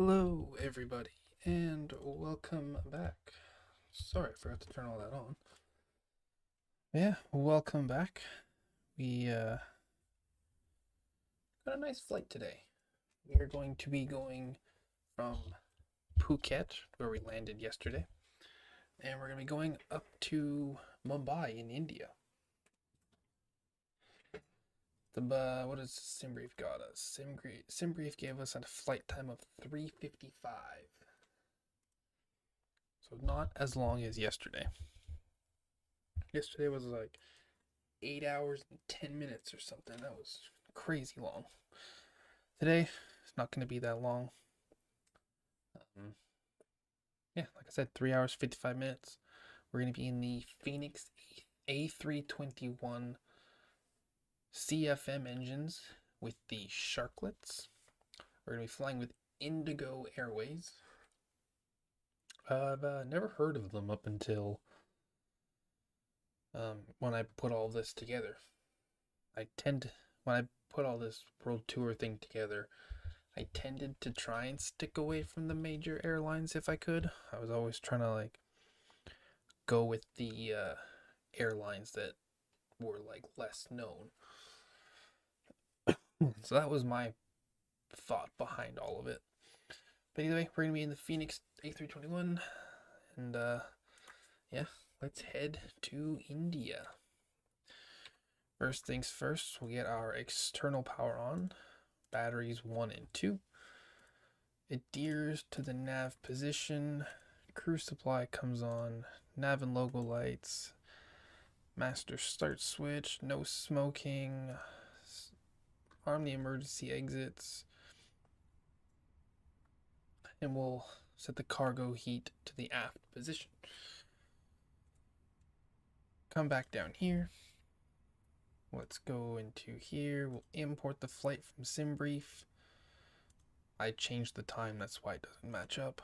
Hello, everybody, and welcome back. Sorry, I forgot to turn all that on. Yeah, welcome back. We got a nice flight today. We are going to be going from Phuket, where we landed yesterday, and we're going to be going up to Mumbai in India. What does SimBrief got us? SimBrief gave us a flight time of 3:55. So not as long as yesterday. Yesterday was like 8 hours and 10 minutes or something. That was crazy long. Today, it's not going to be that long. Yeah, like I said, 3 hours, 55 minutes. We're going to be in the Fenix A321 CFM engines with the Sharklets. We're going to be flying with Indigo Airways. I've never heard of them up until when I put all this together. When I put all this world tour thing together, I tended to try and stick away from the major airlines if I could. I was always trying to go with the airlines that were less known. So that was my thought behind all of it. But anyway, we're gonna be in the Fenix A321, and yeah, let's head to India. First things first, we'll get our external power on, batteries 1 and 2. Adheres to the nav position, crew supply comes on, nav and logo lights, master start switch, no smoking, arm the emergency exits, and we'll set the cargo heat to the aft position. Come back down here. Let's go into here. We'll import the flight from SimBrief. I changed the time, that's why it doesn't match up.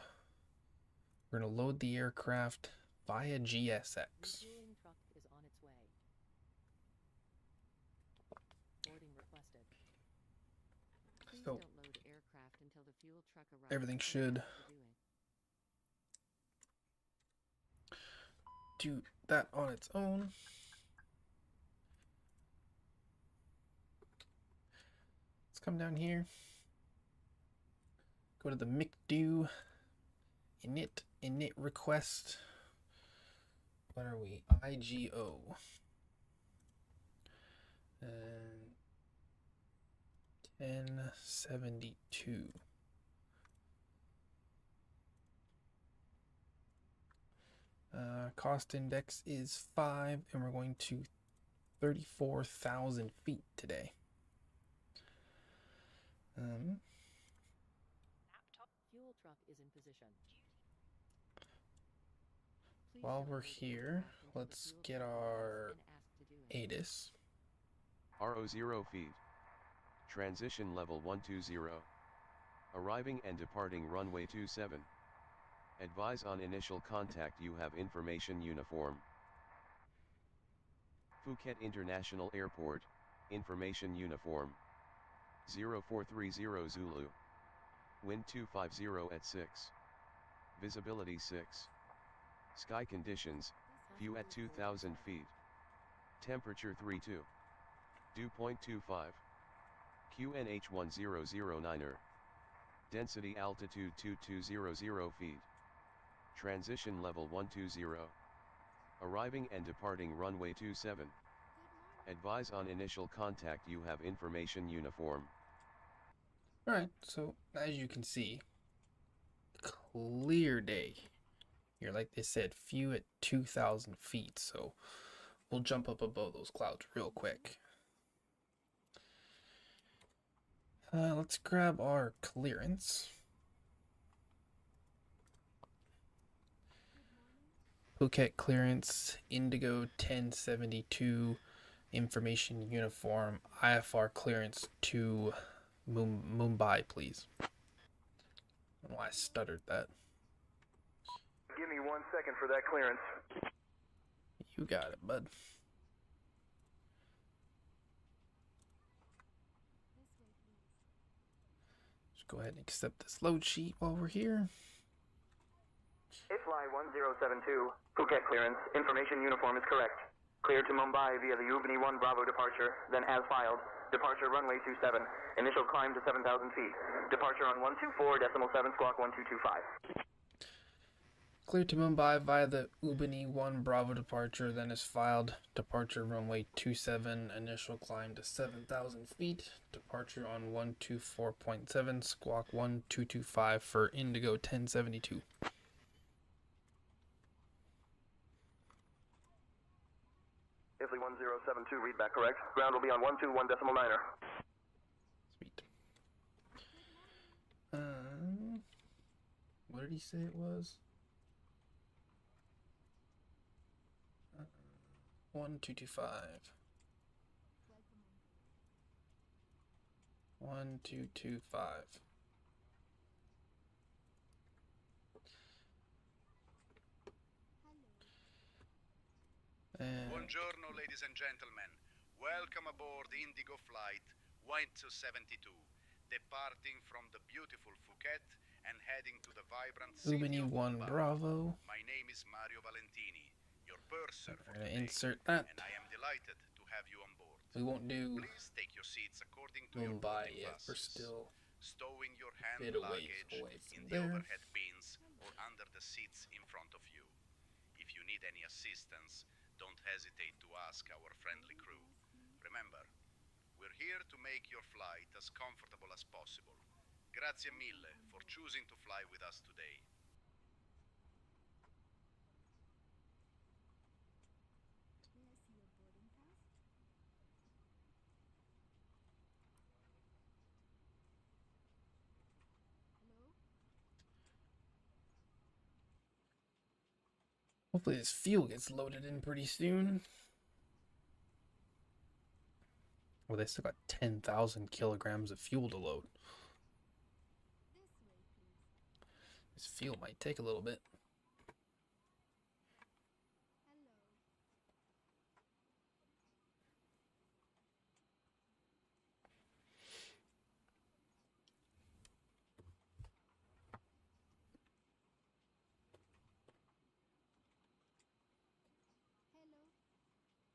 We're going to load the aircraft via GSX. So everything should do that on its own. Let's come down here. Go to the McDo init request. What are we? IGO. And 1072. Cost index is 5, and we're going to 34,000 feet today. Fuel truck is in position. While we're here, let's get our ATIS. RO0 feed. Transition level 120. Arriving and departing runway 27. Advise on initial contact you have information uniform. Phuket International Airport, information uniform. 0430 Zulu. Wind 250 at 6. Visibility 6. Sky conditions, view at 2,000 feet. Temperature 32. Dew point 25. QNH 1009er. Density altitude 2200 feet. Transition level 120. Arriving and departing runway 27. Advise on initial contact you have information uniform. Alright, so as you can see, clear day. Here, like they said, few at 2,000 feet, so we'll jump up above those clouds real quick. Let's grab our clearance. Phuket clearance, Indigo 1072, information uniform, IFR clearance to Mumbai, please. I don't know why I stuttered that. Give me 1 second for that clearance. You got it, bud. go ahead and accept this load sheet while we're here. iFly 1072, Phuket clearance. Information uniform is correct. Cleared to Mumbai via the Ubni 1 Bravo departure, then as filed. Departure runway 27. Initial climb to 7,000 feet. Departure on 124.7 squawk 1225. Cleared to Mumbai via the Ubni 1 Bravo departure, then is filed. Departure runway 27, initial climb to 7,000 feet. Departure on 124.7, squawk 1225 for Indigo 1072. iFly 1072, readback correct. Ground will be on 121.9er. Sweet. What did he say it was? 1225. 1225. Buongiorno, ladies and gentlemen. Welcome aboard Indigo flight 1272, departing from the beautiful Phuket and heading to the vibrant city Ubni of 1 Mumbai. Bravo. My name is Mario Valentini, your purser for We're gonna today, insert that. and I am delighted to have you on board. We won't do Please take your seats according to your Mumbai boarding yet. We're passes. still Stowing your a hand bit away luggage from in the there. overhead bins or under the seats in front of you. If you need any assistance, don't hesitate to ask our friendly crew. Remember, we're here to make your flight as comfortable as possible. Grazie mille for choosing to fly with us today. Hopefully this fuel gets loaded in pretty soon. Well, they still got 10,000 kilograms of fuel to load. This fuel might take a little bit.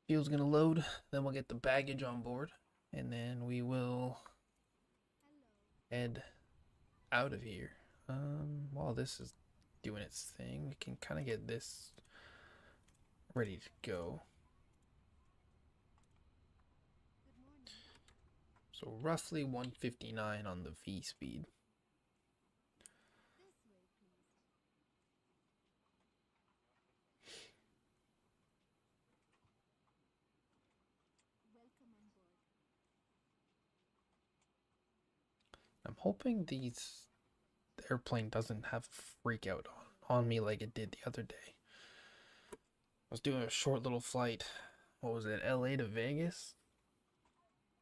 Fuel's gonna load, then we'll get the baggage on board, and then we will head out of here. While this is doing its thing, we can kind of get this ready to go. So roughly 159 on the V speed. I'm hoping the airplane doesn't have a freak out on me like it did the other day. I was doing a short little flight, what was it, LA to Vegas?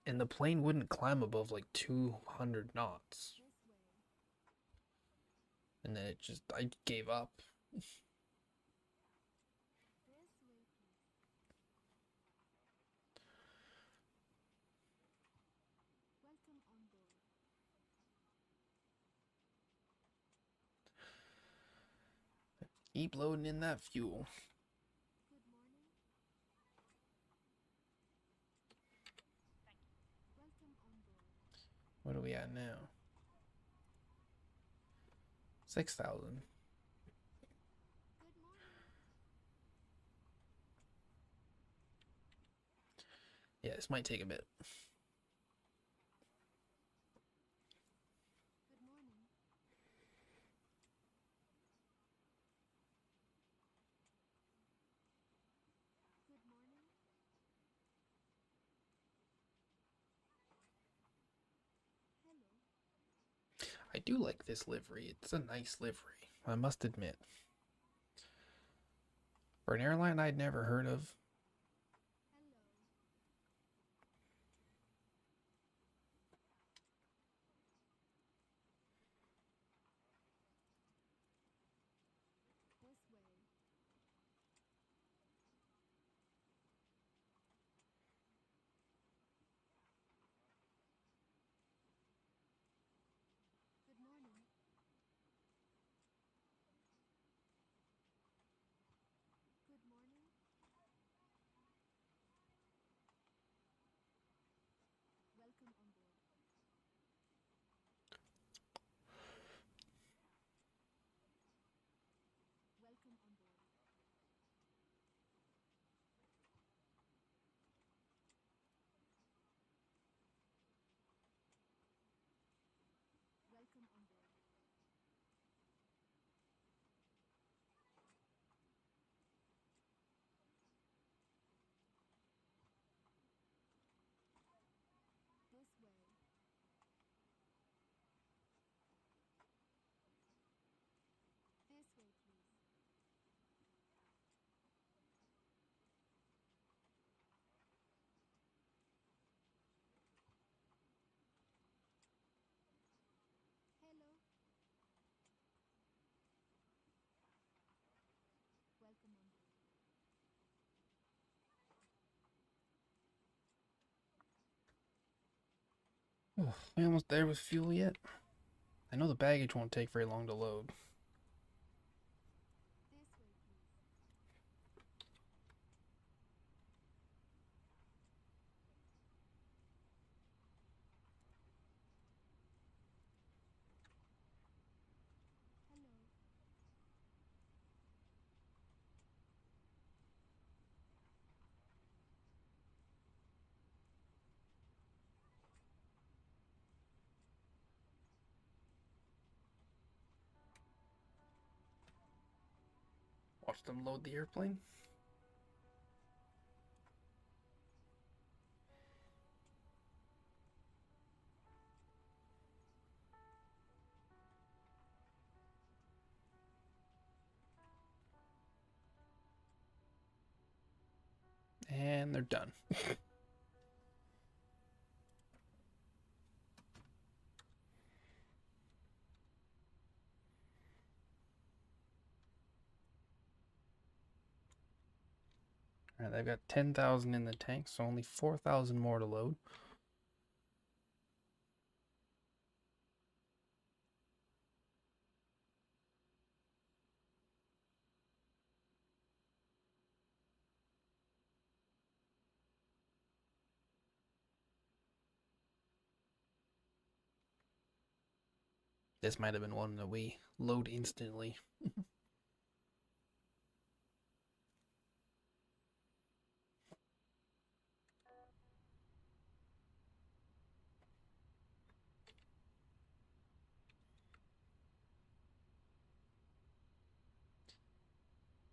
And the plane wouldn't climb above like 200 knots. And then I gave up. Keep loading in that fuel. What are we at now? 6,000. Yeah, this might take a bit. I do like this livery. It's a nice livery, I must admit. For an airline I'd never heard of. Oh, we almost there with fuel yet? I know the baggage won't take very long to load. Watch them load the airplane. And they're done. Alright, they've got 10,000 in the tank, so only 4,000 more to load. This might have been one that we load instantly.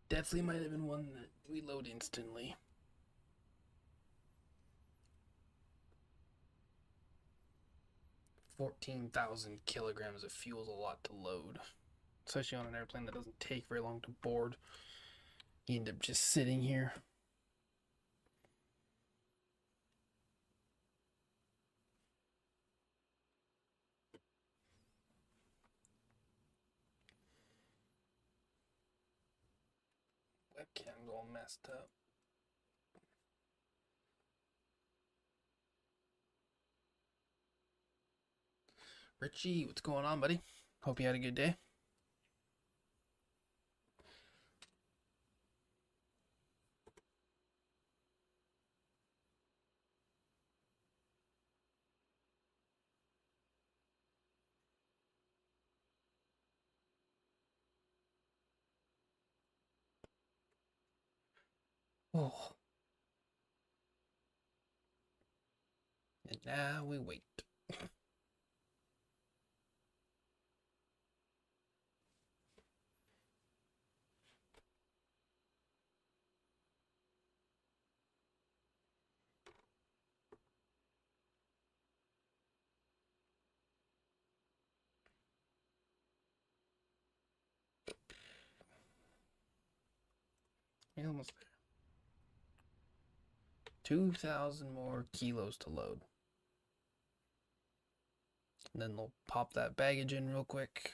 Definitely might have been one that we load instantly. $14,000 kilograms of fuel is a lot to load, especially on an airplane that doesn't take very long to board. You end up just sitting here. Webcam's all messed up. Richie, what's going on, buddy? Hope you had a good day. Oh. And now we wait. We're almost there. 2,000 more kilos to load. And then they'll pop that baggage in real quick.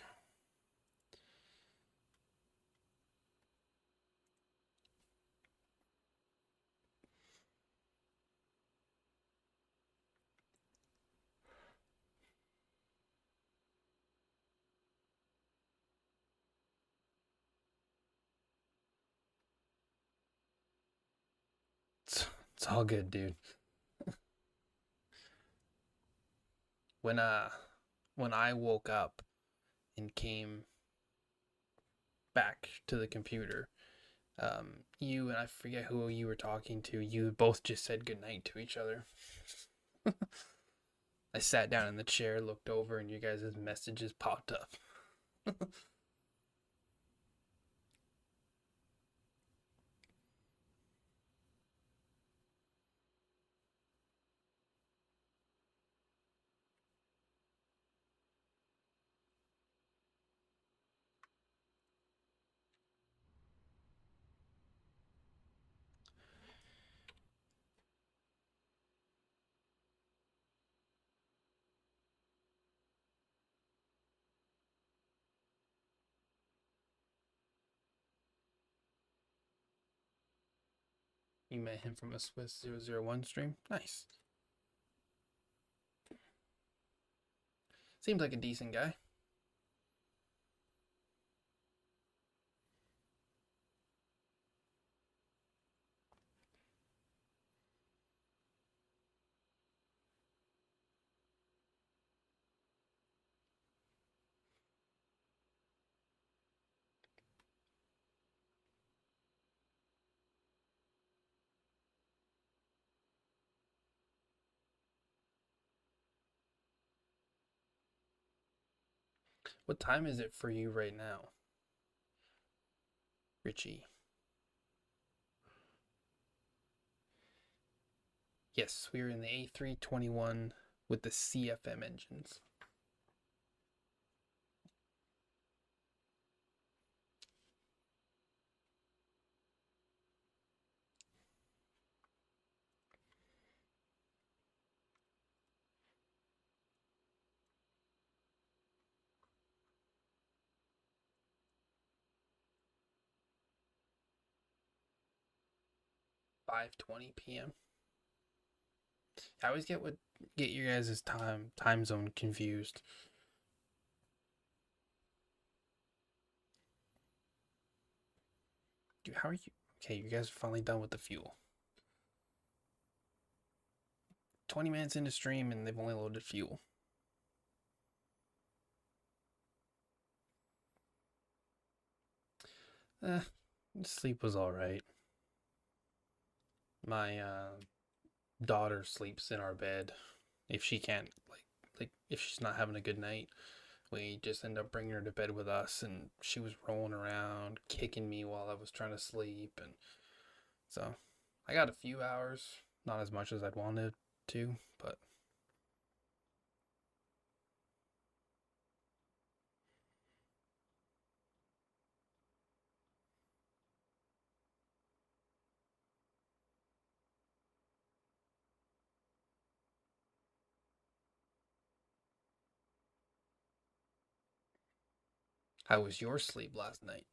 It's all good, dude. When I woke up and came back to the computer, you and I forget who you were talking to, you both just said goodnight to each other. I sat down in the chair, looked over, and you guys' messages popped up. You met him from a Swiss 001 stream? Nice. Seems like a decent guy. What time is it for you right now, Richie? Yes, we are in the A321 with the CFM engines. (5:20 p.m.) I always get your guys' time zone confused. Dude, how are you? Okay, you guys are finally done with the fuel. 20 minutes into stream and they've only loaded fuel. Sleep was alright. My daughter sleeps in our bed. If she can't, like if she's not having a good night, we just end up bringing her to bed with us, and she was rolling around, kicking me while I was trying to sleep, and so I got a few hours, not as much as I'd wanted to, but how was your sleep last night?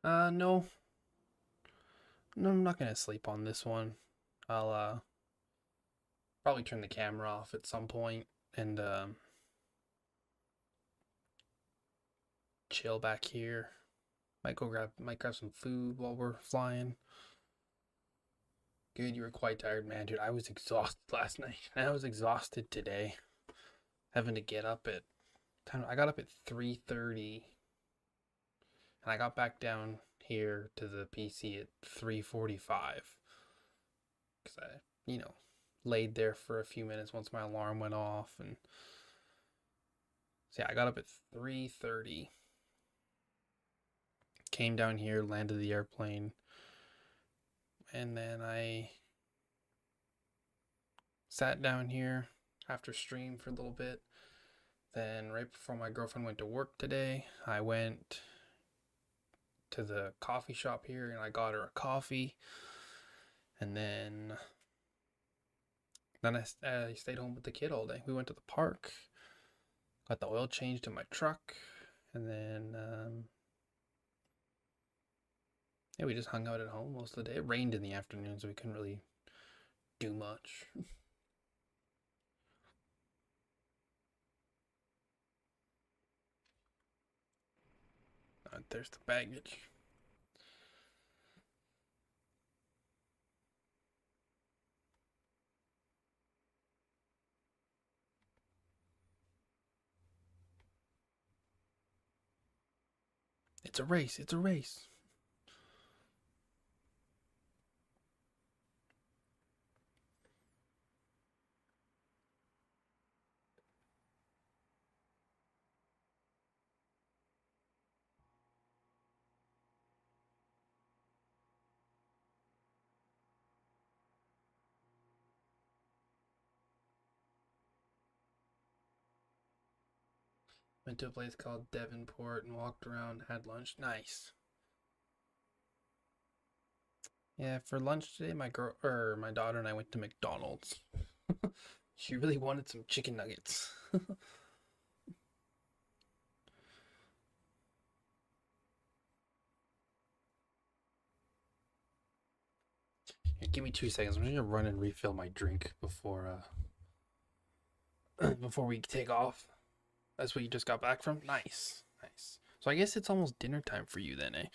No, I'm not gonna sleep on this one. I'll probably turn the camera off at some point and chill back here. Might grab some food while we're flying. Good, you were quite tired, man. Dude, I was exhausted last night. And I was exhausted today. Having to get up at I got up at 3:30 and I got back down here to the PC at 3:45 because I, laid there for a few minutes once my alarm went off, and so yeah, I got up at 3:30, came down here, landed the airplane, and then I sat down here after stream for a little bit. Then right before my girlfriend went to work today, I went to the coffee shop here and I got her a coffee. And then I stayed home with the kid all day. We went to the park, got the oil changed in my truck, and then yeah, we just hung out at home most of the day. It rained in the afternoon, so we couldn't really do much. There's the baggage. It's a race. It's a race. Went to a place called Devonport and walked around, had lunch. Nice. Yeah, for lunch today, my daughter and I went to McDonald's. She really wanted some chicken nuggets. Here, give me 2 seconds. I'm just gonna run and refill my drink before before we take off. That's what you just got back from? Nice. Nice. So I guess it's almost dinner time for you then, eh?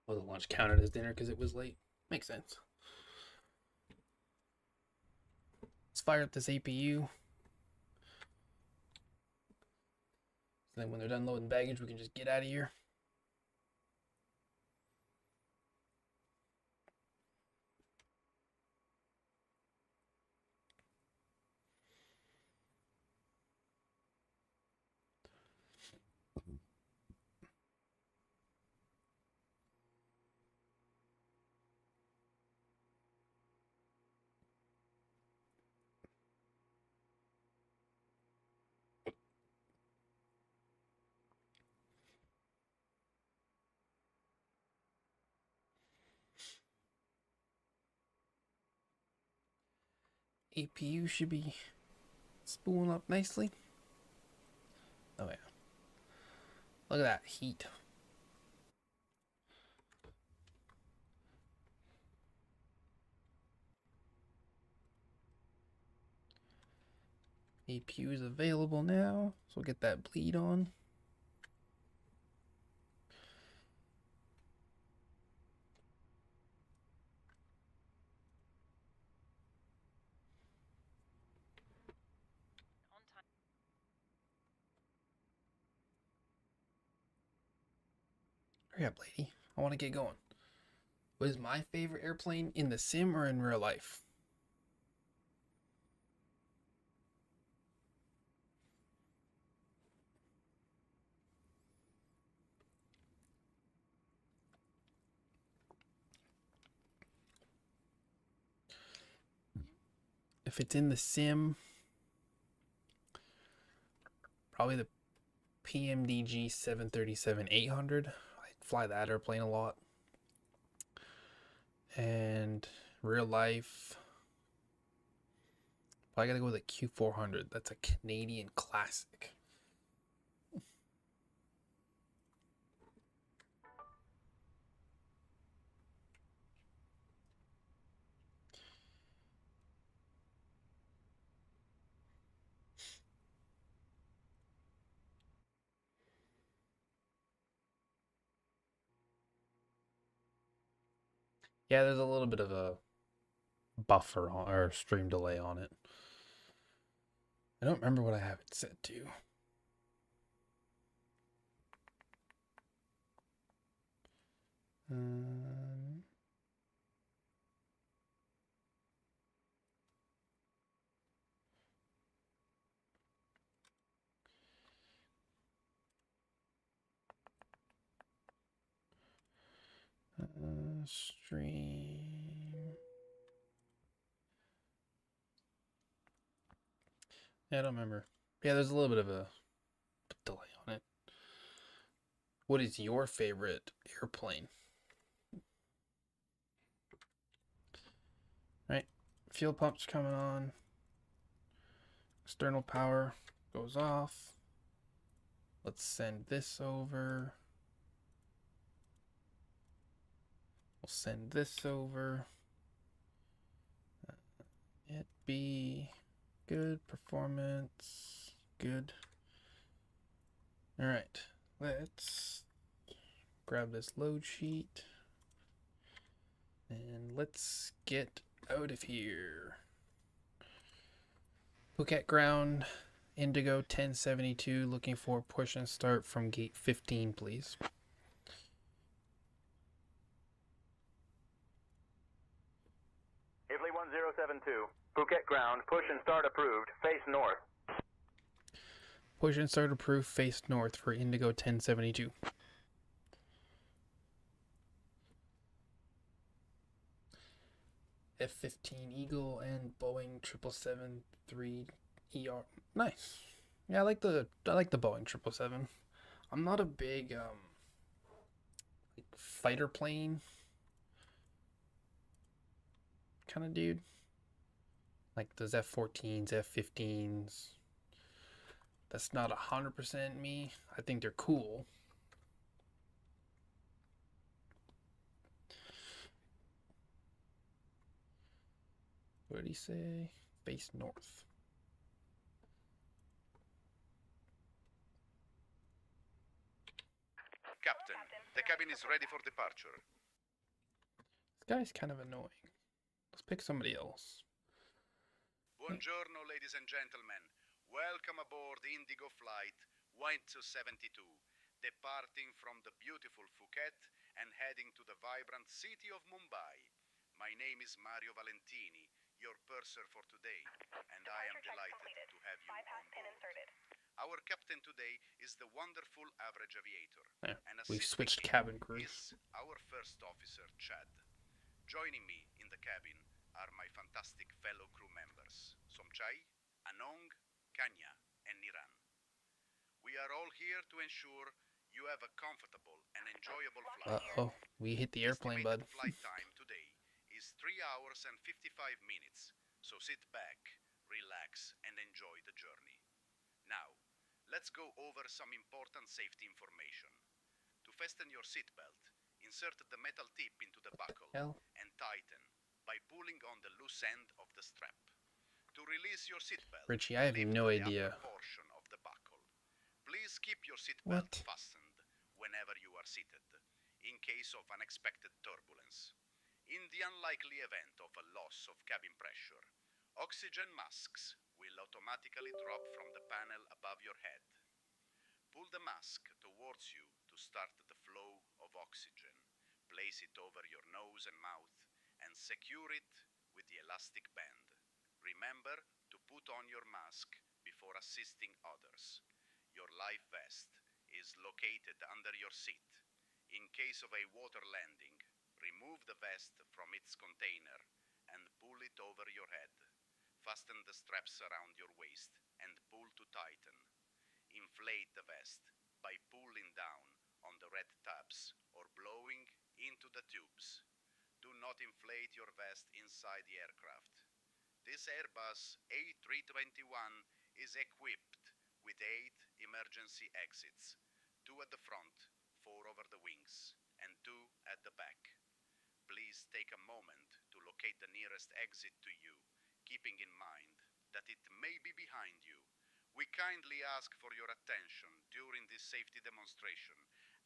Well, the lunch counted as dinner because it was late. Makes sense. Let's fire up this APU. So then when they're done loading baggage, we can just get out of here. APU should be spooling up nicely. Oh yeah. Look at that heat. APU is available now, so we'll get that bleed on. Hurry up, lady. I want to get going. What is my favorite airplane in the sim or in real life? If it's in the sim, probably the PMDG 737-800. I fly that airplane a lot. And real life, I gotta go with a Q400. That's a Canadian classic. Yeah, there's a little bit of a buffer on, or stream delay on it. I don't remember what I have it set to. Stream. Yeah, I don't remember. Yeah, there's a little bit of a delay on it. What is your favorite airplane? Right, fuel pump's coming on. External power goes off. Let's send this over. We'll send this over. It be good performance. Good. All right, let's grab this load sheet. And let's get out of here. Phuket ground, Indigo 1072, looking for push and start from gate 15, please. Italy 1072, Phuket ground, push and start approved, face north. Push and start approved, face north for Indigo 1072. F-15 Eagle and Boeing 777-3ER. Nice. Yeah, I like the Boeing 777. I'm not a big like fighter plane kind of dude. Like those F-14s, F-15s. That's not 100% me. I think they're cool. What did he say? Face north. Captain, the cabin is ready for departure. This guy's kind of annoying. Let's pick somebody else. Buongiorno, ladies and gentlemen. Welcome aboard the Indigo flight 172, departing from the beautiful Phuket and heading to the vibrant city of Mumbai. My name is Mario Valentini, your purser for today, and I am delighted to have you on board. Our captain today is the wonderful average aviator, Yeah, and we've assisting switched him cabin crew. is our first officer, Chad. Joining me in the cabin are my fantastic fellow crew members, Somchai, Anong, Kanya, and Niran. We are all here to ensure you have a comfortable and enjoyable flight. Uh-oh, we hit the airplane, bud. Estimated flight time today is 3 hours and 55 minutes, so sit back, relax, and enjoy the journey. Now, let's go over some important safety information. To fasten your seatbelt, insert the metal tip into the buckle and tighten by pulling on the loose end of the strap. To release your seatbelt, Richie, I have lift no the idea. upper portion of the buckle. Please keep your seatbelt What? fastened whenever you are seated, in case of unexpected turbulence. In the unlikely event of a loss of cabin pressure, oxygen masks will automatically drop from the panel above your head. Pull the mask towards you to start the flow of oxygen. Place it over your nose and mouth and secure it with the elastic band. Remember to put on your mask before assisting others. Your life vest is located under your seat. In case of a water landing, remove the vest from its container and pull it over your head. Fasten the straps around your waist and pull to tighten. Inflate the vest by pulling down on the red tabs or blowing into the tubes. Do not inflate your vest inside the aircraft. This Airbus A321 is equipped with 8 emergency exits, 2 at the front, 4 over the wings, and 2 at the back. Please take a moment to locate the nearest exit to you, keeping in mind that it may be behind you. We kindly ask for your attention during this safety demonstration,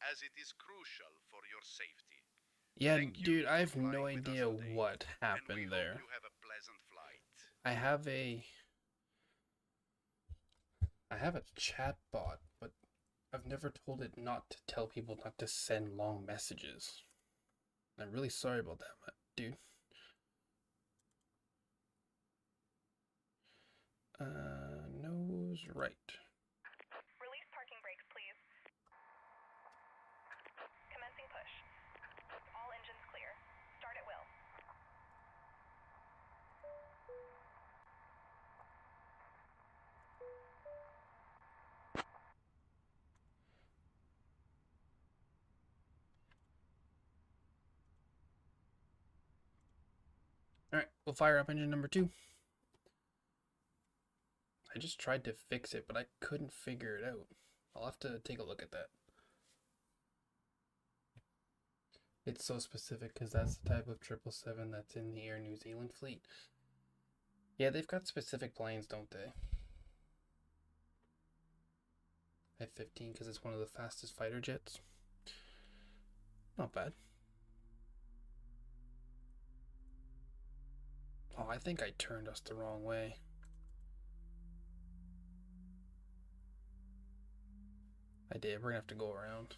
as it is crucial for your safety. Yeah, Thank you dude, I have for no flying with us idea today, what and we happened hope there. you have a pleasant flight. I have a chat bot, but I've never told it not to tell people not to send long messages. I'm really sorry about that, dude. Nose right. Release parking brakes, please. Commencing push. All engines clear. Start at will. Alright, we'll fire up engine number 2. I just tried to fix it, but I couldn't figure it out. I'll have to take a look at that. It's so specific because that's the type of 777 that's in the Air New Zealand fleet. Yeah, they've got specific planes, don't they? F-15 because it's one of the fastest fighter jets. Not bad. Oh, I think I turned us the wrong way. I did. We're gonna have to go around.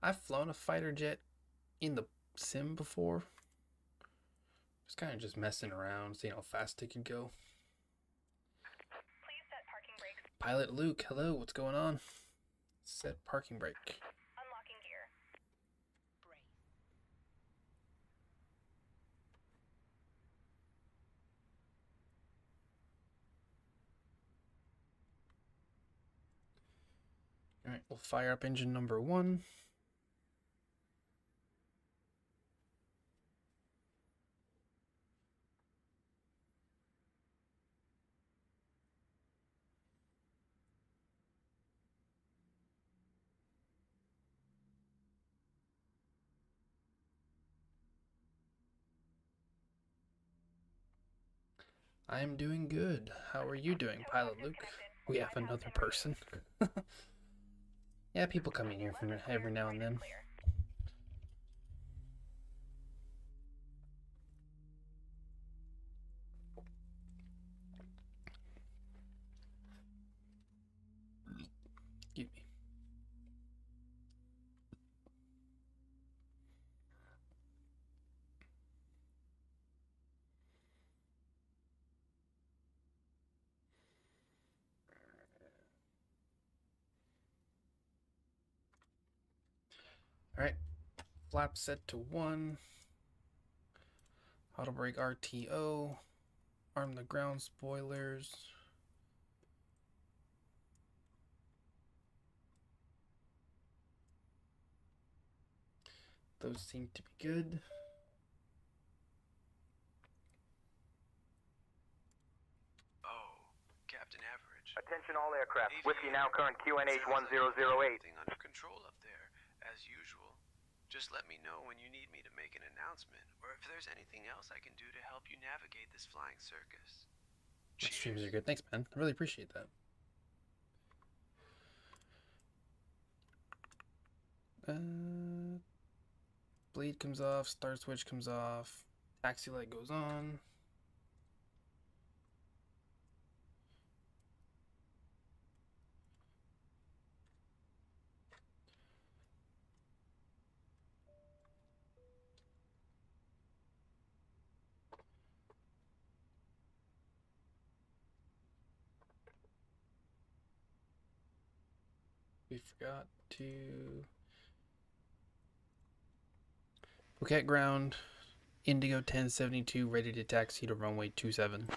I've flown a fighter jet in the sim before. Just kind of just messing around, seeing how fast it could go. Please set parking brakes. Pilot Luke, hello, what's going on? Set parking brake. Unlocking gear. Brace. All right, we'll fire up engine number 1. I'm doing good. How are you doing, Pilot Luke? We have another person. Yeah, people come in here from every now and then. Clear. Excuse me. All right, flap set to 1. Auto brake RTO. Arm the ground spoilers. Those seem to be good. Oh, Captain Average. Attention all aircraft. Whiskey now current QNH 1008. Everything under control up there, as usual. Just let me know when you need me to make an announcement, or if there's anything else I can do to help you navigate this flying circus. My streams are good. Thanks, man. I really appreciate that. Bleed comes off. Start switch comes off. Taxi light goes on. We forgot to Phuket ground, Indigo 1072 ready to taxi to runway 27.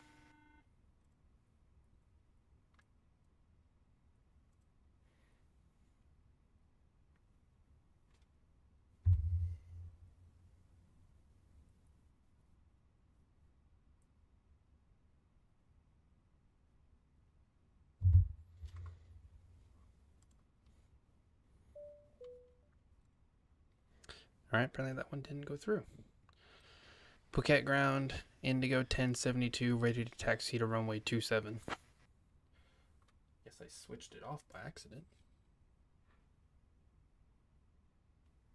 Alright, apparently that one didn't go through. Phuket ground, Indigo 1072 ready to taxi to runway 27. Guess I switched it off by accident.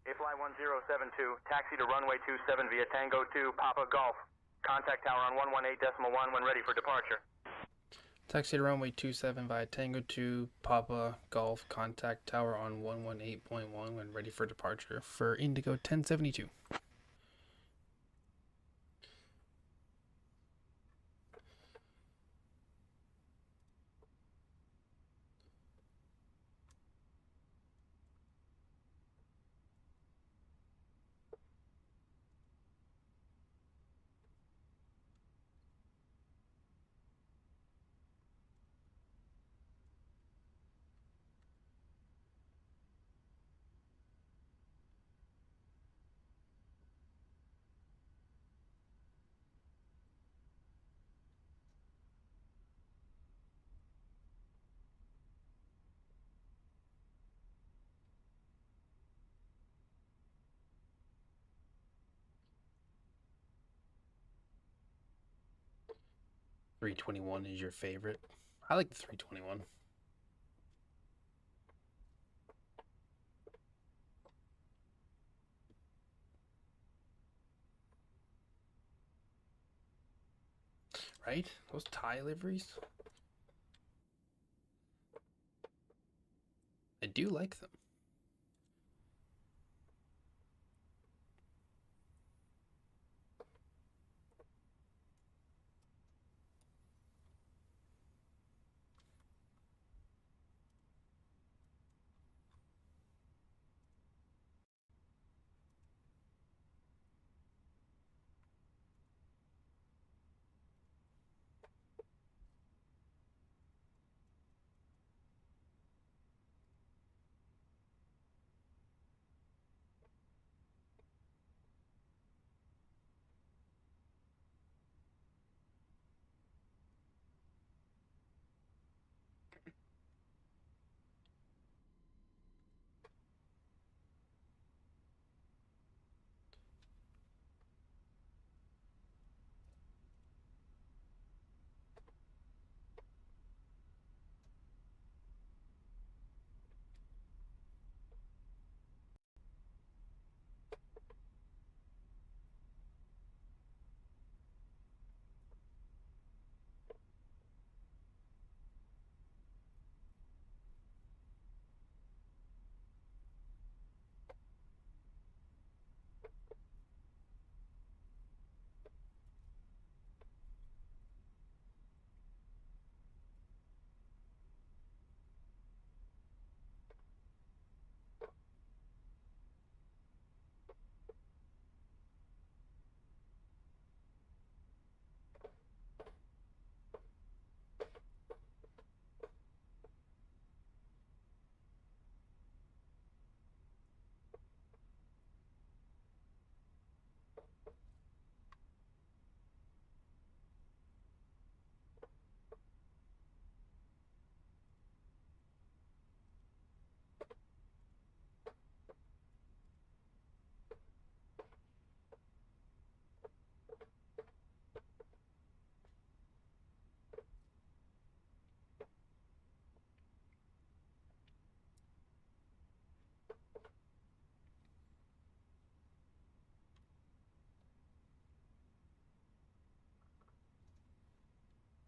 iFly 1072, taxi to runway 27 via Tango 2, Papa Golf. Contact tower on 118.1 when ready for departure. Taxi to runway 27 via Tango 2, Papa Golf. Contact tower on 118.1 when ready for departure for Indigo 1072. $321 is your favorite. I like the 321. Right? Those tie liveries? I do like them.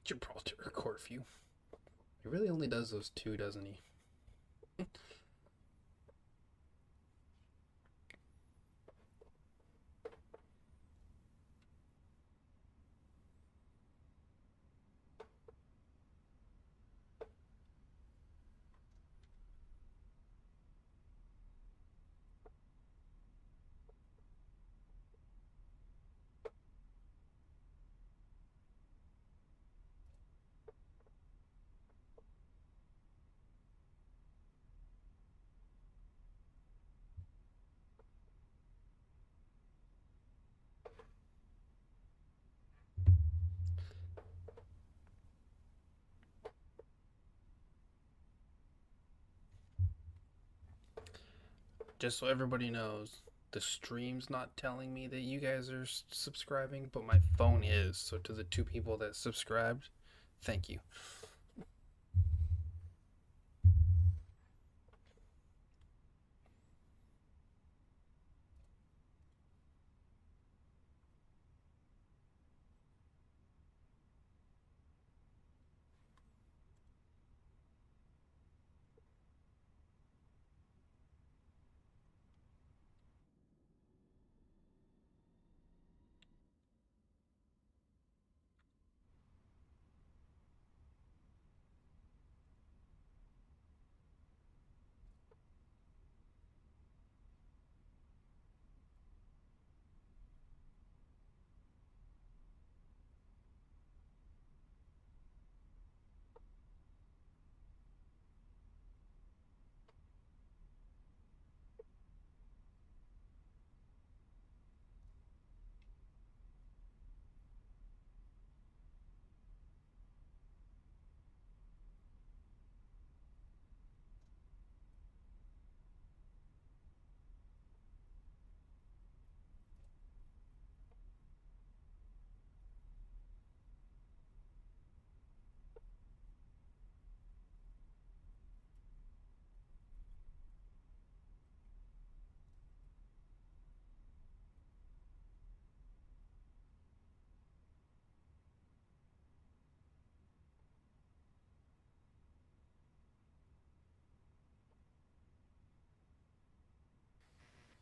Gibraltar or Corfu. He really only does those two, doesn't he? Just so everybody knows, the stream's not telling me that you guys are subscribing, but my phone is. So to the two people that subscribed, thank you.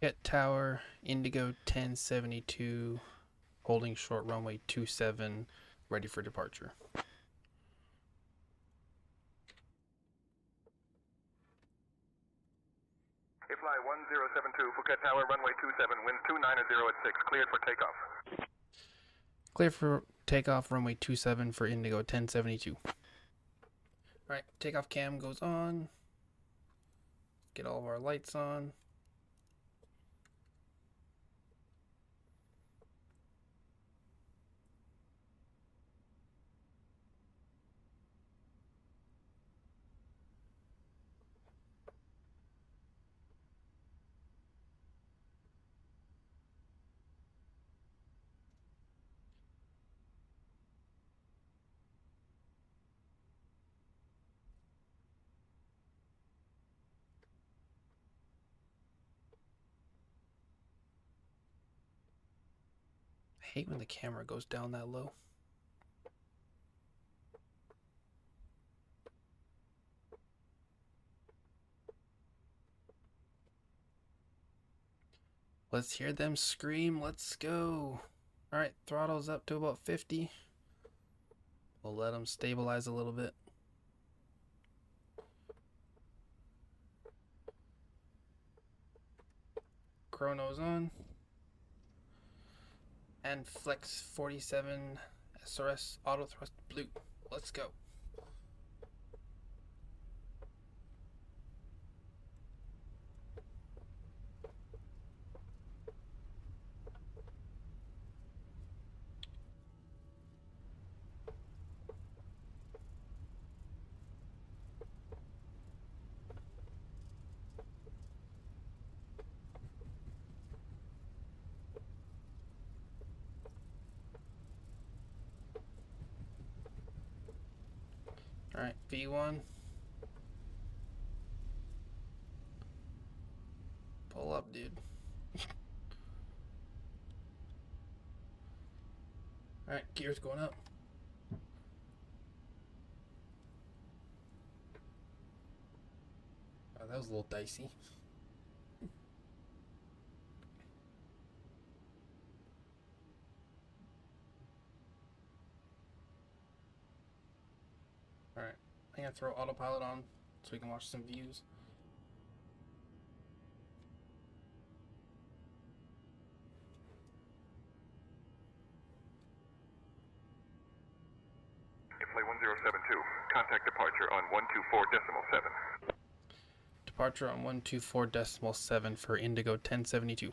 Phuket Tower, Indigo 1072, holding short runway 27, ready for departure. Fly 1072, Phuket Tower, runway 27, wind 290 at 6, cleared for takeoff. Clear for takeoff, runway 27 for Indigo 1072. Alright, takeoff cam goes on. Get all of our lights on. I hate when the camera goes down that low. Let's hear them scream. Let's go. Alright, throttle's up to about 50. We'll let them stabilize a little bit. Chrono's on. And Flex 47 SRS auto thrust blue. Let's go. Alright, V1. Pull up, dude. Alright, gears going up. Oh, that was a little dicey. Alright, I'm gonna throw autopilot on so we can watch some views. Flight 1072, contact departure on 124.7. Departure on 124.7 for Indigo 1072.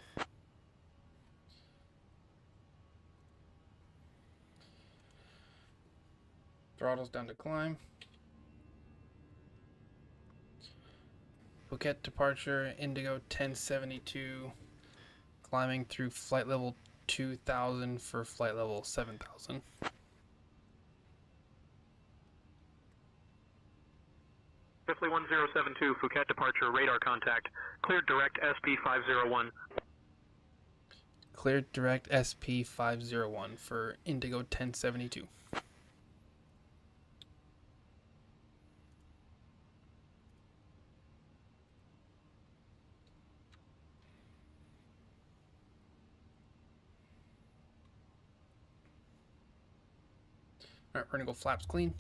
Throttle's down to climb. Phuket departure, Indigo 1072, climbing through flight level 2000 for flight level 7000. Flight 1072, Phuket departure, radar contact. Cleared direct SP501. Cleared direct SP501 for Indigo 1072. Alright, we're gonna go flaps clean.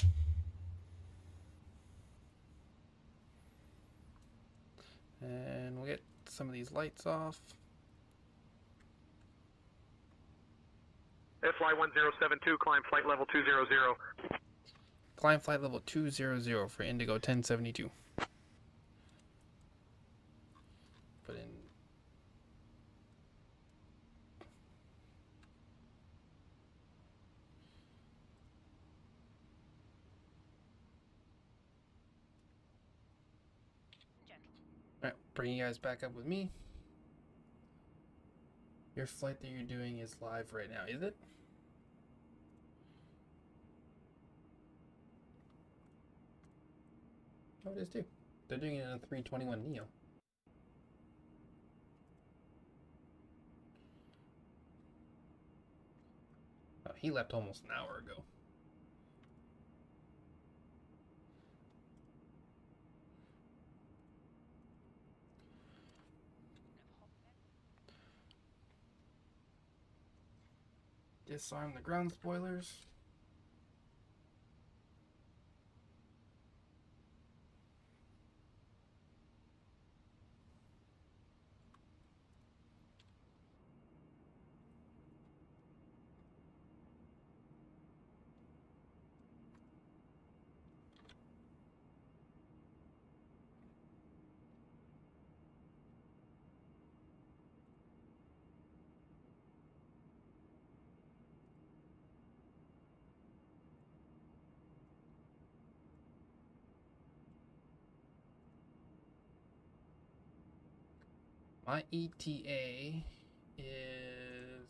And we'll get some of these lights off. Fly 1072, climb flight level 200. Climb flight level 200 for Indigo 1072. Put in. Alright, bring you guys back up with me. Your flight that you're doing is live right now, is it? Oh, it is too. They're doing it in a 321 Neo. Oh, he left almost an hour ago. Disarm the ground spoilers. My ETA is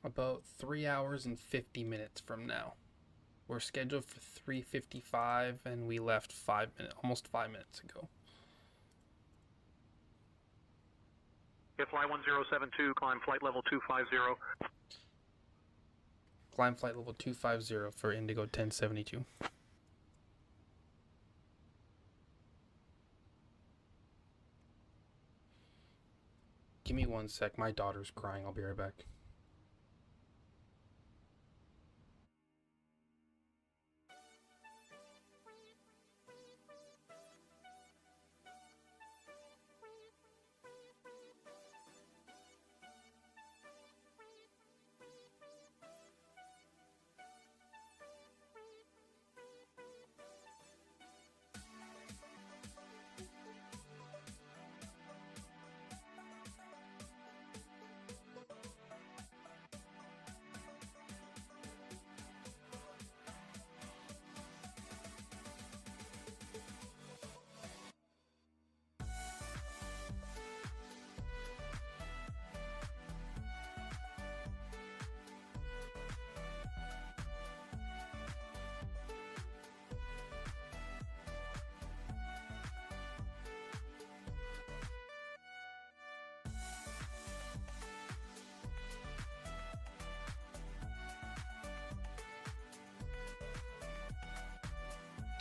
about 3 hours and 50 minutes from now. We're scheduled for 3:55 and we left almost 5 minutes ago. Fly 1072, climb flight level 250. Climb flight level 250 for Indigo 1072. Give me 1 sec, my daughter's crying, I'll be right back.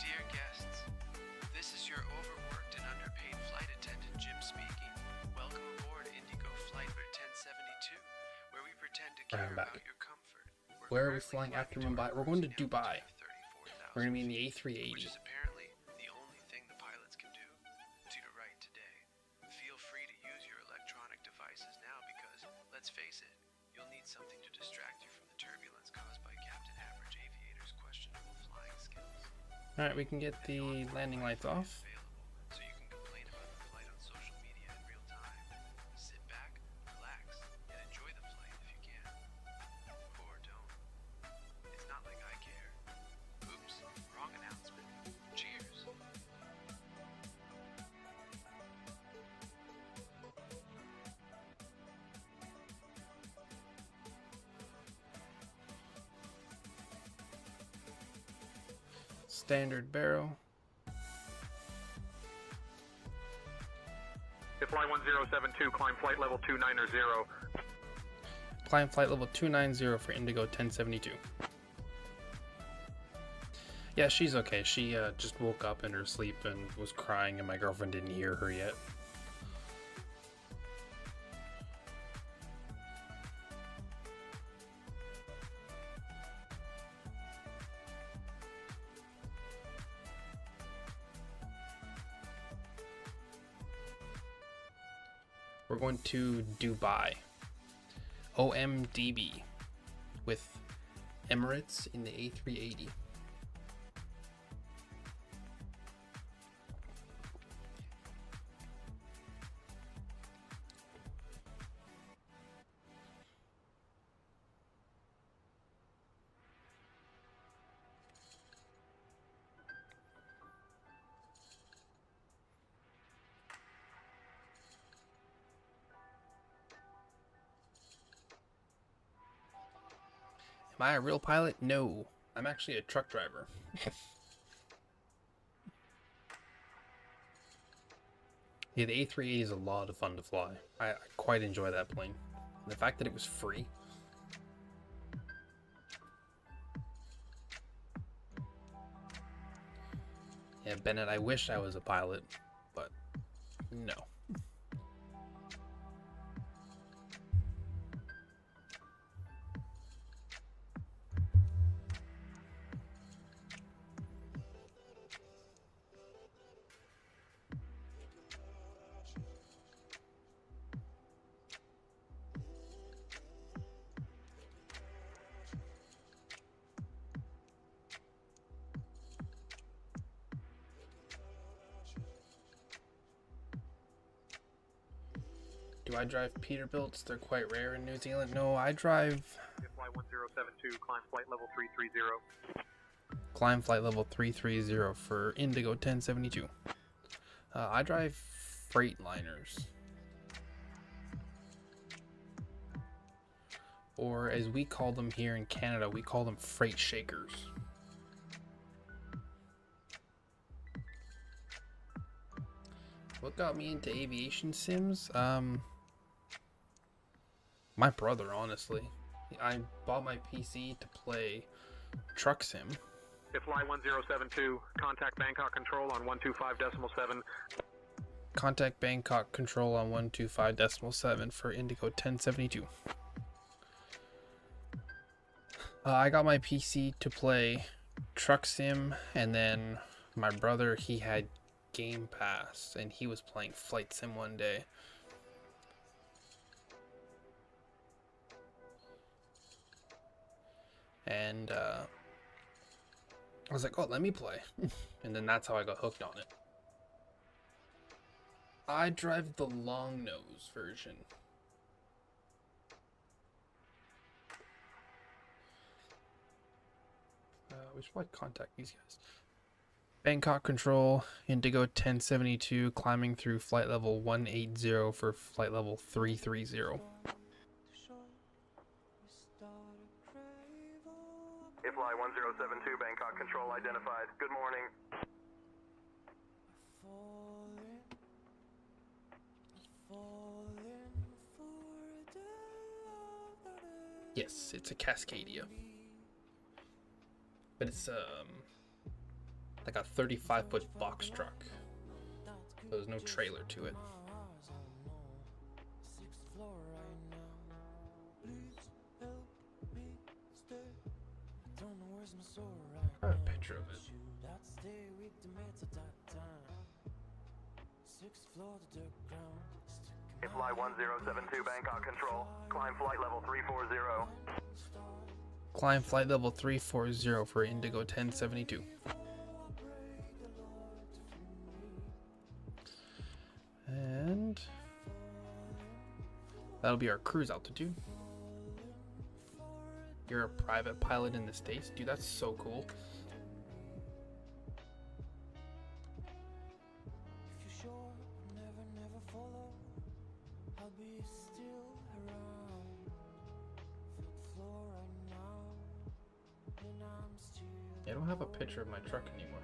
Dear guests, this is your overworked and underpaid flight attendant Jim speaking. Welcome aboard Indigo FlyByWire A320, where we pretend to care about your comfort. Where are we flying after Mumbai? We're going to Dubai. We're going to be in the A380. Which is apparently the only thing the pilots can do. To right today. Feel free to use your electronic devices now because, let's face it, you'll need something to distract you from the turbulence caused by Captain Average Aviator's questionable flying skills. Alright, we can get the landing lights off. So you can complain about the flight on social media in real time. Sit back, relax, and enjoy the flight if you can. Or don't. It's not like I care. Oops, wrong announcement. Cheers. Standard barrel. Fly 1072, climb flight level 290. Climb flight level 290 for Indigo 1072. Yeah, she's okay. She just woke up in her sleep and was crying, and my girlfriend didn't hear her yet. We're going to Dubai. OMDB with Emirates in the A380. Am I a real pilot? No. I'm actually a truck driver. Yeah, the A380 is a lot of fun to fly. I quite enjoy that plane. And the fact that it was free. Yeah, Bennett, I wish I was a pilot, but no. Do I drive Peterbilts? They're quite rare in New Zealand. No, I drive... Fly 1072, climb flight level 330. Climb flight level 330 for Indigo 1072. I drive Freightliners. Or as we call them here in Canada, we call them Freight Shakers. What got me into aviation sims? My brother, honestly. I bought my PC to play Truck Sim. Fly 1072, contact Bangkok Control on 125.7. Contact Bangkok Control on 125.7 for Indigo 1072. I got my PC to play Truck Sim, and then my brother, he had Game Pass, and he was playing Flight Sim one day. And I was like, oh, let me play. And then that's how I got hooked on it. I drive the long nose version. We should probably contact these guys. Bangkok Control, Indigo 1072, climbing through flight level 180 for flight level 330. Fly 1072, Bangkok Control identified. Good morning. Yes, it's a Cascadia. But it's like a 35-foot box truck. So there's no trailer to it. I have a picture of it. Fly 1072, Bangkok Control. Climb flight level 340. Climb flight level 340 for Indigo 1072. And that'll be our cruise altitude. You're a private pilot in the States? Dude, that's so cool. I don't have a picture of my truck anymore.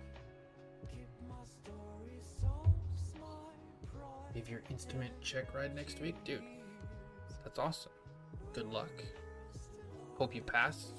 If your instrument check ride next week, dude, that's awesome. Good luck. Hope you pass.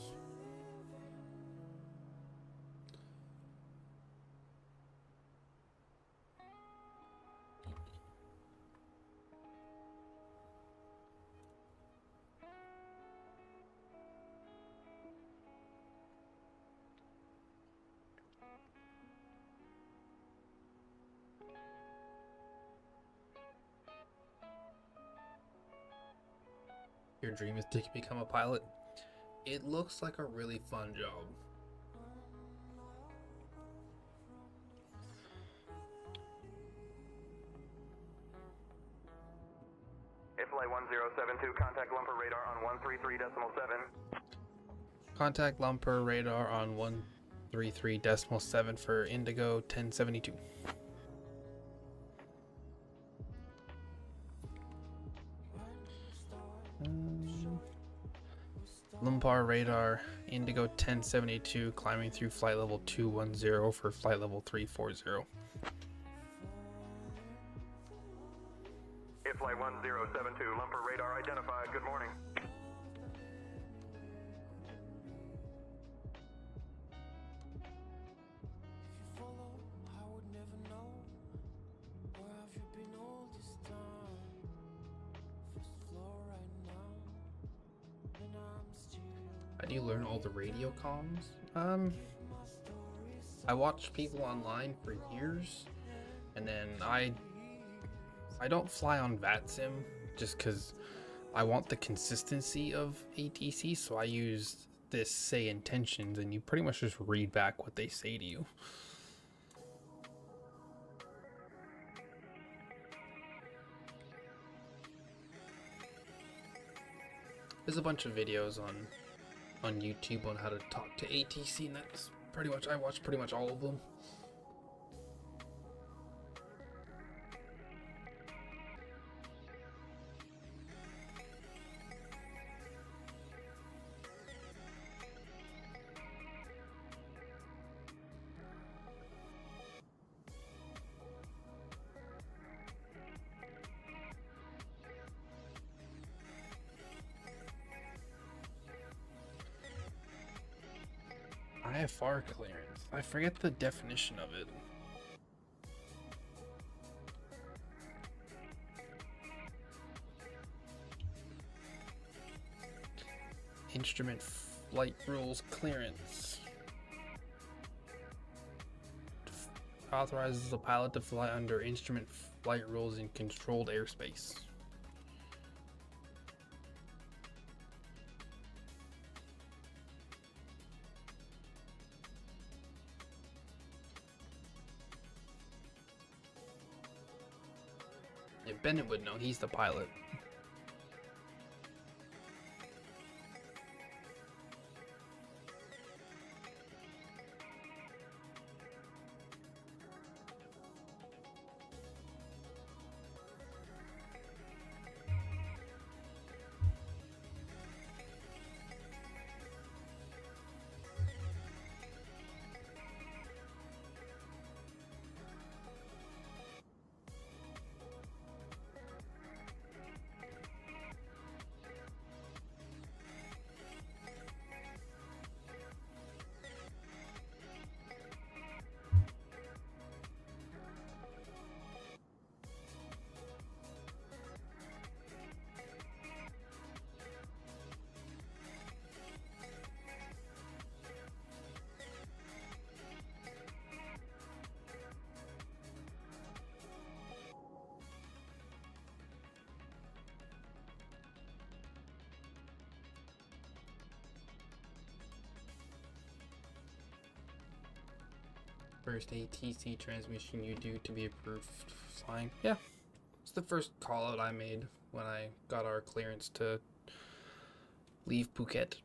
Your dream is to become a pilot. It looks like a really fun job. Fly 1072, contact lumper radar on 133.7. Contact lumper radar on 133.7 for Indigo 1072. Lumpar radar, Indigo 1072, climbing through flight level 210 for flight level 340. Fly 1072, lumper radar identified. Good morning. How do you learn all the radio comms? I watched people online for years, and then I don't fly on VATSIM just because I want the consistency of ATC, so I use this SayIntentions, and you pretty much just read back what they say to you. There's a bunch of videos on YouTube on how to talk to ATC, and that's pretty much, I watched pretty much all of them. IFR clearance. I forget the definition of it. Instrument flight rules clearance. Authorizes the pilot to fly under instrument flight rules in controlled airspace. Yeah, Bennett would know, he's the pilot. First ATC transmission you do to be approved flying. Yeah, it's the first call out I made when I got our clearance to leave Phuket.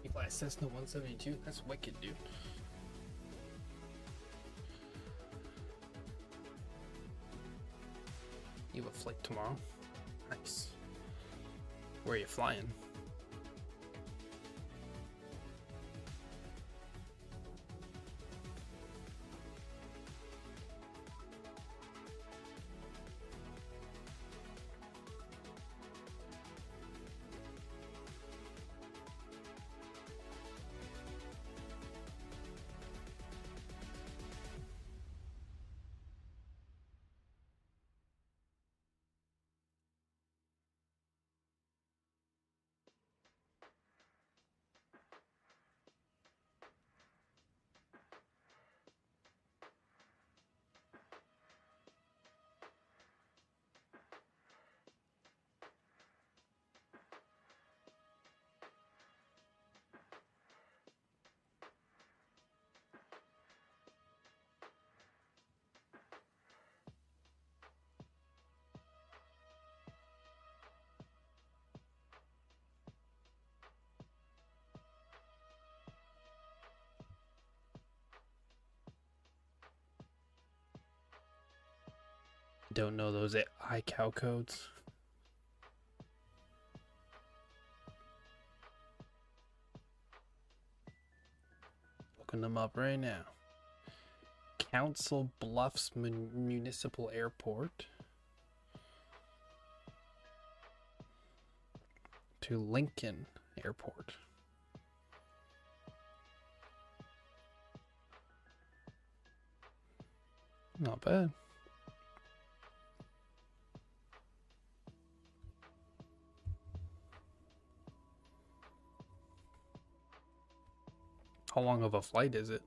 You fly a Cessna 172? That's wicked, dude. You have a flight tomorrow? Nice. Where are you flying? don't know those iCal codes. Looking them up right now. Council Bluffs Municipal Airport to Lincoln Airport. Not bad. How long of a flight is it?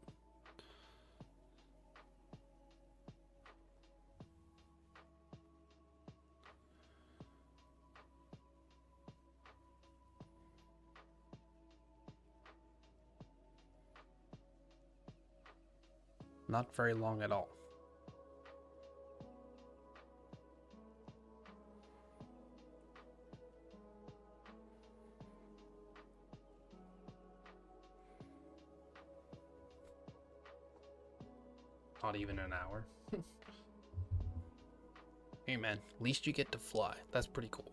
Not very long at all. Not even an hour. Hey man, at least you get to fly. That's pretty cool.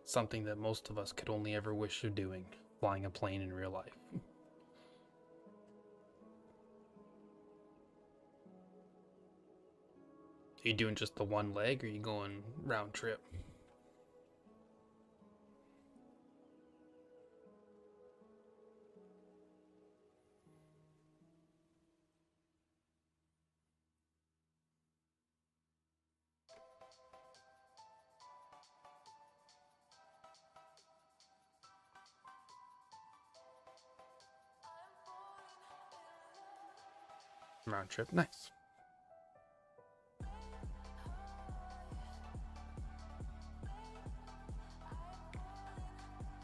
Something that most of us could only ever wish of doing, flying a plane in real life. Are you doing just the one leg or are you going round trip? Round trip, nice.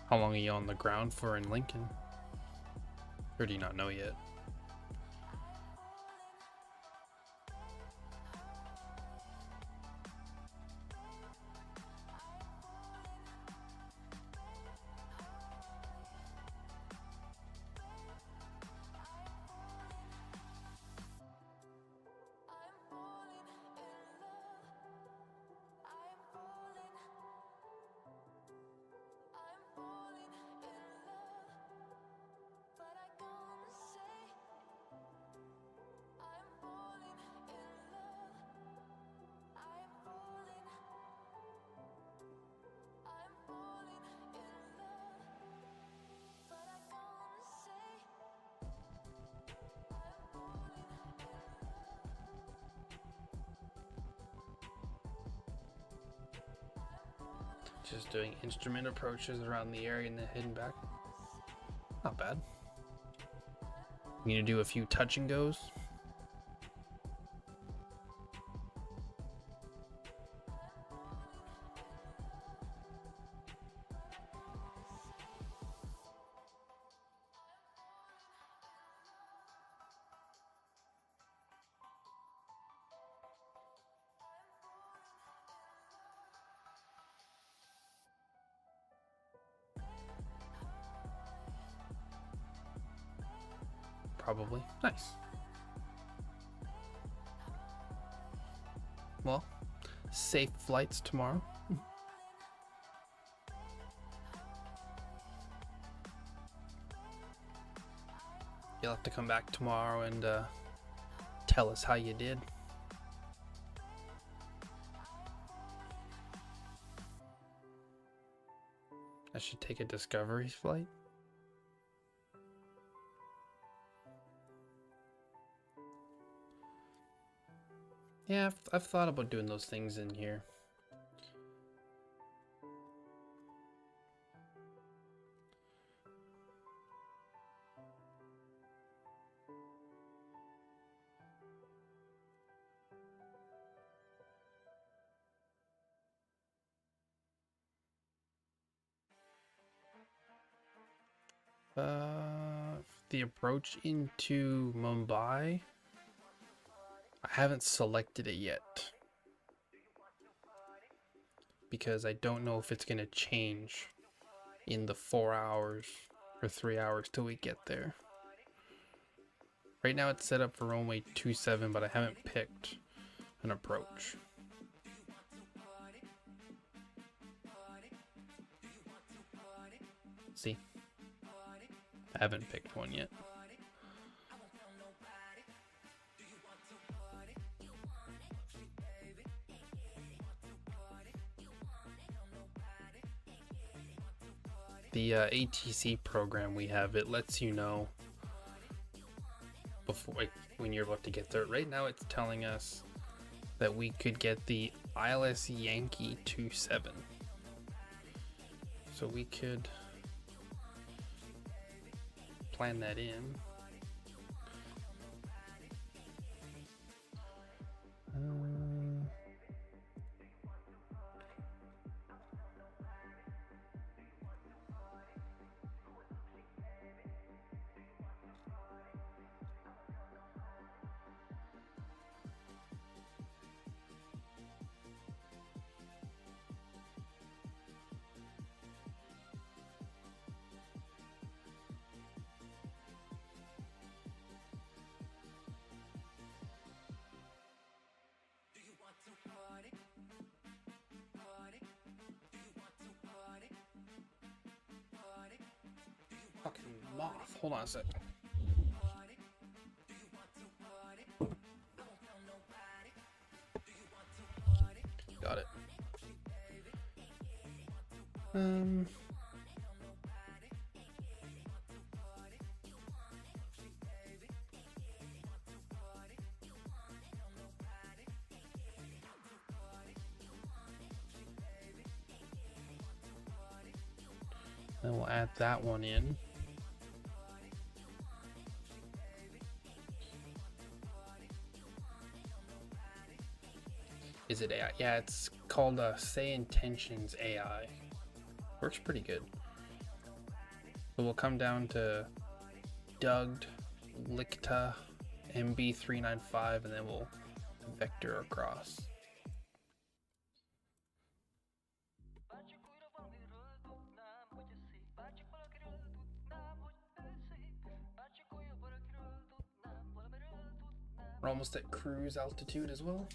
How long are you on the ground for in Lincoln? Or do you not know yet? Just doing instrument approaches around the area and then heading back. Not bad. You need to do a few touch and goes. Probably. Nice. Well, safe flights tomorrow. You'll have to come back tomorrow and tell us how you did. I should take a Discovery flight. Yeah, I've thought about doing those things in here. The approach into Mumbai, I haven't selected it yet because I don't know if it's going to change in the 4 hours or 3 hours till we get there. Right now it's set up for runway 27, but I haven't picked an approach. See? I haven't picked one yet. The ATC program we have, it lets you know before, like, when you're about to get there. Right now it's telling us that we could get the ILS Yankee 27. So we could plan that in. Fucking moth. Hold on a sec. Got it. Then we'll add that one in. Is it AI? Yeah, it's called SayIntentions AI. Works pretty good. So we'll come down to Dugged, Licta, MB395, and then we'll vector across. We're almost at cruise altitude as well.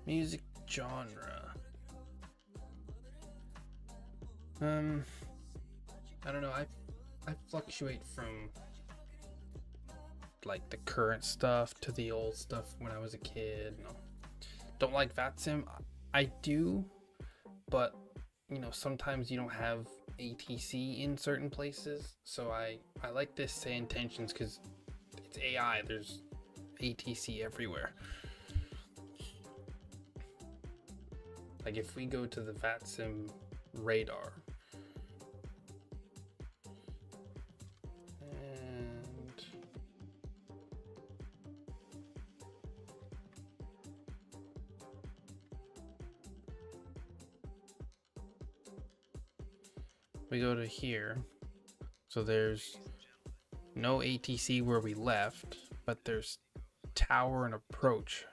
Music genre. I don't know. I fluctuate from like the current stuff to the old stuff when I was a kid. No, don't like VATSIM. I do, but you know, sometimes you don't have ATC in certain places. So I like this SayIntentions because it's AI. There's ATC everywhere. Like if we go to the VATSIM radar and we go to here, so there's no ATC where we left, but there's tower and approach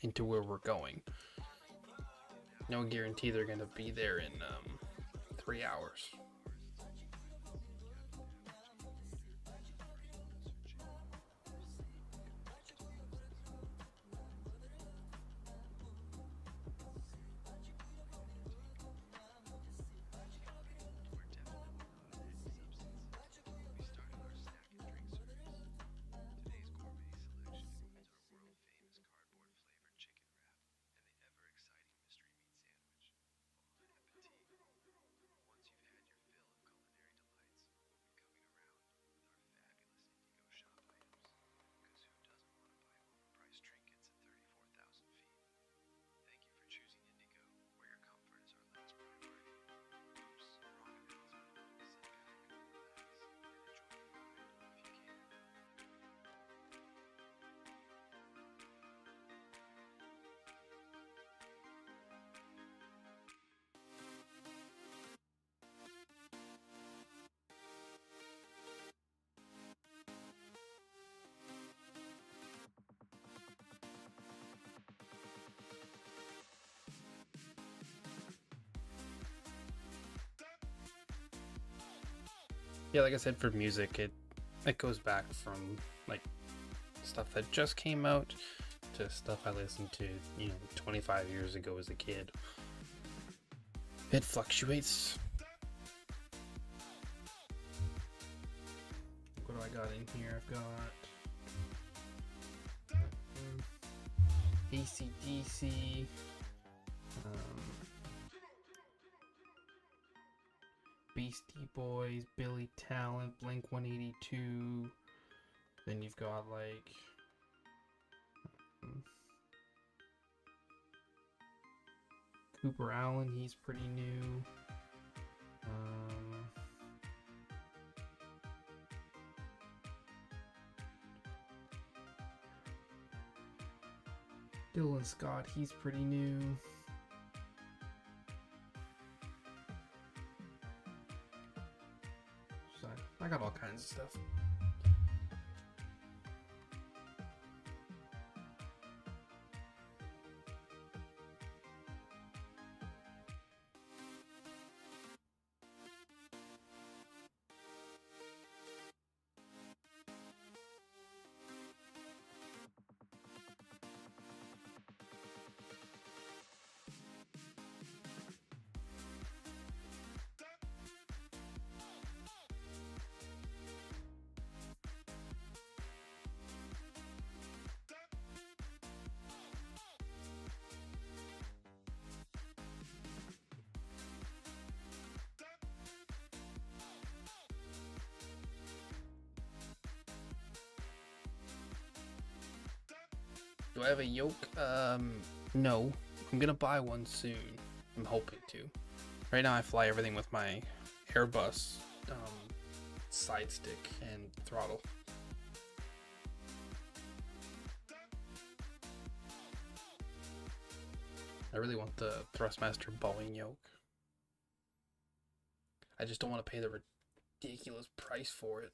into where we're going. No guarantee they're gonna be there in 3 hours. Yeah, like I said, for music, it goes back from like stuff that just came out to stuff I listened to, 25 years ago as a kid. It fluctuates. What do I got in here? I've got AC/DC, Beastie Boys, Billy Talent, Blink-182. Then you've got like Cooper Allen, he's pretty new. Dylan Scott, he's pretty new. So I got all kinds of stuff. Do I have a yoke? No. I'm gonna buy one soon. I'm hoping to. Right now I fly everything with my Airbus side stick and throttle. I really want the Thrustmaster Boeing yoke. I just don't want to pay the ridiculous price for it.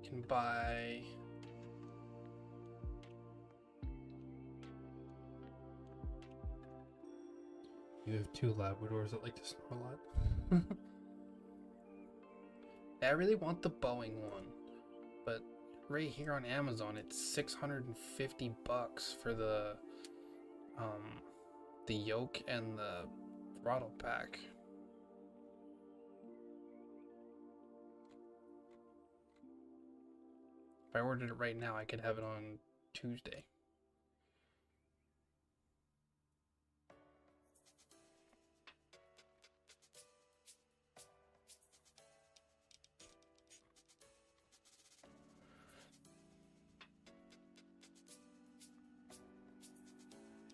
Can buy you have two Labradors that like to snore a lot. I really want the Boeing one, but right here on Amazon it's $650 for the yoke and the throttle pack. If I ordered it right now, I could have it on Tuesday.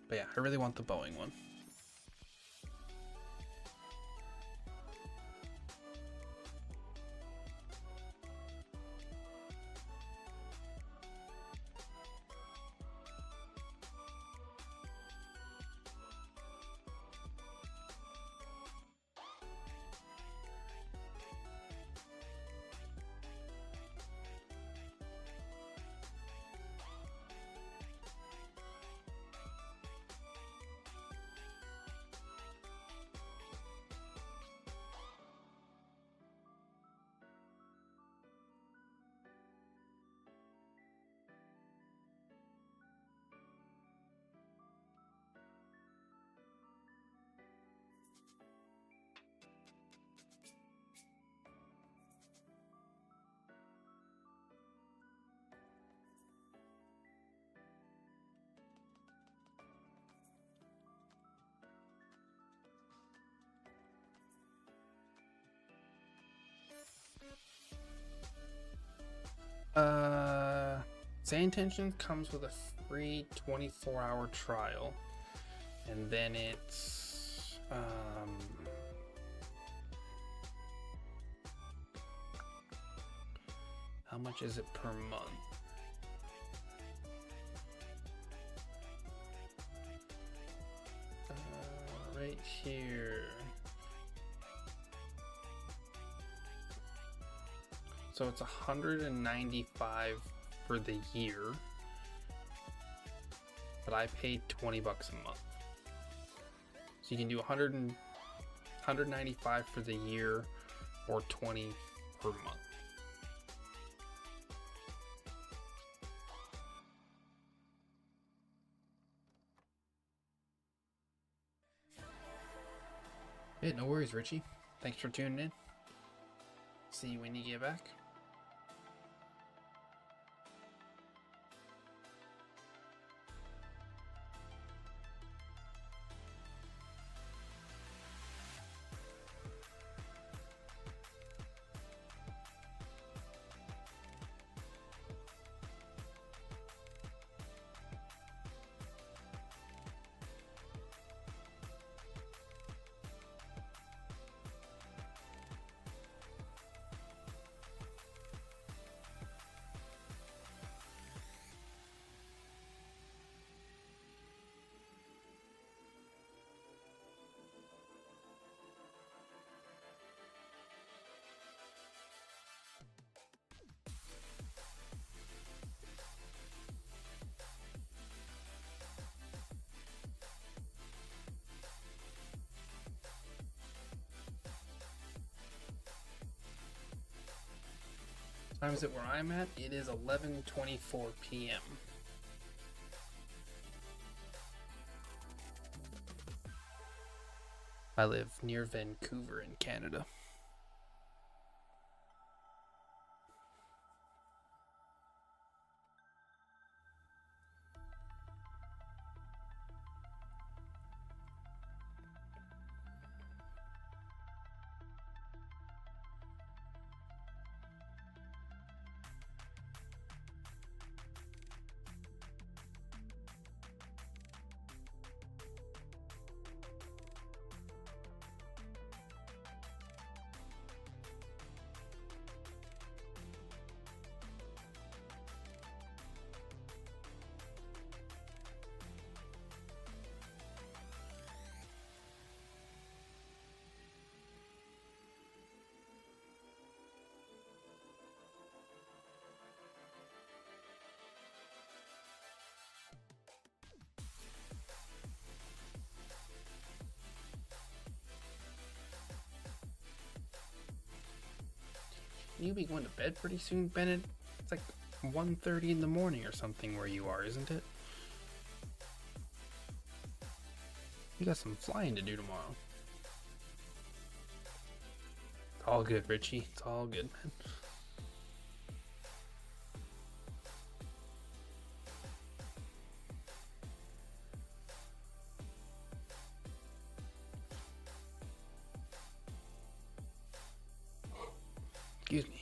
But yeah, I really want the Boeing one. SayIntentions comes with a free 24-hour trial, and then it's how much is it per month? Right here. So it's $195 for the year, but I paid $20 a month. So you can do $195 for the year or $20 per month. Yeah, no worries, Richie. Thanks for tuning in. See you when you get back. Time is it where I'm at? It is 11:24 p.m. I live near Vancouver in Canada. You'll be going to bed pretty soon, Bennett. It's like 1:30 in the morning or something where you are, isn't it? You got some flying to do tomorrow. It's all good, Richie. It's all good, man. Excuse me.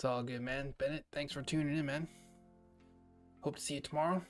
It's all good, man. Bennett, thanks for tuning in, man. Hope to see you tomorrow.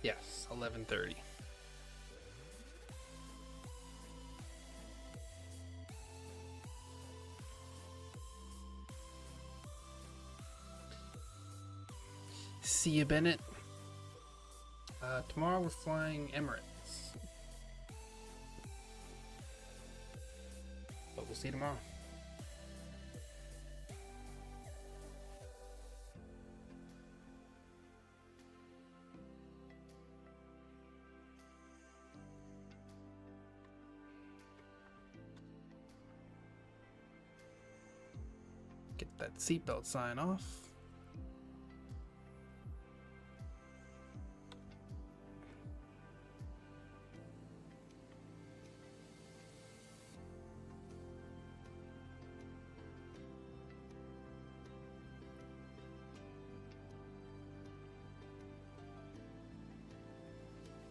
Yes, 11:30. See you, Bennett. Tomorrow we're flying Emirates. But we'll see you tomorrow. Get that seatbelt sign off.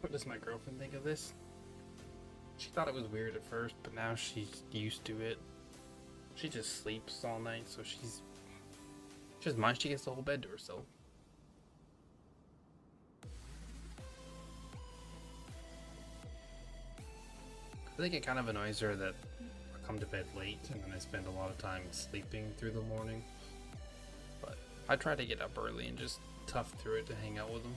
What does my girlfriend think of this? She thought it was weird at first, but now she's used to it. She just sleeps all night, so she doesn't mind. She gets the whole bed to herself. I think it kind of annoys her that I come to bed late and then I spend a lot of time sleeping through the morning. But I try to get up early and just tough through it to hang out with them.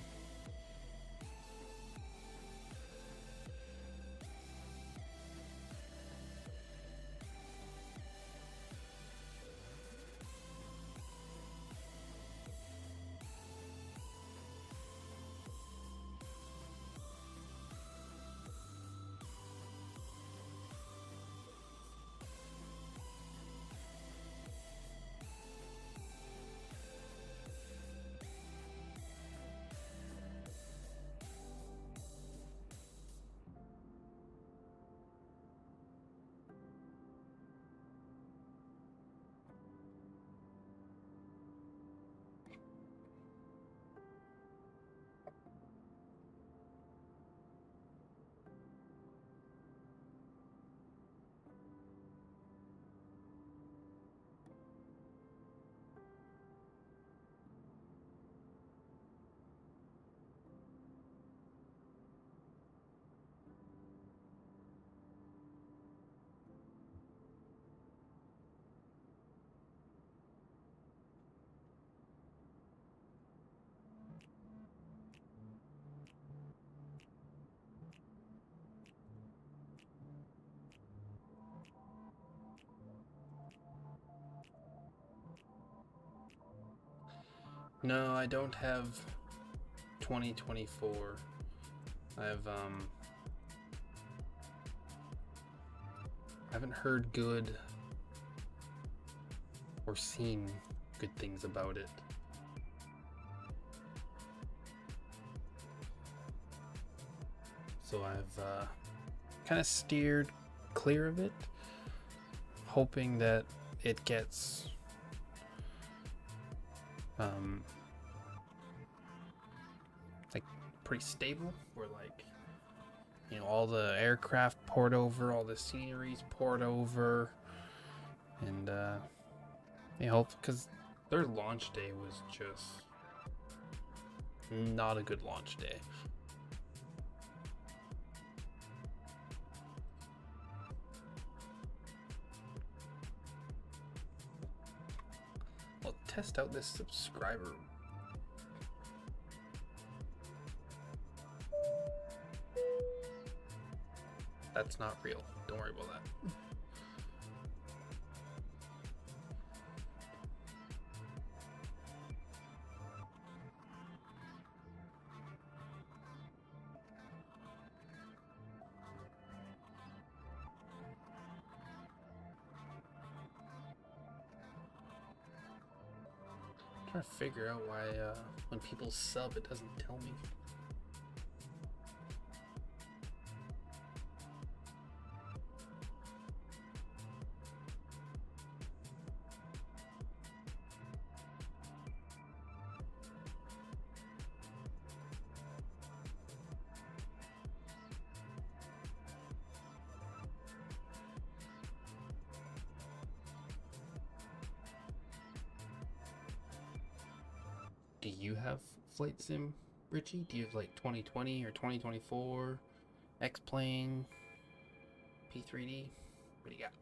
No, I don't have 2024. I haven't heard good or seen good things about it. So I've kind of steered clear of it, hoping that it gets like pretty stable, where like, you know, all the aircraft poured over, all the sceneries poured over, and they hope, because their launch day was just not a good launch day. I'll test out this subscriber. That's not real. Don't worry about that. I'm trying to figure out why when people sub, it doesn't tell me. Do you have Flight Sim, Richie? Do you have like 2020 or 2024? X-Plane? P3D? What do you got?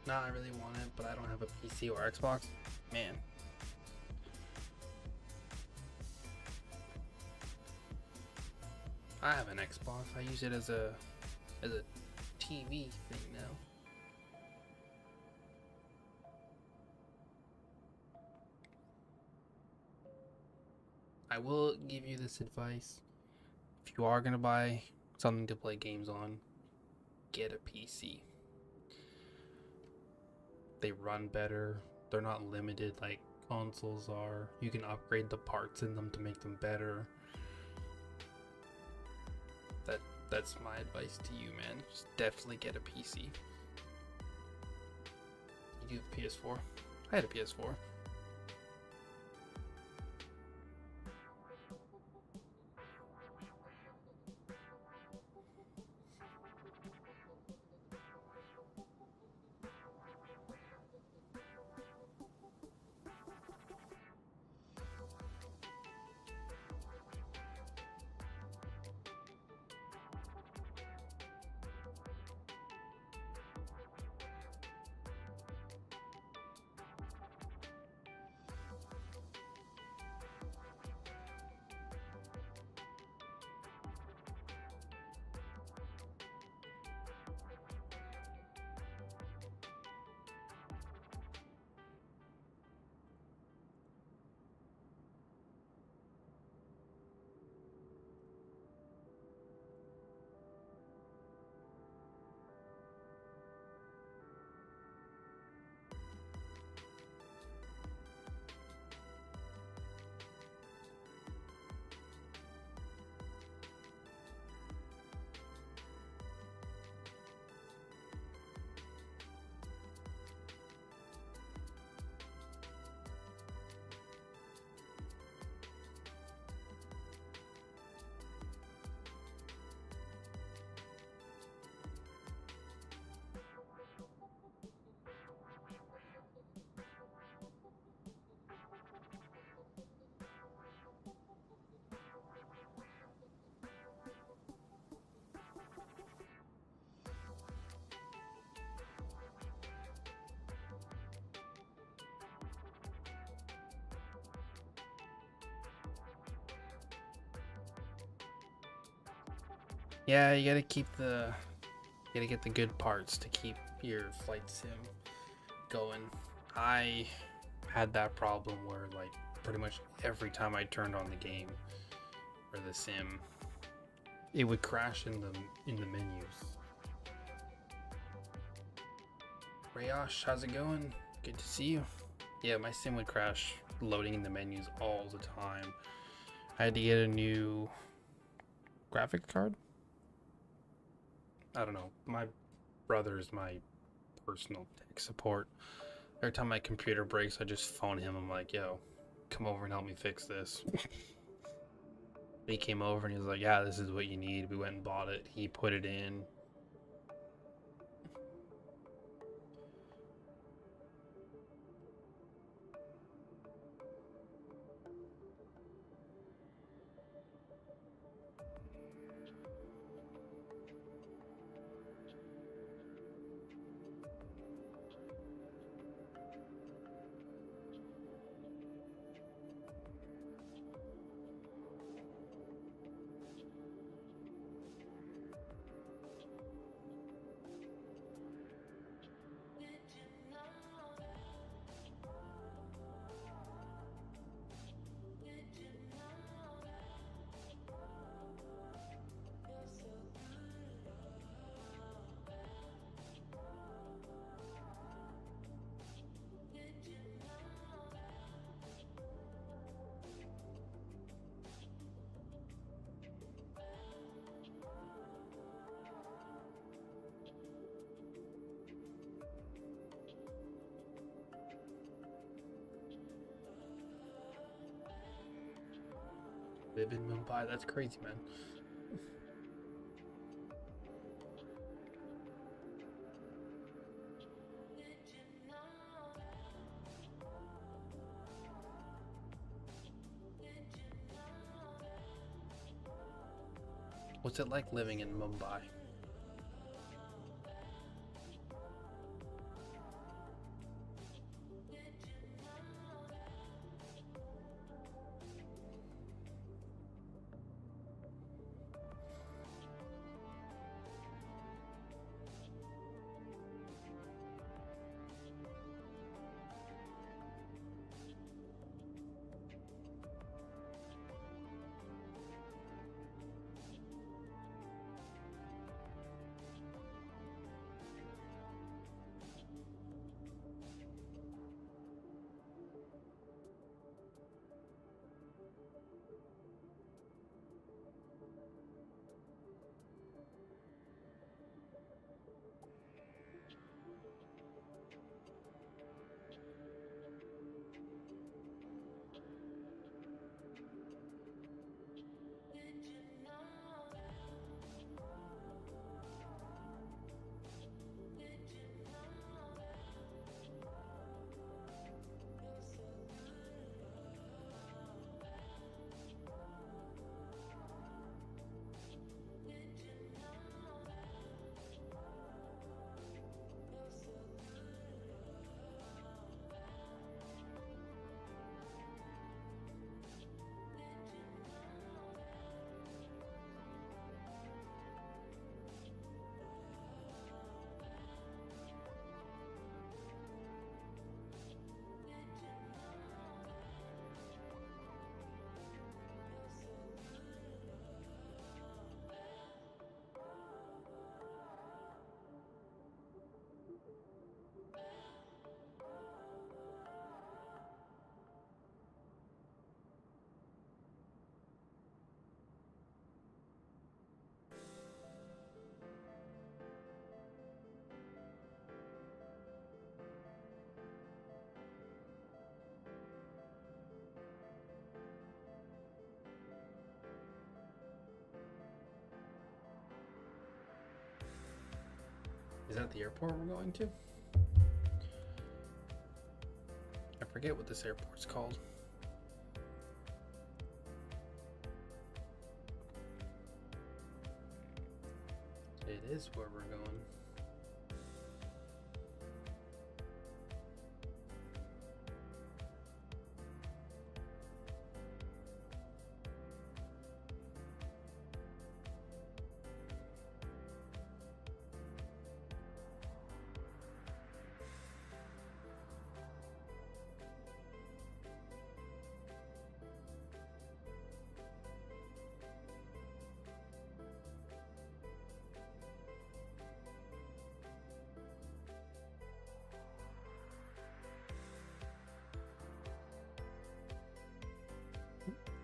No, I really want it, but I don't have a PC or Xbox. Man. I have an Xbox. I use it as a TV thing now. I will give you this advice. If you are gonna buy something to play games on, get a PC. They run better. They're not limited like consoles are. You can upgrade the parts in them to make them better. That's my advice to you, man. Just definitely get a PC. You do have a PS4? I had a PS4. Yeah, you gotta keep the, you gotta get the good parts to keep your flight sim going. I had that problem where like pretty much every time I turned on the game or the sim, it would crash in the menus. Rayosh, how's it going? Good to see you. Yeah, my sim would crash loading in the menus all the time. I had to get a new graphics card. I don't know. My brother's my personal tech support. Every time my computer breaks, I just phone him. I'm like, yo, come over and help me fix this. He came over and he was like, yeah, this is what you need. We went and bought it. He put it in. Live in Mumbai, that's crazy, man. What's it like living in Mumbai? Is that the airport we're going to? I forget what this airport's called. It is where we're going.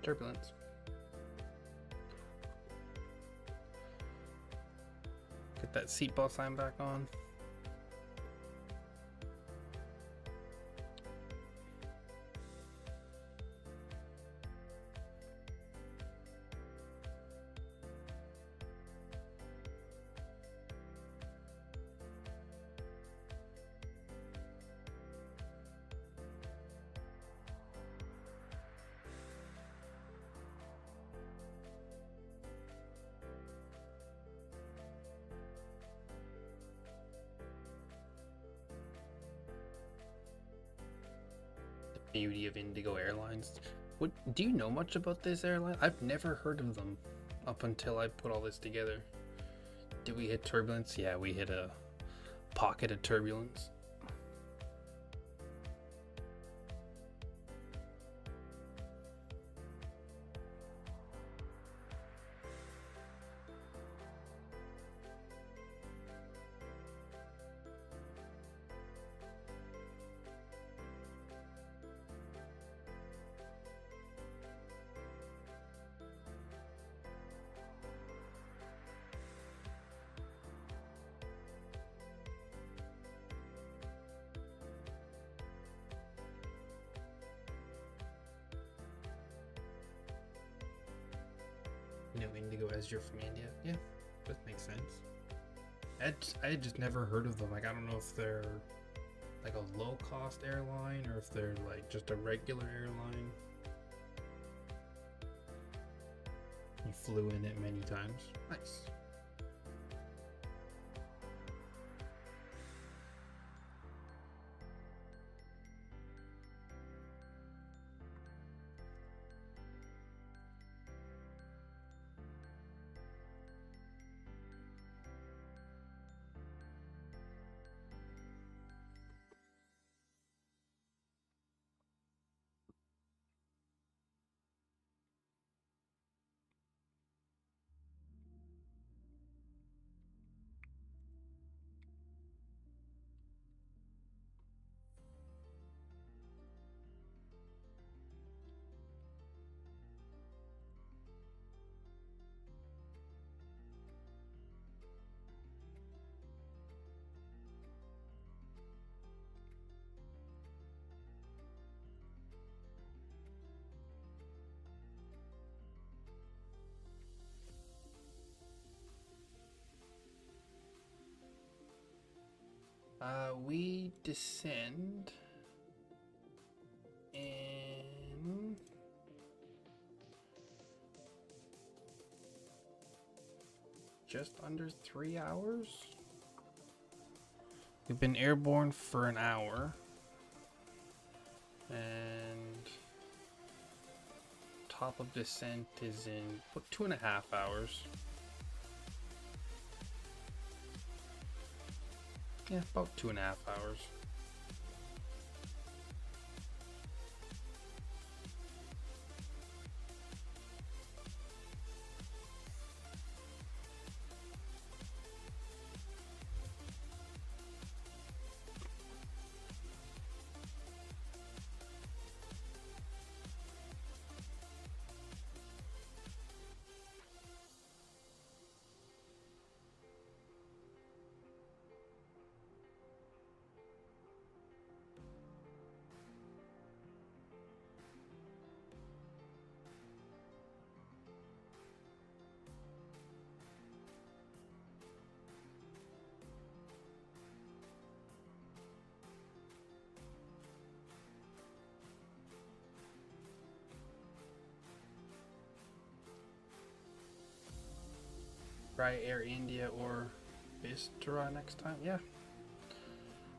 turbulence. Get that seatbelt sign back on. Beauty of Indigo Airlines. What do you know much about this airline? I've never heard of them up until I put all this together. Did we hit turbulence? Yeah, we hit a pocket of turbulence. No Indigo as you're from India. Yeah, that makes sense. I just never heard of them. Like, I don't know if they're like a low-cost airline or if they're like just a regular airline. You flew in it many times. Nice. We descend in just under 3 hours. We've been airborne for an hour, and top of descent is in 2.5 hours. Yeah, about 2.5 hours. Try Air India or Vistara next time. Yeah.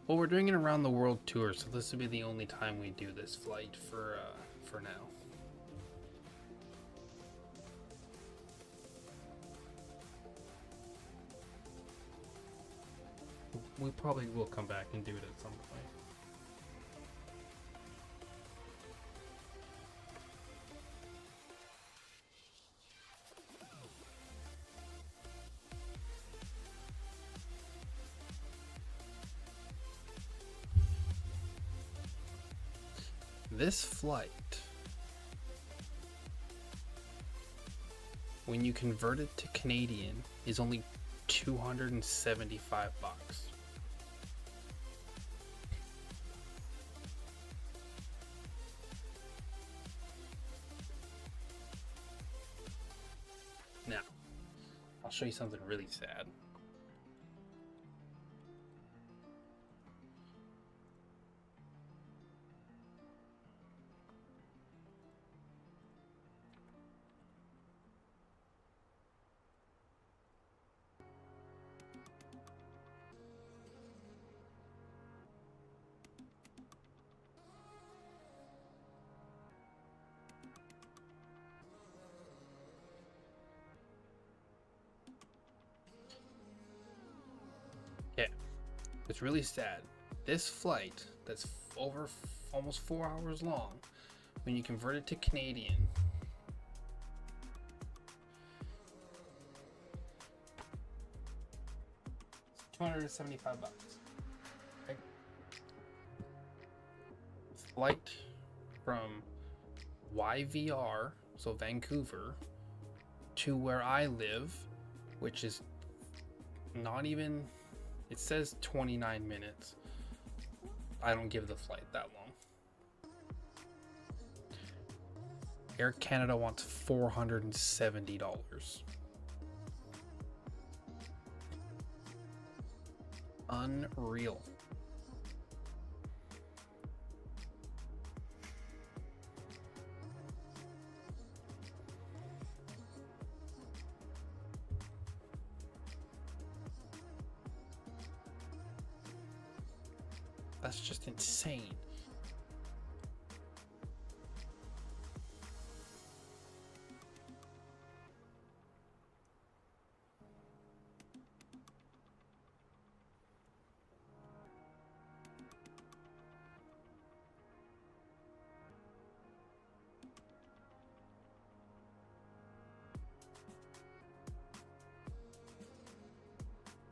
Well, we're doing an around the world tour, so this will be the only time we do this flight for now. We probably will come back and do it at some point. This flight when you convert it to Canadian, is only $275. Now, I'll show you something really sad. It's really sad. This flight that's over almost 4 hours long, when you convert it to Canadian, it's $275. Okay. Flight from YVR, so Vancouver, to where I live, which is not even, it says 29 minutes. I don't give the flight that long. Air Canada wants $470. Unreal. That's just insane.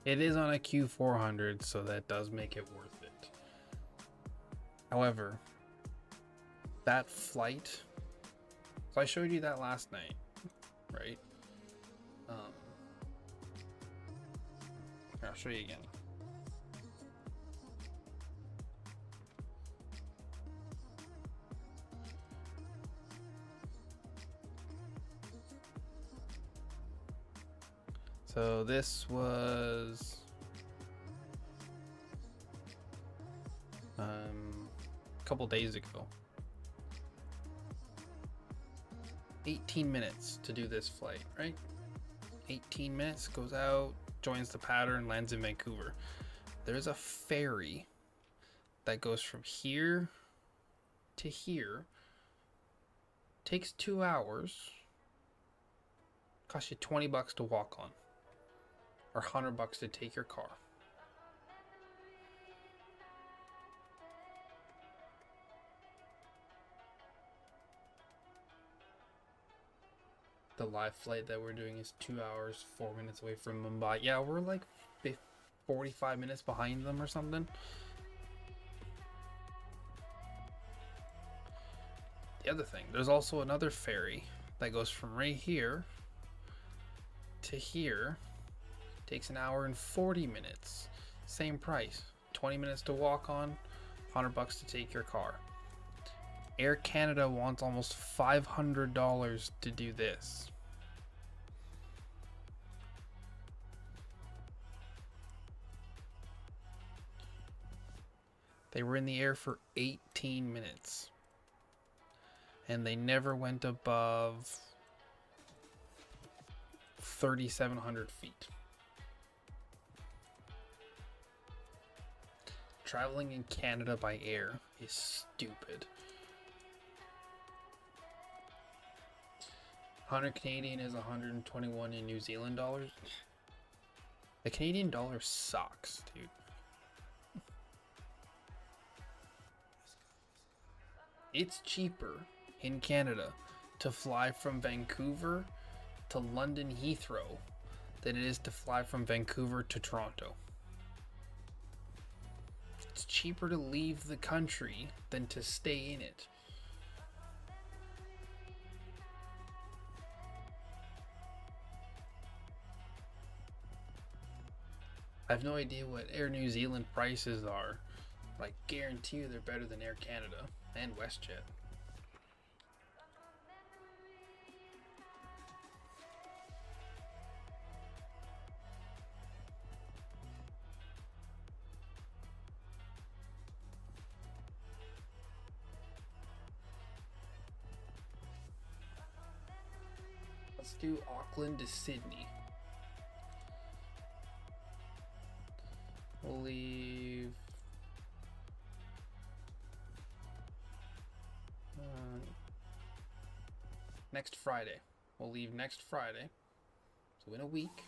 It is on a Q400, so that does make it worth it. However, that flight, so I showed you that last night, right? Here, I'll show you again. So this was a couple days ago. 18 minutes to do this flight, right? 18 minutes, goes out, joins the pattern, lands in Vancouver. There's a ferry that goes from here to here, takes 2 hours, costs you $20 to walk on, or $100 to take your car. The live flight that we're doing is 2 hours, 4 minutes away from Mumbai. Yeah, we're like 45 minutes behind them or something. The other thing, there's also another ferry that goes from right here to here. Takes an hour and 40 minutes. Same price. 20 minutes to walk on, $100 to take your car. Air Canada wants almost $500 to do this. They were in the air for 18 minutes. And they never went above 3,700 feet. Traveling in Canada by air is stupid. 100 Canadian is 121 in New Zealand dollars. The Canadian dollar sucks, dude. It's cheaper in Canada to fly from Vancouver to London Heathrow than it is to fly from Vancouver to Toronto. It's cheaper to leave the country than to stay in it. I have no idea what Air New Zealand prices are, but I guarantee you they're better than Air Canada and WestJet. Let's do Auckland to Sydney. We'll leave next Friday. We'll leave next Friday, so in a week.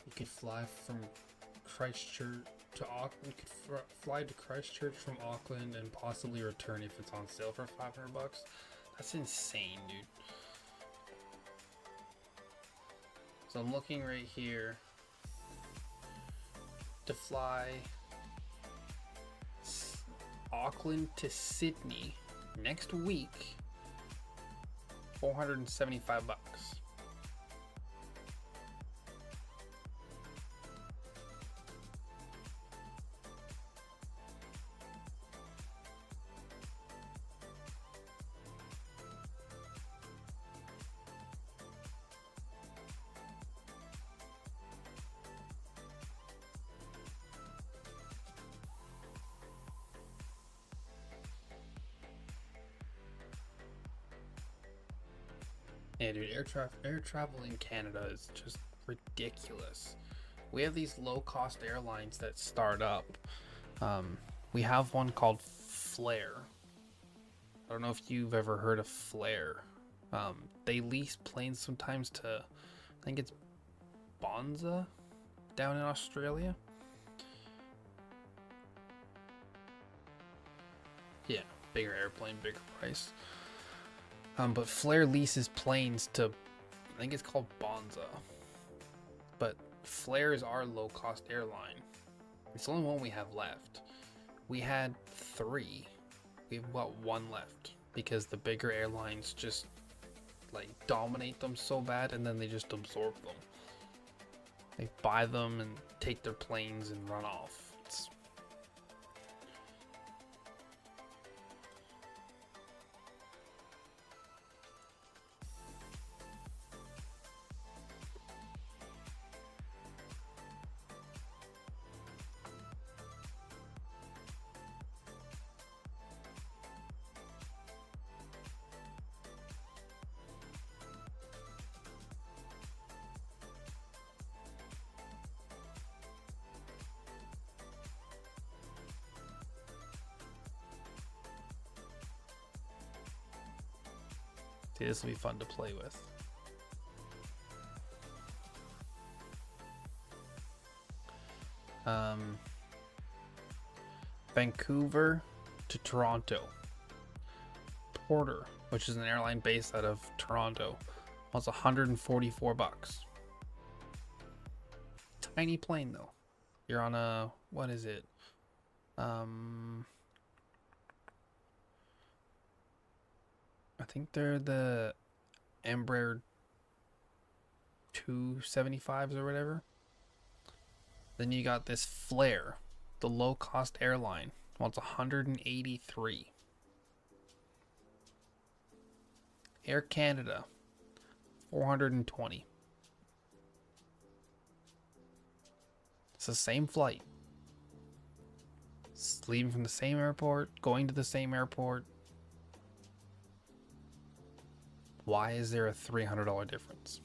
You could fly from Christchurch to Auckland. You could fly to Christchurch from Auckland and possibly return if it's on sale for $500. That's insane, dude. So I'm looking right here to fly Auckland to Sydney next week, $475. Yeah, dude, air travel in Canada is just ridiculous. We have these low-cost airlines that start up. We have one called Flare. I don't know if you've ever heard of Flare. They lease planes sometimes to, I think it's Bonza down in Australia. Yeah, bigger airplane, bigger price. But Flare leases planes to, I think it's called Bonza. But Flare is our low-cost airline. It's the only one we have left. We had 3. We've got 1 left because the bigger airlines just like dominate them so bad, and then they just absorb them. They buy them and take their planes and run off. It's See, this will be fun to play with. Vancouver to Toronto. Porter, which is an airline based out of Toronto, wants $144. Tiny plane though. You're on a, what is it? I think they're the Embraer 275s or whatever. Then you got this Flare, the low-cost airline, wants $183. Air Canada, $420. It's the same flight. It's leaving from the same airport, going to the same airport. Why is there a $300 difference?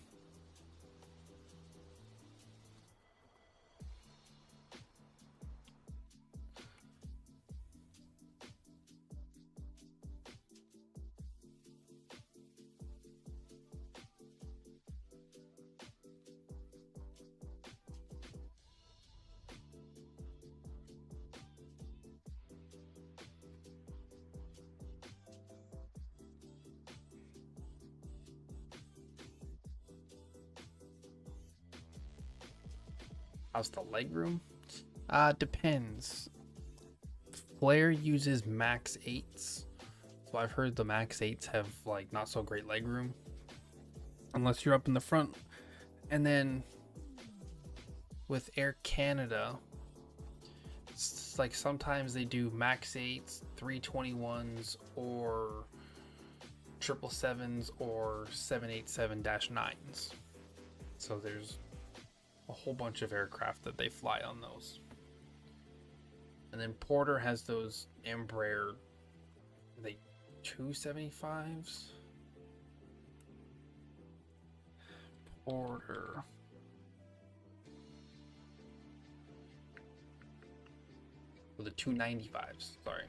How's the legroom? Depends. Flare uses max 8s, So I've heard the Max 8s have like not so great leg room unless you're up in the front. And then with Air Canada, it's like sometimes they do Max 8s, 321s, or 777s, or 787-9s. So there's a whole bunch of aircraft that they fly on those. And then Porter has those Embraer, they 275s. Porter. Or the 295s, sorry.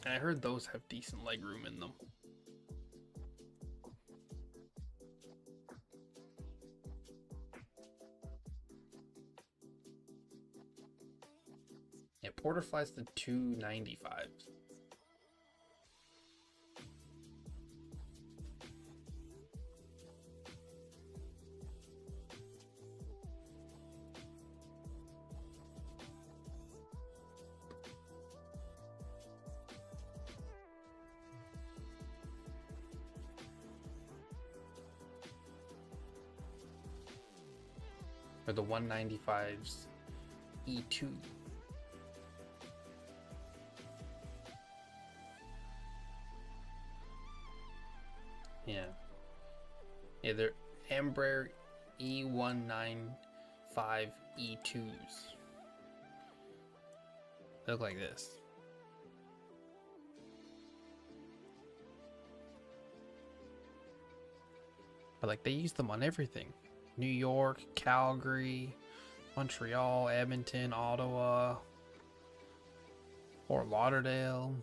And I heard those have decent leg room in them. Yeah, Porter flies the 295s. Or the 195's E2. Yeah. Yeah, they're Embraer E195 E2s. They look like this. But like they use them on everything. New York, Calgary, Montreal, Edmonton, Ottawa, Fort Lauderdale.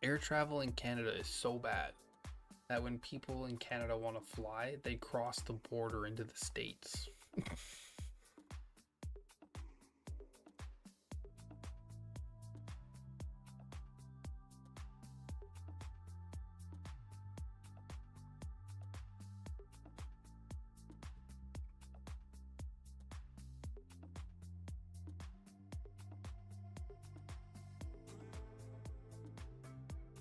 Air travel in Canada is so bad that when people in Canada want to fly, they cross the border into the States.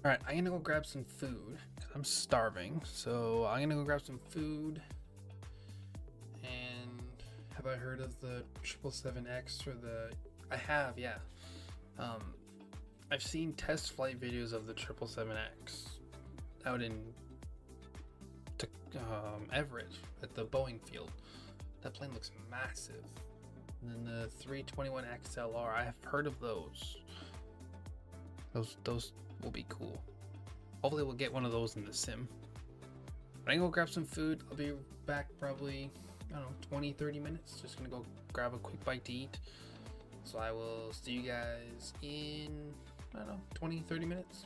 Alright, I'm gonna go grab some food. I'm starving, so I'm gonna go grab some food. And have I heard of the 777X or the... I have, yeah. I've seen test flight videos of the 777X out in Everett at the Boeing field. That plane looks massive. And then the 321 XLR, I have heard of those. Those will be cool. Hopefully we'll get one of those in the sim. I'm gonna go grab some food. I'll be back probably, I don't know, 20-30 minutes. Just gonna go grab a quick bite to eat. So I will see you guys in, I don't know, 20-30 minutes.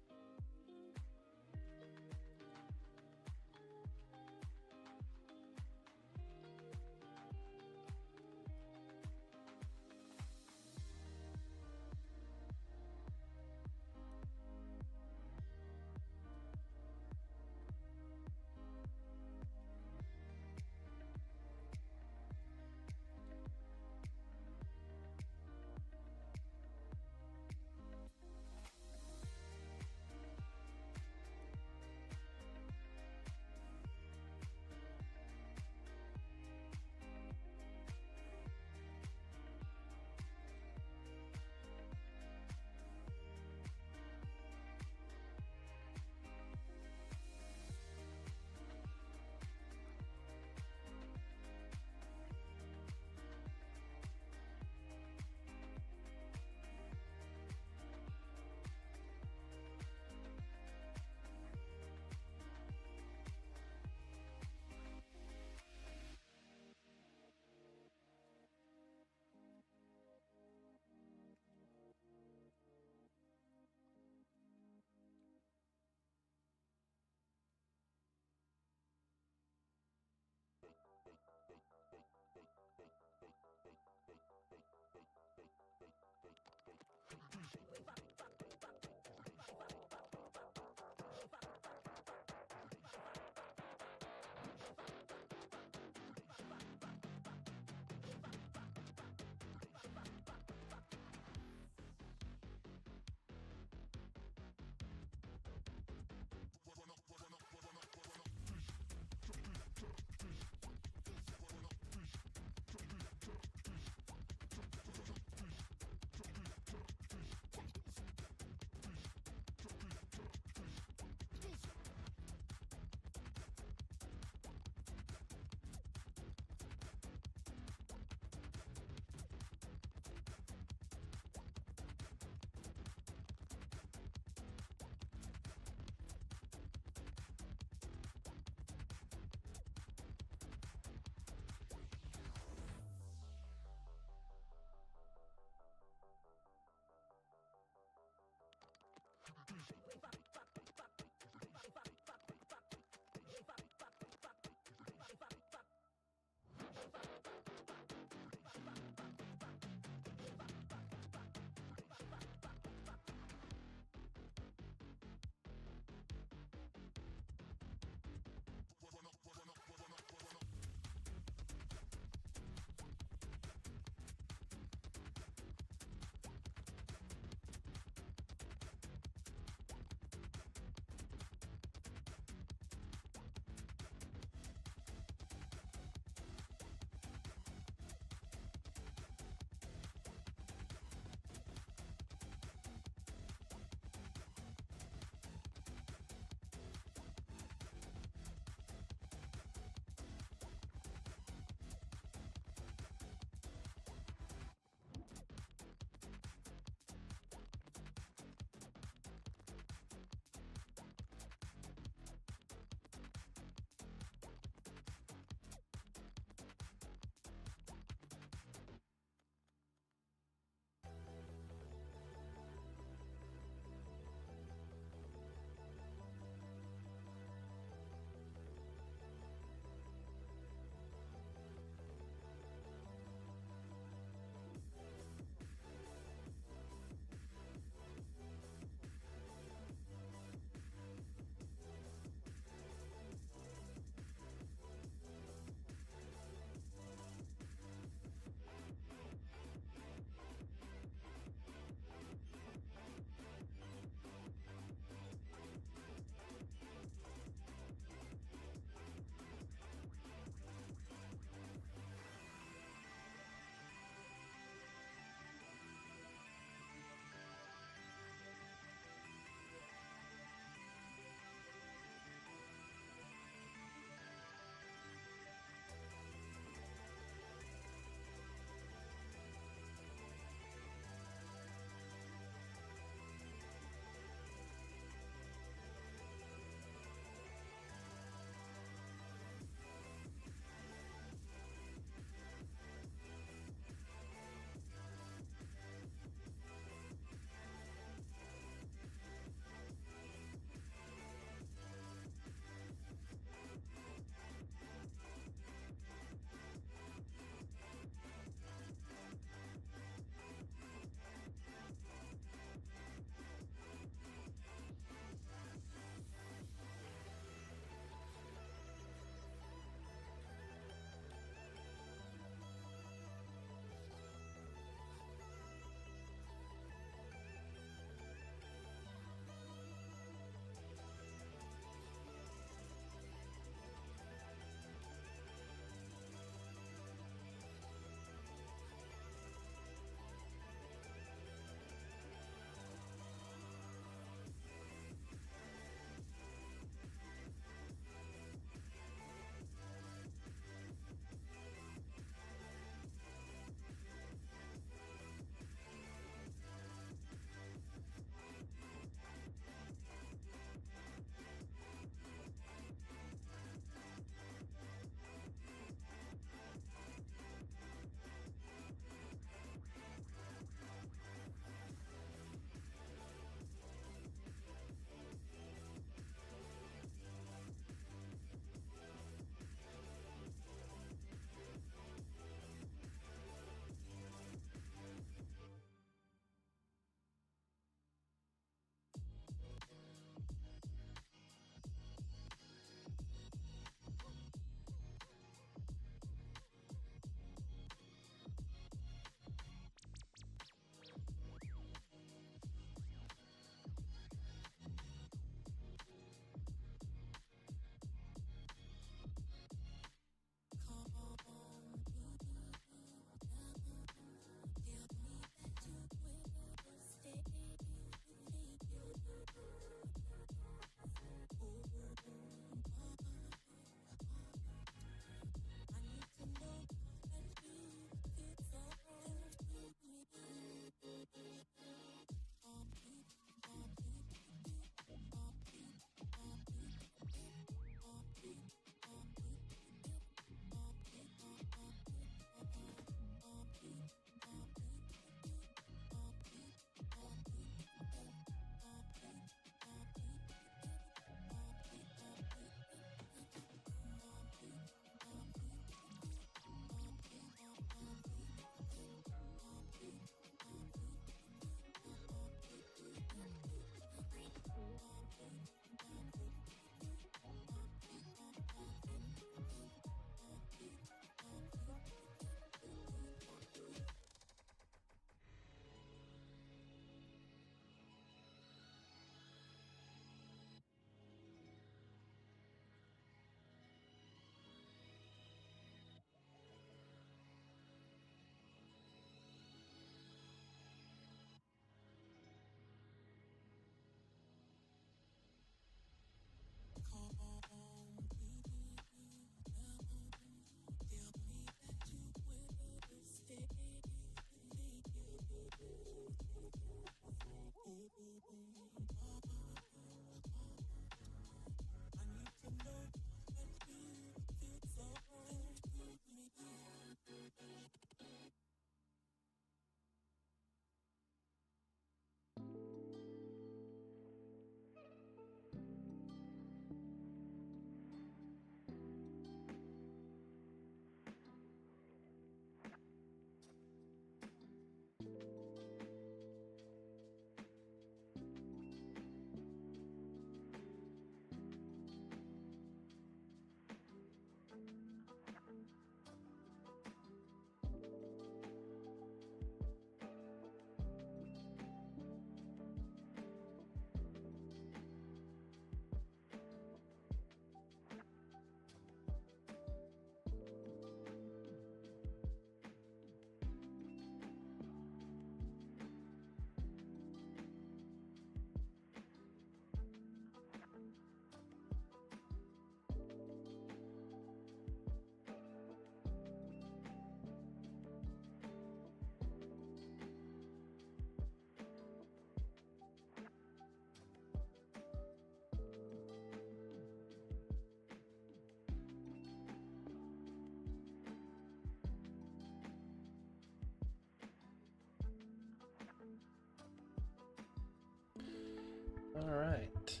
All right.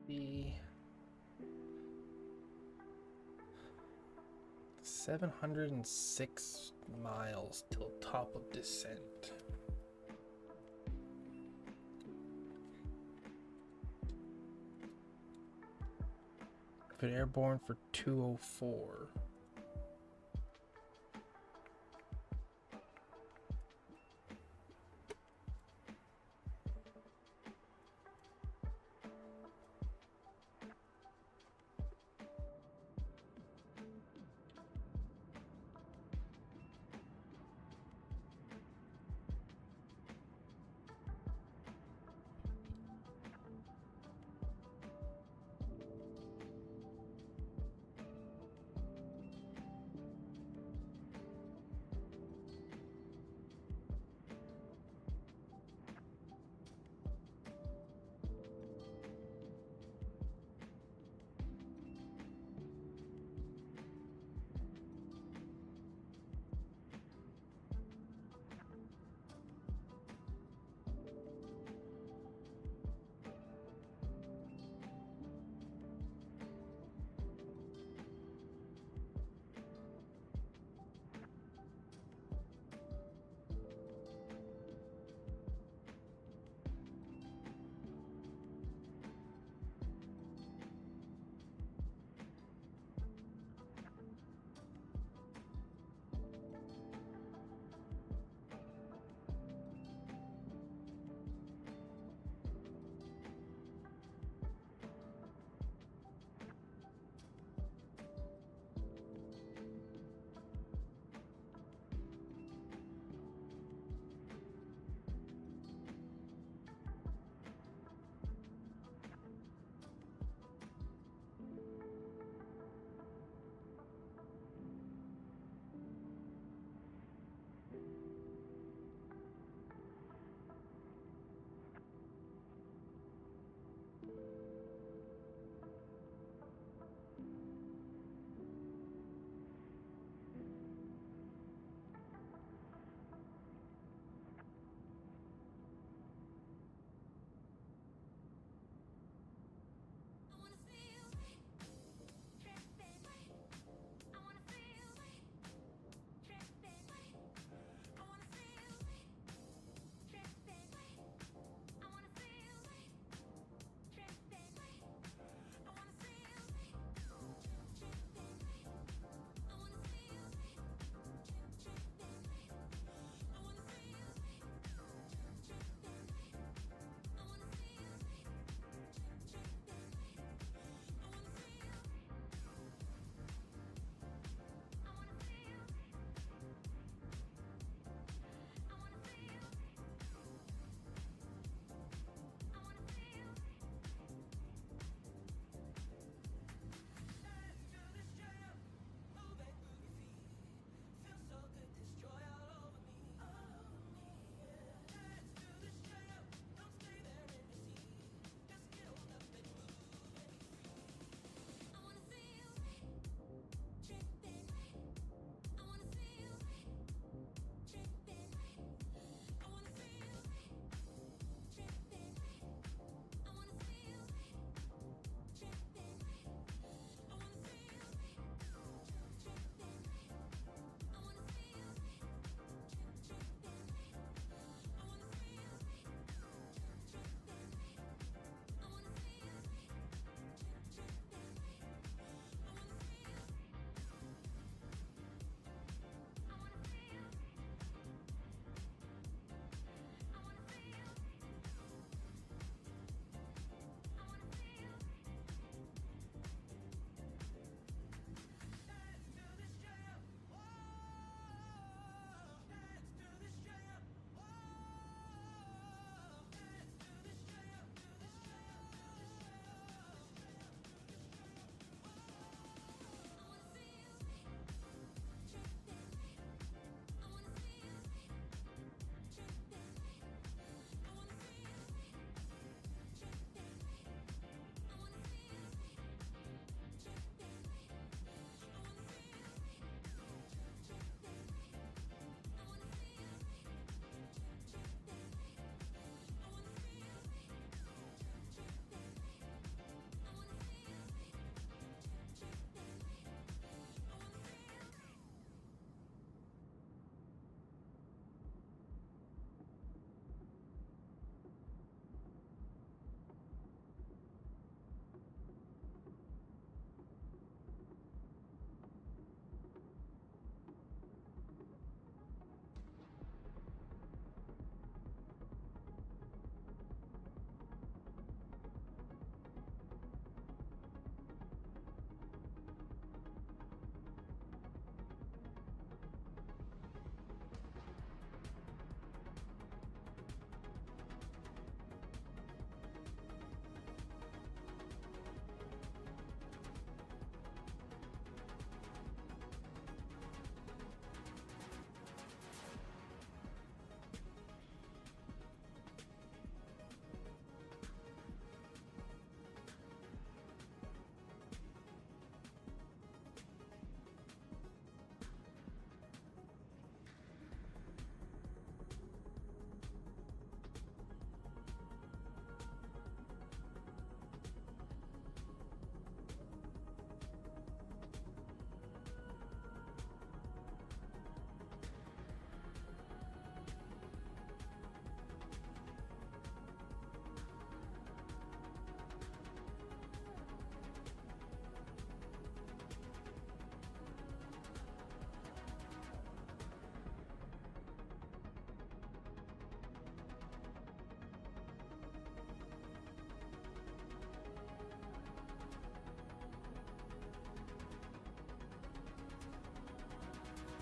The 706 miles till top of descent. If it airborne for 204.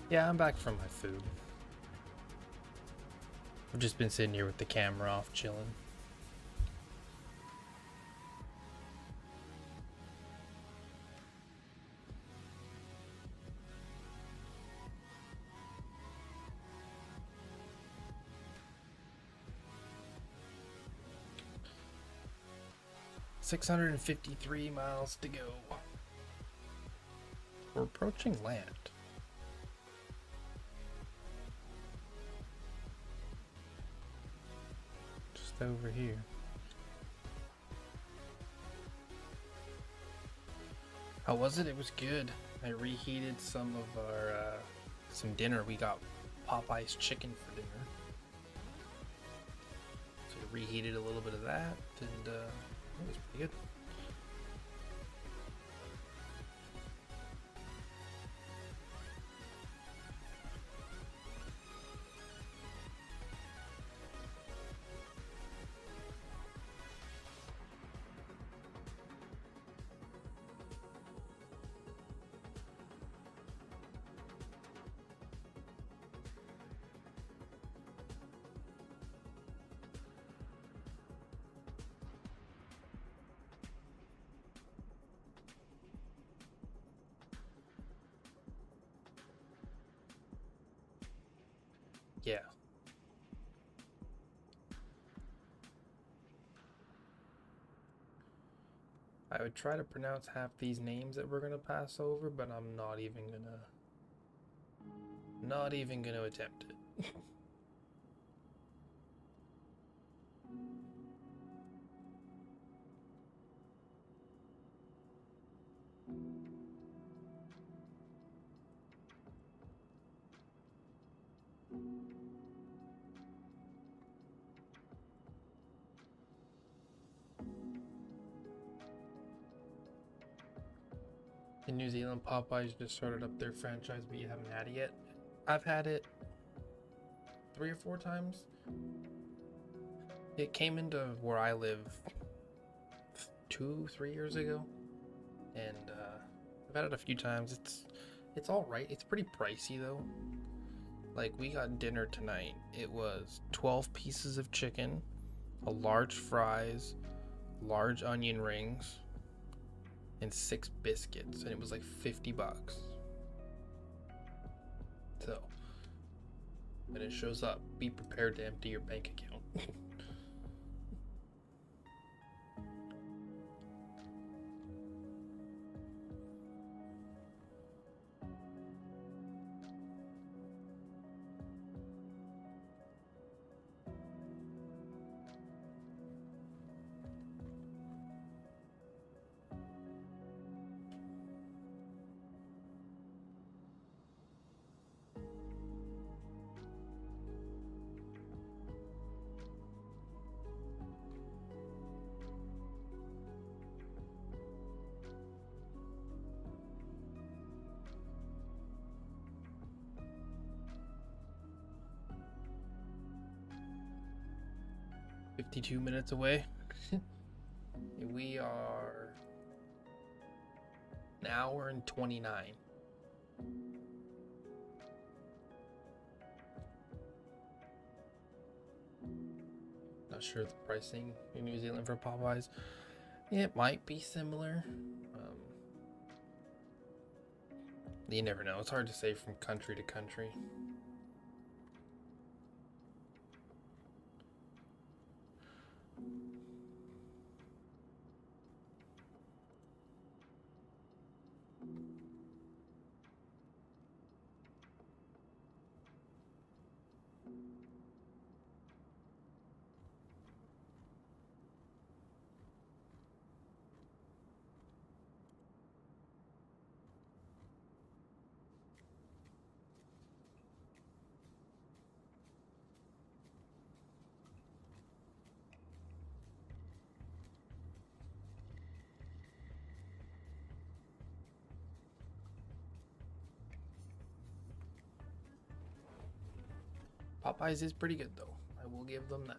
Yeah, I'm back from my food. I've just been sitting here with the camera off, chilling. $653 miles to go. We're approaching land. Just over here. How was it? It was good. I reheated some of our some dinner. We got Popeye's chicken for dinner. So I reheated a little bit of that, and it was pretty good. Yeah. I would try to pronounce half these names that we're gonna pass over, but I'm not even gonna attempt it. In New Zealand, Popeyes just started up their franchise, but you haven't had it yet. I've had it 3 or 4 times. It came into where I live 2-3 years ago, and I've had it a few times. It's all right. It's pretty pricey though. Like, we got dinner tonight. It was 12 pieces of chicken, a large fries, large onion rings, and 6 biscuits, and it was like $50. So, when it shows up, be prepared to empty your bank account. 52 minutes away. We are an hour and 29. Not sure the pricing in New Zealand for Popeyes. It might be similar. You never know. It's hard to say from country to country. Popeyes is pretty good though. I will give them that.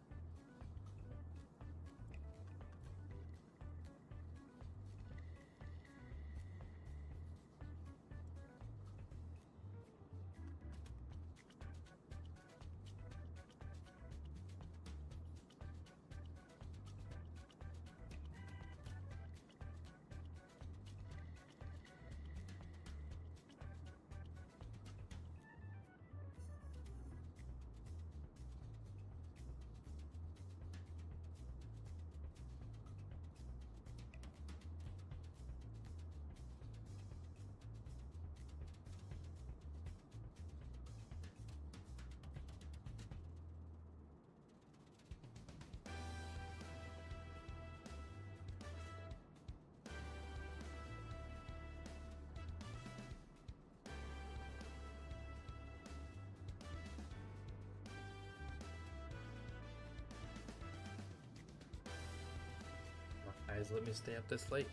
Popeyes let me stay up this late.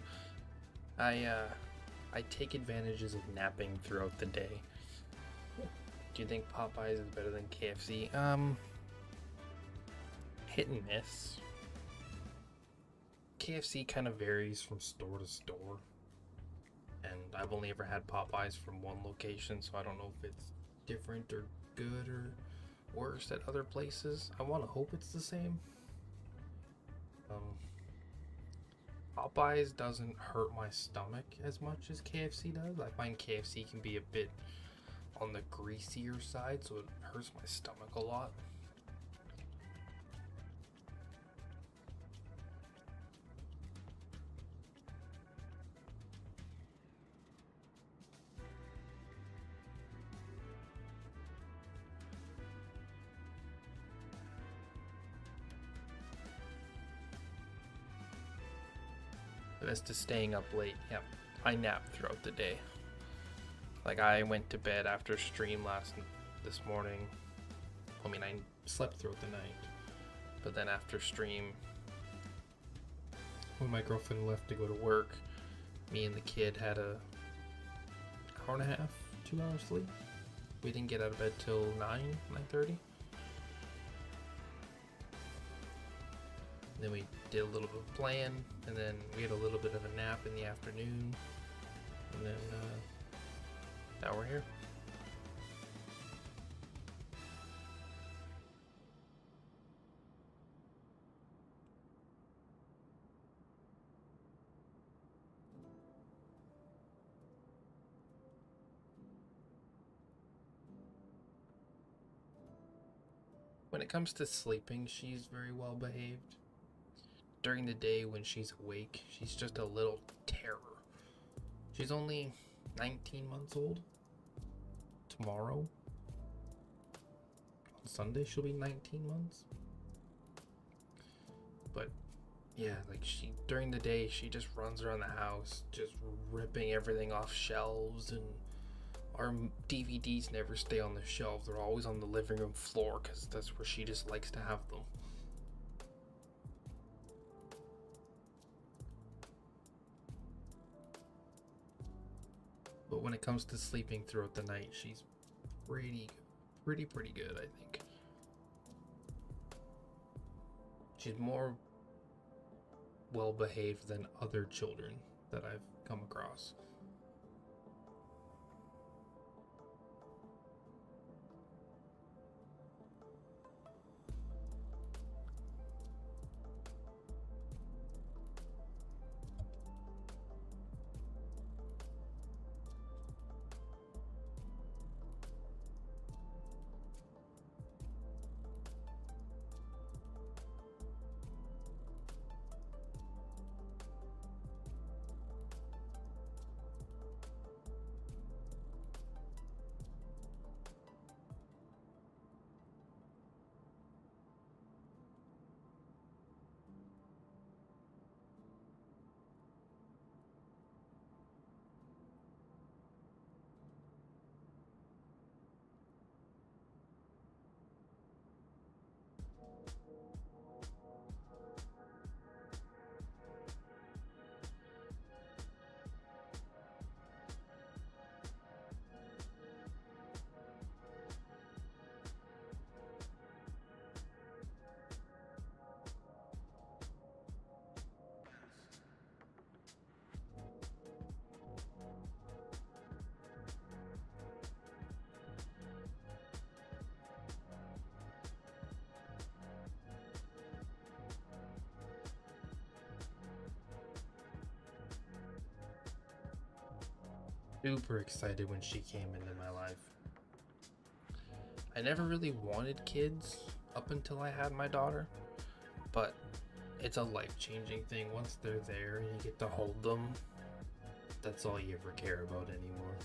I take advantages of napping throughout the day. Do you think Popeyes is better than KFC? Hit and miss. KFC kind of varies from store to store. And I've only ever had Popeyes from one location, so I don't know if it's different or good or worse at other places. I want to hope it's the same. Popeyes doesn't hurt my stomach as much as KFC does. I find KFC can be a bit on the greasier side, so it hurts my stomach a lot. As to staying up late, yep, I nap throughout the day. Like, I went to bed after stream this morning. I mean, I slept throughout the night, but then after stream, when my girlfriend left to go to work, me and the kid had a hour and a half, 2 hours sleep. We didn't get out of bed till 9:30. Then we did a little bit of playing, and then we had a little bit of a nap in the afternoon, and then now we're here. When it comes to sleeping, she's very well behaved. During the day when she's awake, she's just a little terror. She's only 19 months old. Tomorrow, on Sunday, she'll be 19 months. But yeah, like, during the day, she just runs around the house, just ripping everything off shelves, and our DVDs never stay on the shelves. They're always on the living room floor because that's where she just likes to have them. But when it comes to sleeping throughout the night, she's pretty good, I think. She's more well behaved than other children that I've come across. Super excited when she came into my life. I never really wanted kids up until I had my daughter, but it's a life-changing thing. Once they're there and you get to hold them, that's all you ever care about anymore.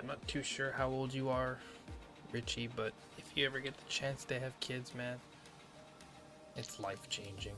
not too sure how old you are, Richie, but if you ever get the chance to have kids, man, it's life-changing.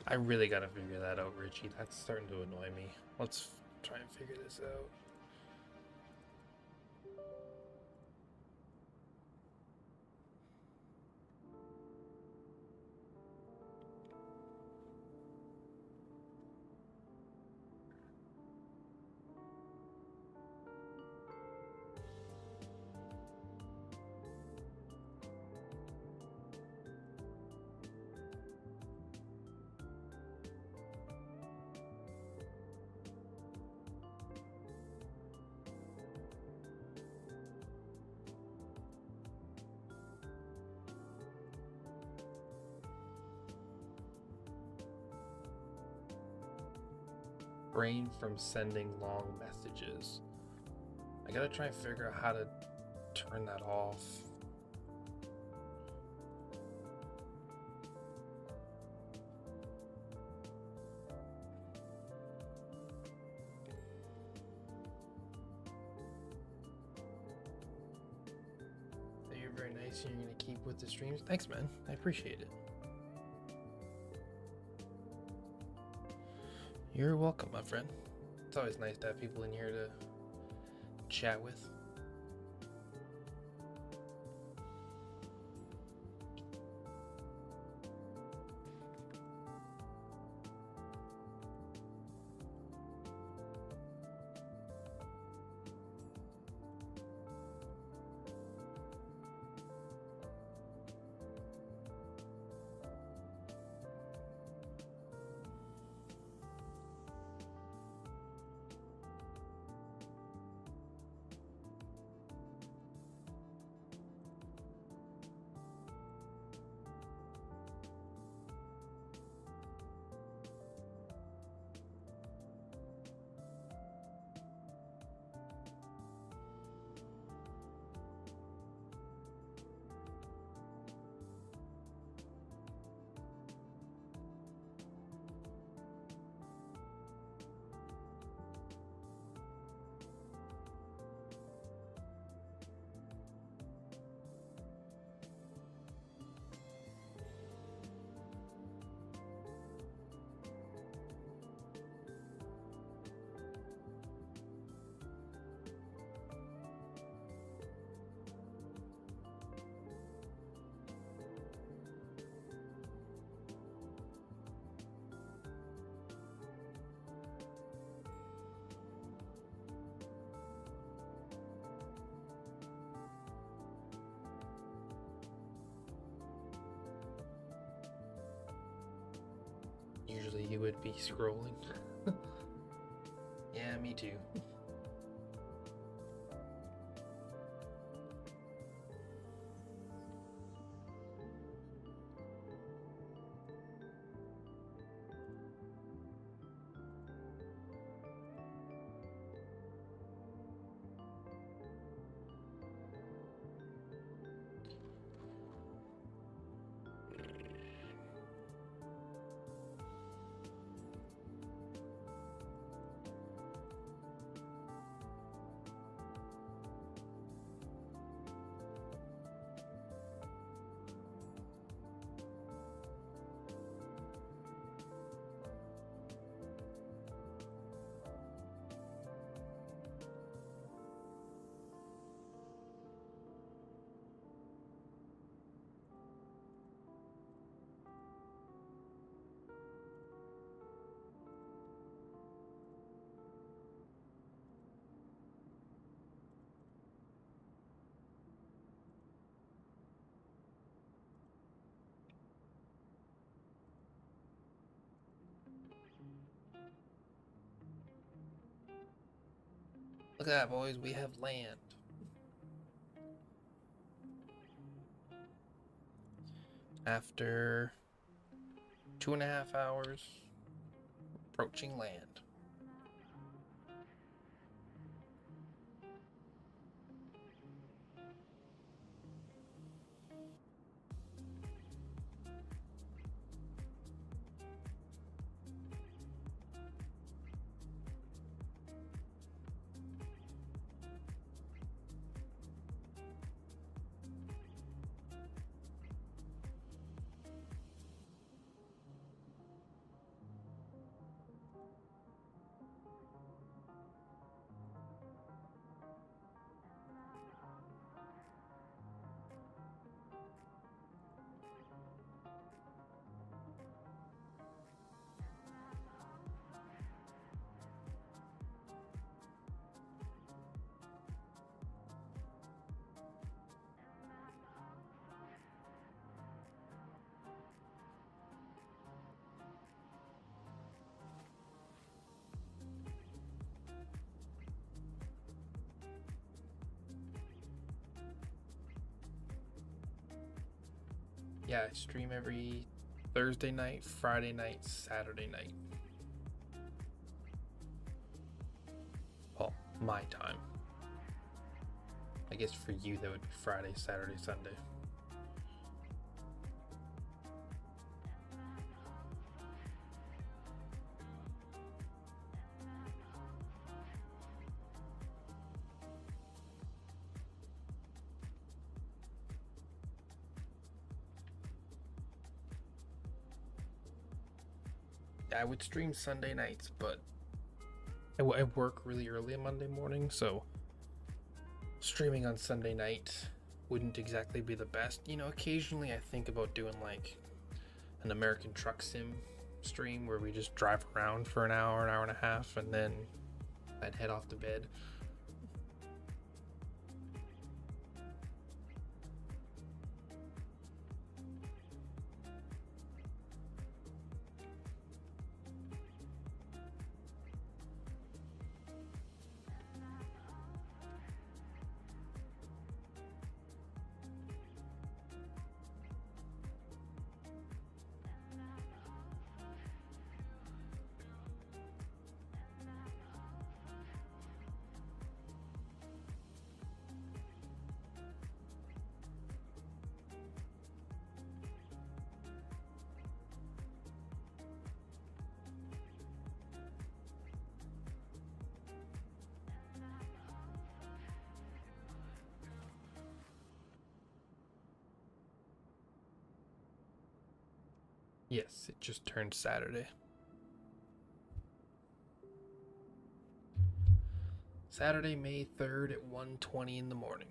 I really gotta figure that out, Richie. That's starting to annoy me. Let's try and figure this out. Brain from sending long messages. I gotta try and figure out how to turn that off. So you're very nice and you're gonna keep with the streams. Thanks, man. I appreciate it. You're welcome, my friend. It's always nice to have people in here to chat with. Usually you would be scrolling. Yeah, me too. Look at that, boys. We have land. After 2.5 hours, approaching land. Yeah, I stream every Thursday night, Friday night, Saturday night. Well, my time. I guess for you that would be Friday, Saturday, Sunday. I would stream Sunday nights, but I work really early on Monday morning, so streaming on Sunday night wouldn't exactly be the best. You know, occasionally I think about doing like an American Truck Sim stream where we just drive around for an hour and a half, and then I'd head off to bed. Yes, it just turned Saturday. Saturday, May 3rd at 1:20 in the morning.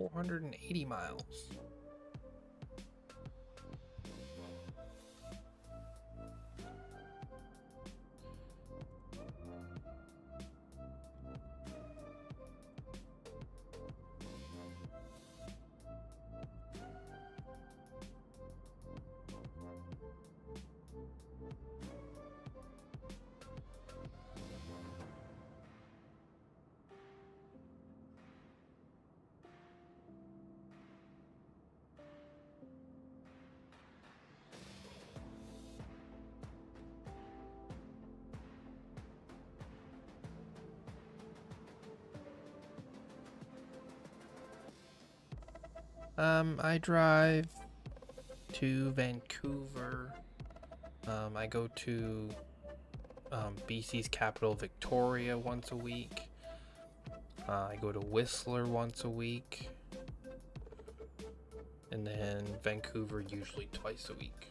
480 miles. I drive to Vancouver. I go to BC's capital, Victoria, once a week. I go to Whistler once a week. And then Vancouver usually twice a week.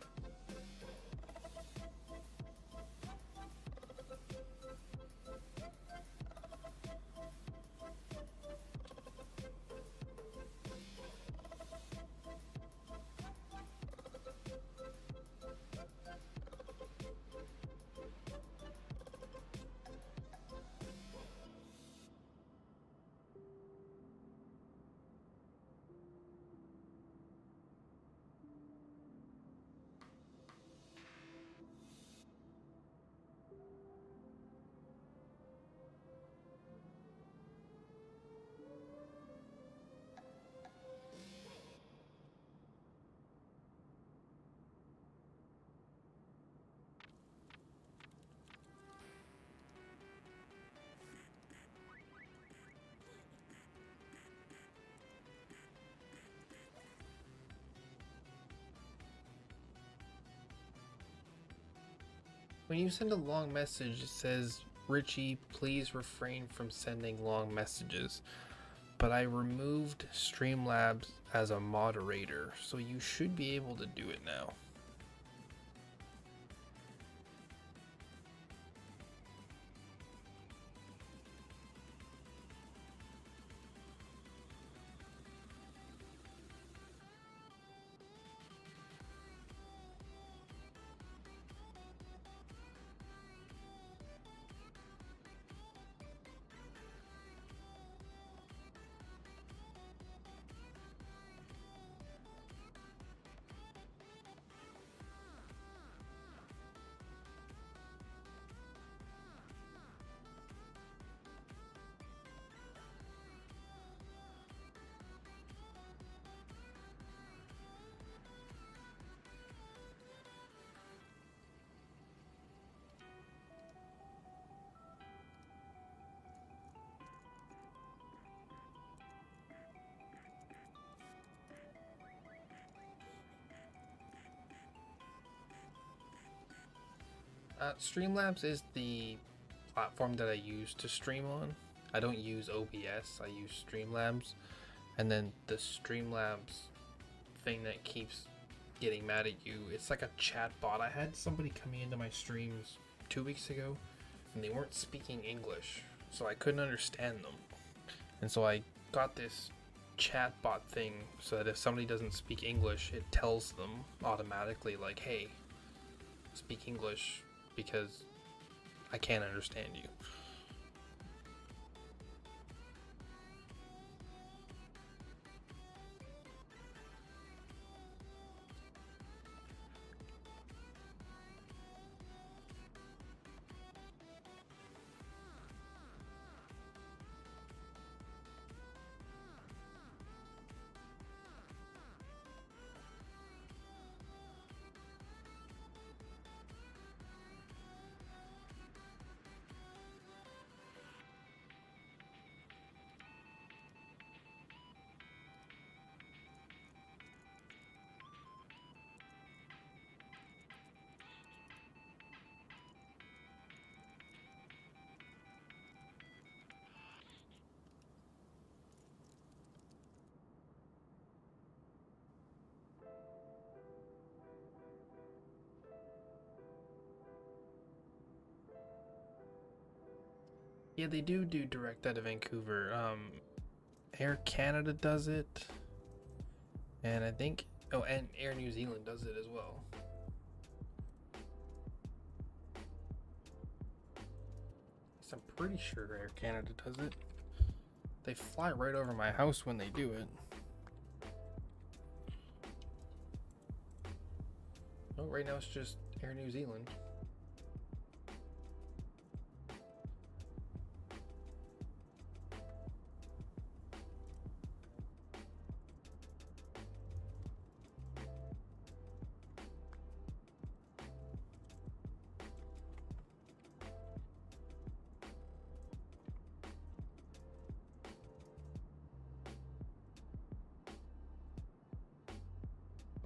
When you send a long message, it says, Richie, please refrain from sending long messages. But I removed Streamlabs as a moderator, so you should be able to do it now. Streamlabs is the platform that I use to stream on. I don't use OBS, I use Streamlabs. And then the Streamlabs thing that keeps getting mad at you, it's like a chat bot. I had somebody coming into my streams 2 weeks ago and they weren't speaking English, so I couldn't understand them. And so I got this chat bot thing so that if somebody doesn't speak English, it tells them automatically like, hey, speak English because I can't understand you. Yeah, they do direct out of Vancouver. Air Canada does it. And I think, oh, and Air New Zealand does it as well. So I'm pretty sure Air Canada does it. They fly right over my house when they do it. Oh, right now it's just Air New Zealand.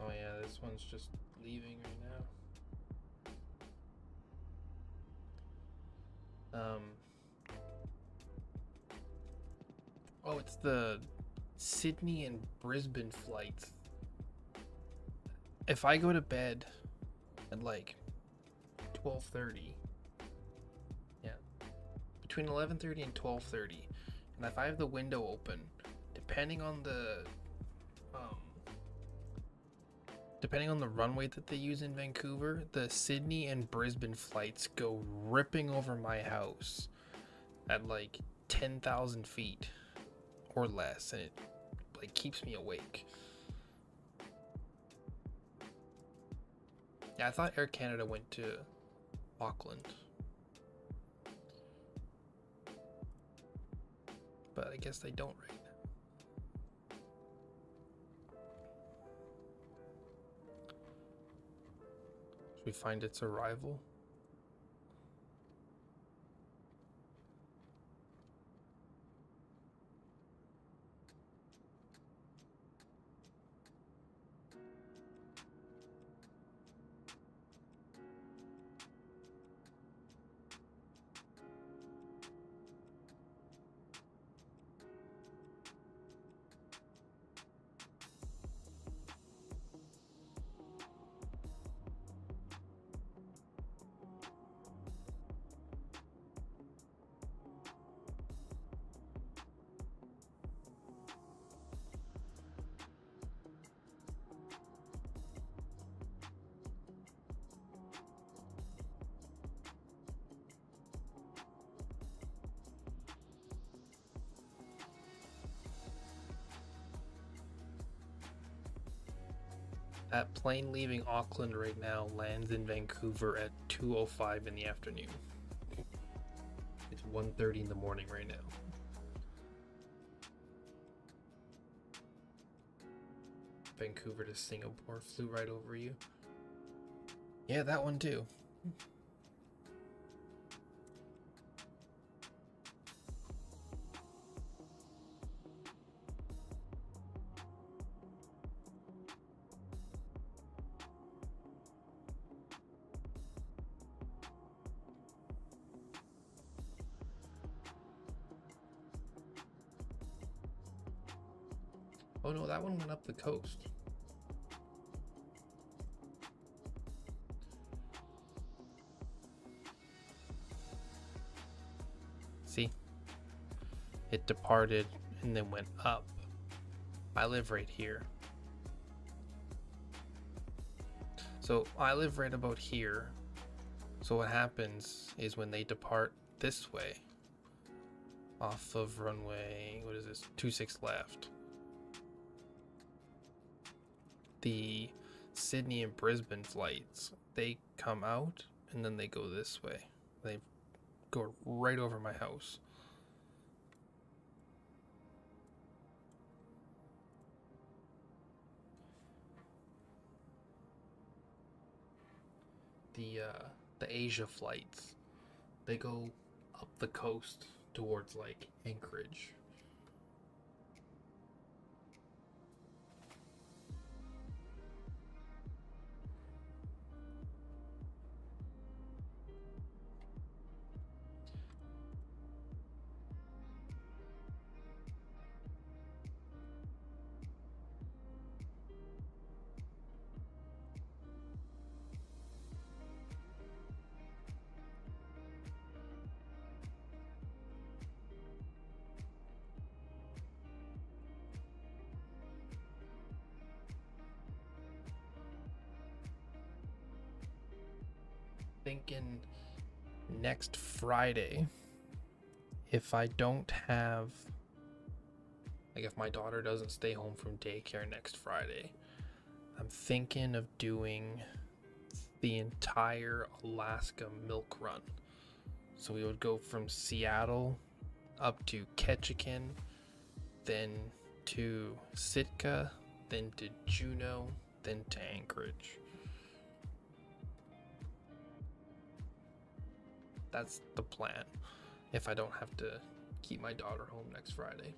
Oh yeah, this one's just leaving right now. Oh, it's the Sydney and Brisbane flights. If I go to bed at like 12:30, yeah, between 11:30 and 12:30, and if I have the window open, depending on the runway that they use in Vancouver, the Sydney and Brisbane flights go ripping over my house at like 10,000 feet or less, and it like keeps me awake. Yeah, I thought Air Canada went to Auckland, but I guess they don't right now. Should we find its arrival? That plane leaving Auckland right now lands in Vancouver at 2:05 in the afternoon. It's 1:30 in the morning right now. Vancouver to Singapore flew right over you. Yeah, that one too. Oh no, that one went up the coast. See? It departed and then went up. I live right here. So I live right about here. So what happens is when they depart this way, off of runway, what is this, 26 left, the Sydney and Brisbane flights, they come out and then they go this way. They go right over my house. The Asia flights, they go up the coast towards like Anchorage. thinking next Friday, if I don't have, like, if my daughter doesn't stay home from daycare next Friday, I'm thinking of doing the entire Alaska milk run. So we would go from Seattle up to Ketchikan, then to Sitka, then to Juneau, then to Anchorage. That's the plan, if I don't have to keep my daughter home next Friday.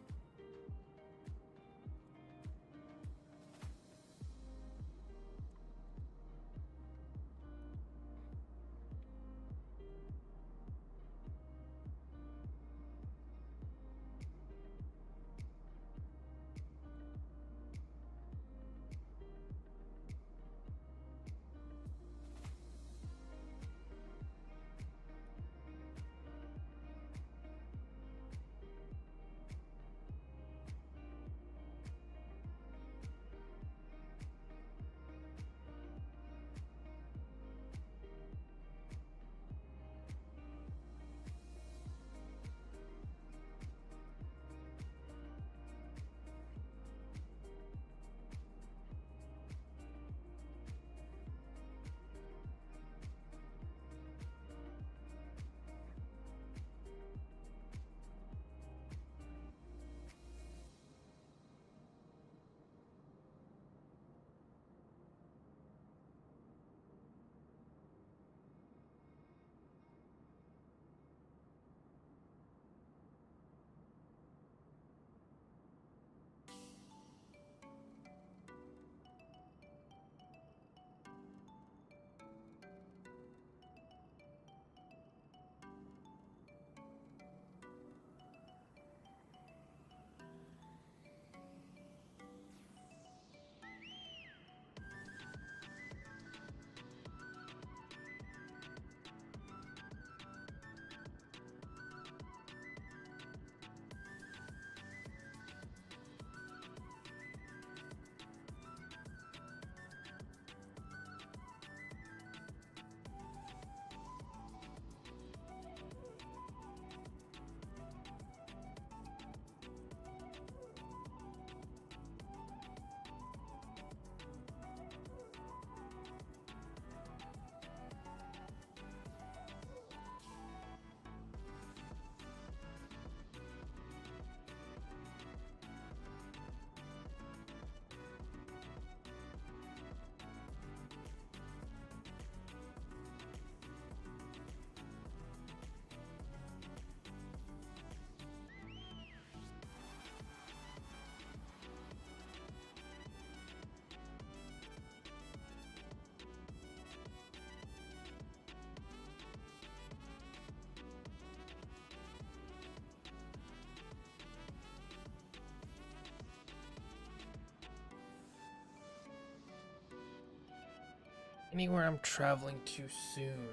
Anywhere I'm traveling to soon?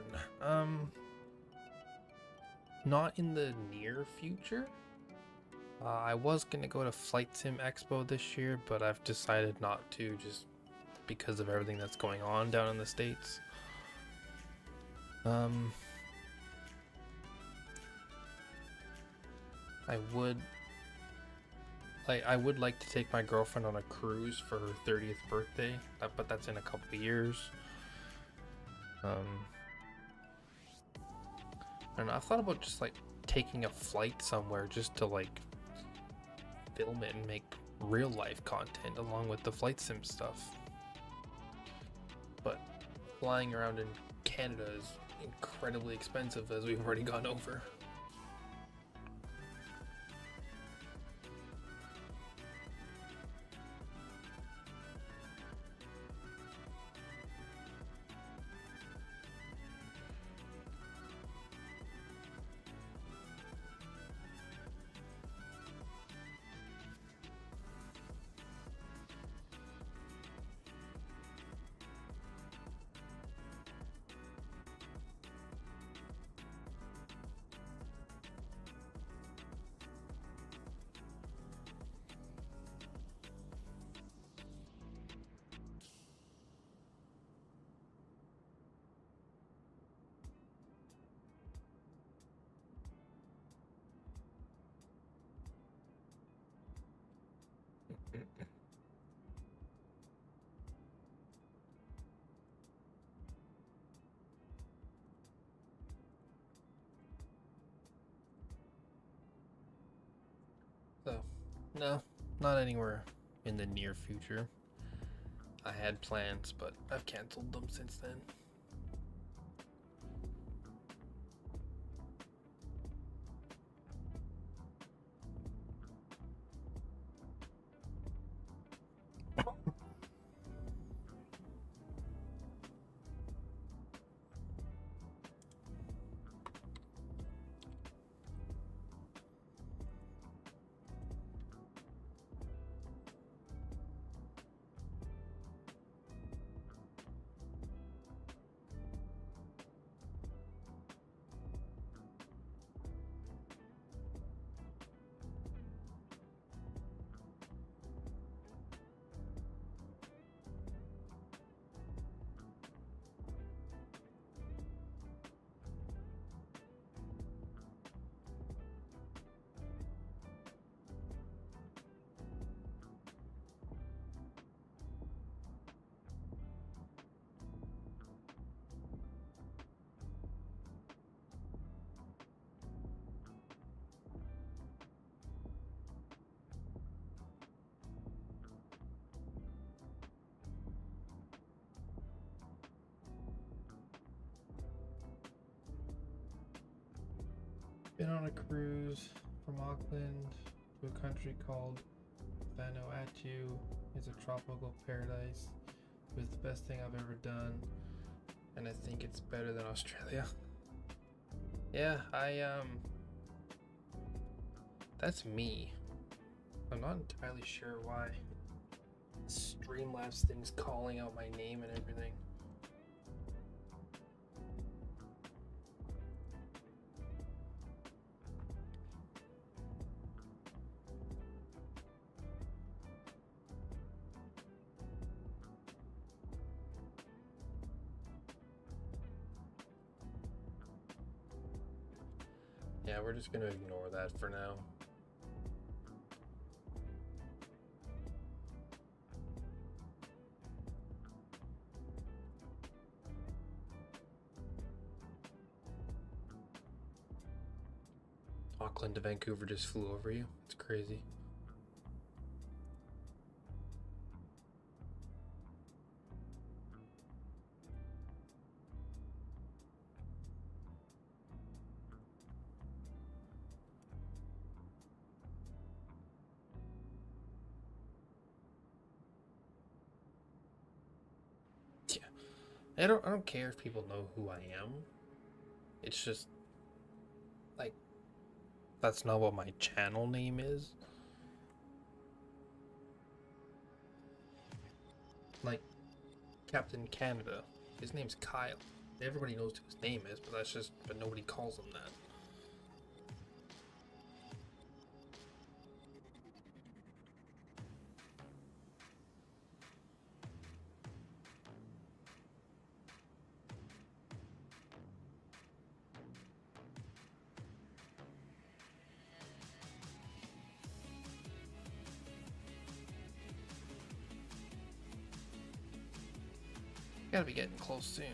Not in the near future. I was gonna go to Flight Sim Expo this year, but I've decided not to, just because of everything that's going on down in the States. I would like to take my girlfriend on a cruise for her 30th birthday, but that's in a couple of years. I don't know, I've thought about just like taking a flight somewhere just to like film it and make real life content along with the flight sim stuff. But flying around in Canada is incredibly expensive, as we've already gone over. So, no, not anywhere in the near future. I had plans, but I've canceled them since then. Been on a cruise from Auckland to a country called Vanuatu. It's a tropical paradise. It was the best thing I've ever done, and I think it's better than Australia. Yeah, that's me. I'm not entirely sure why Streamlabs thing's calling out my name and everything. Yeah, we're just gonna ignore that for now. Auckland to Vancouver just flew over you. It's crazy. I don't care if people know who I am. It's just like that's not what my channel name is. Like Captain Canada, his name's Kyle. Everybody knows who his name is, but nobody calls him that. Gotta be getting close soon.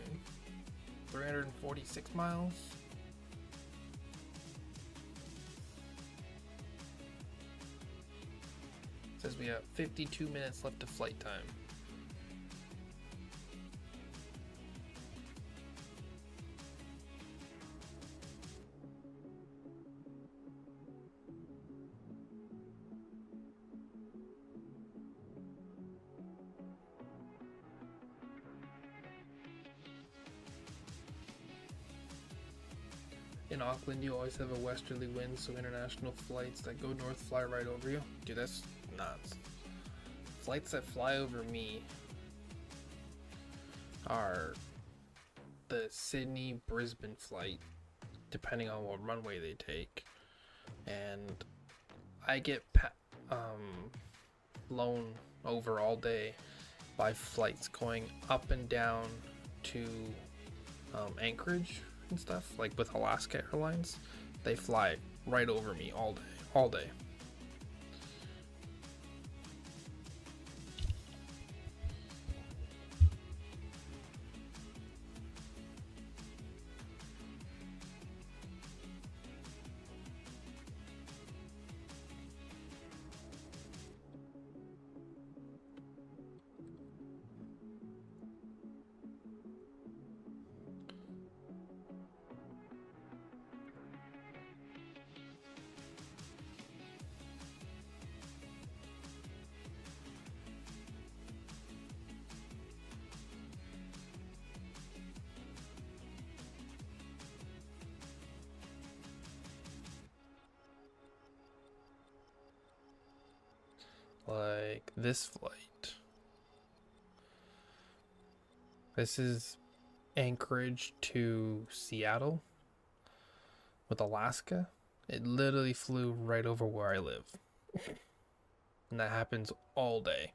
346 miles. Says we have 52 minutes left of flight time. In Auckland, you always have a westerly wind, so international flights that go north fly right over you. Dude, that's nuts. Flights that fly over me are the Sydney-Brisbane flight, depending on what runway they take. And I get blown over all day by flights going up and down to Anchorage and stuff, like with Alaska Airlines. They fly right over me all day. like this flight. This is Anchorage to Seattle with Alaska. It literally flew right over where I live. And that happens all day.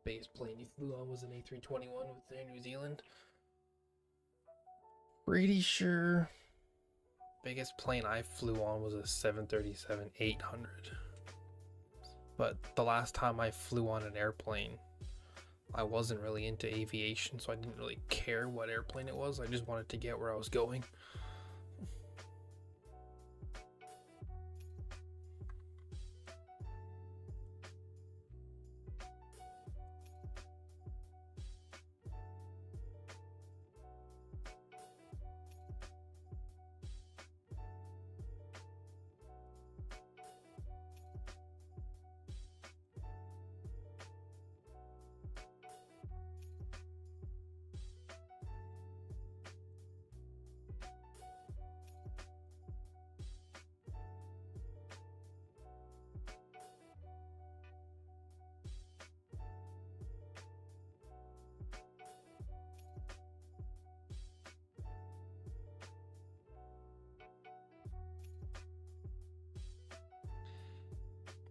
Biggest plane you flew on was an A321 with Air New Zealand. Pretty sure biggest plane I flew on was a 737-800. But the last time I flew on an airplane, I wasn't really into aviation, so I didn't really care what airplane it was. I just wanted to get where I was going.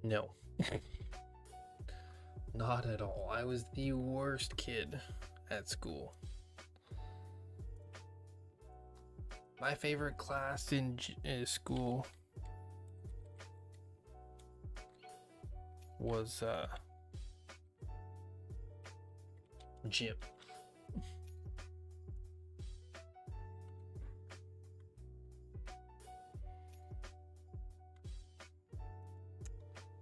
No. Not at all. I was the worst kid at school. My favorite class in school was gym.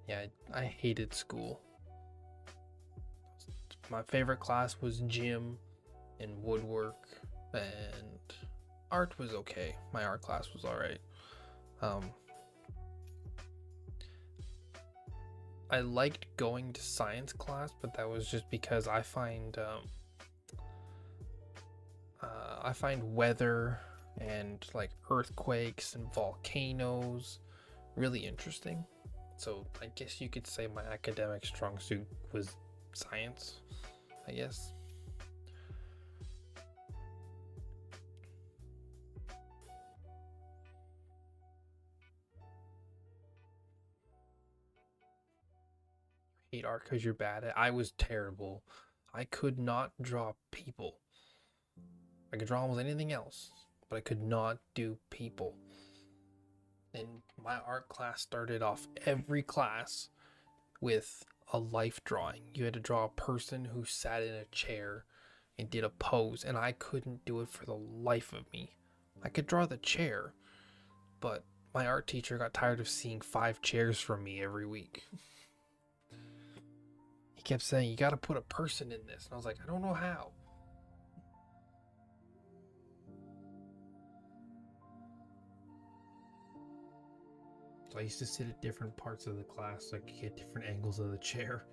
Yeah, I hated school. My favorite class was gym and woodwork, and art was okay. My art class was alright. I liked going to science class, but that was just because I find weather and like earthquakes and volcanoes really interesting. So I guess you could say my academic strong suit was science, I guess. Hate art because you're bad at it. I was terrible. I could not draw people. I could draw almost anything else, but I could not do people. And my art class started off every class with a life drawing. You had to draw a person who sat in a chair and did a pose, and I couldn't do it for the life of me. I could draw the chair, but my art teacher got tired of seeing 5 chairs from me every week. He kept saying, you gotta put a person in this. And I was like, I don't know how. So I used to sit at different parts of the class so I could get different angles of the chair.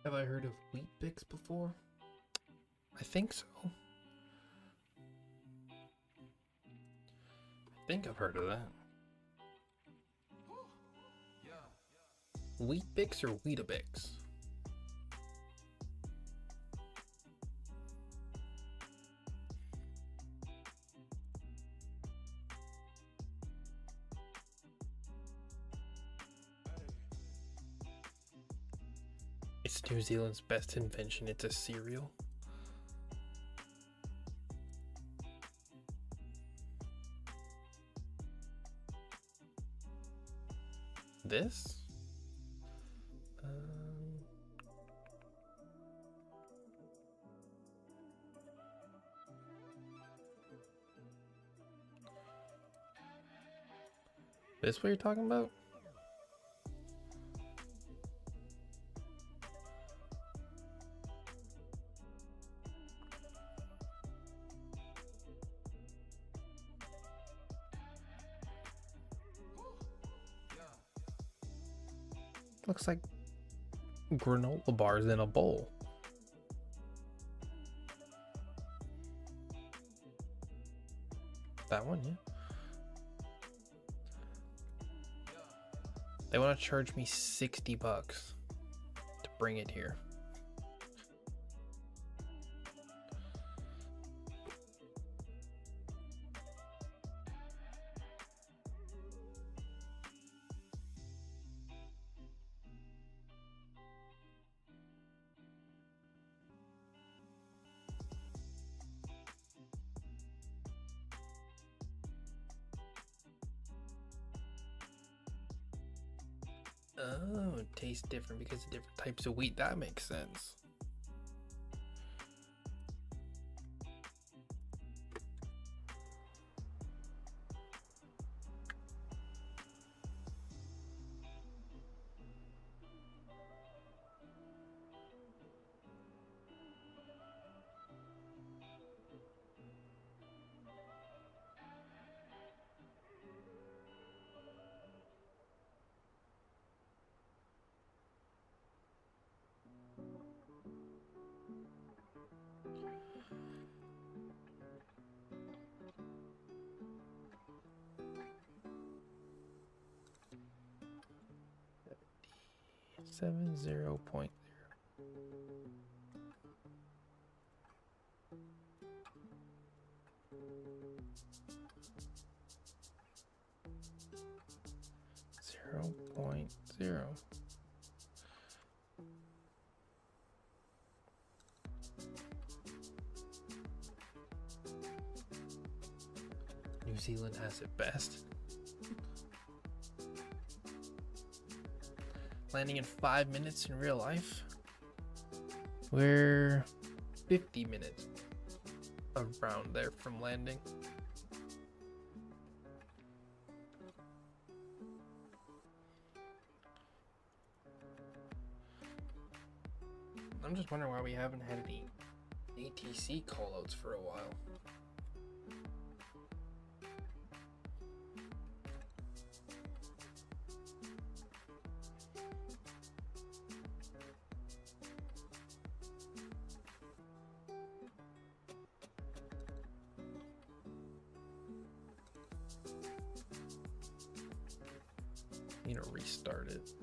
Have I heard of Wheat Bix before? I think so. I think I've heard of that. Wheat Bix or Weetabix? It's New Zealand's best invention. It's a cereal. This? This what you're talking about? Looks like granola bars in a bowl. That one, yeah. They want to charge me $60 to bring it here. Oh, it tastes different because of different types of wheat. That makes sense. Seven 0.0. New Zealand has it best. Landing in 5 minutes in real life. We're 50 minutes around there from landing. I'm just wondering why we haven't had any ATC callouts for a while. Need to restart it.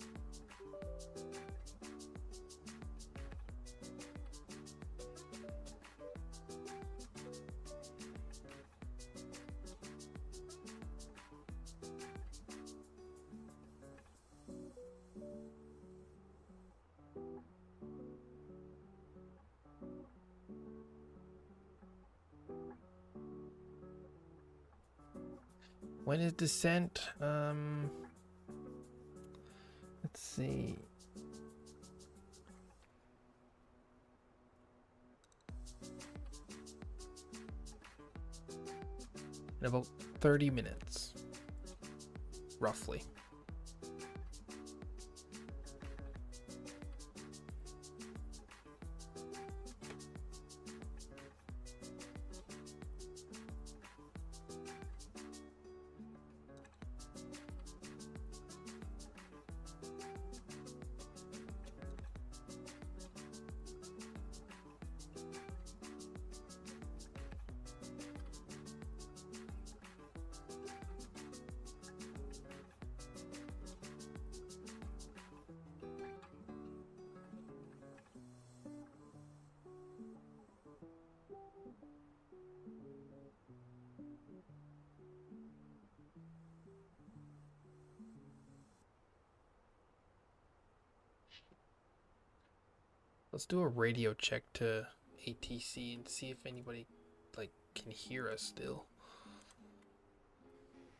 When is descent? Let's see. In about 30 minutes, roughly. Let's do a radio check to ATC and see if anybody like can hear us still.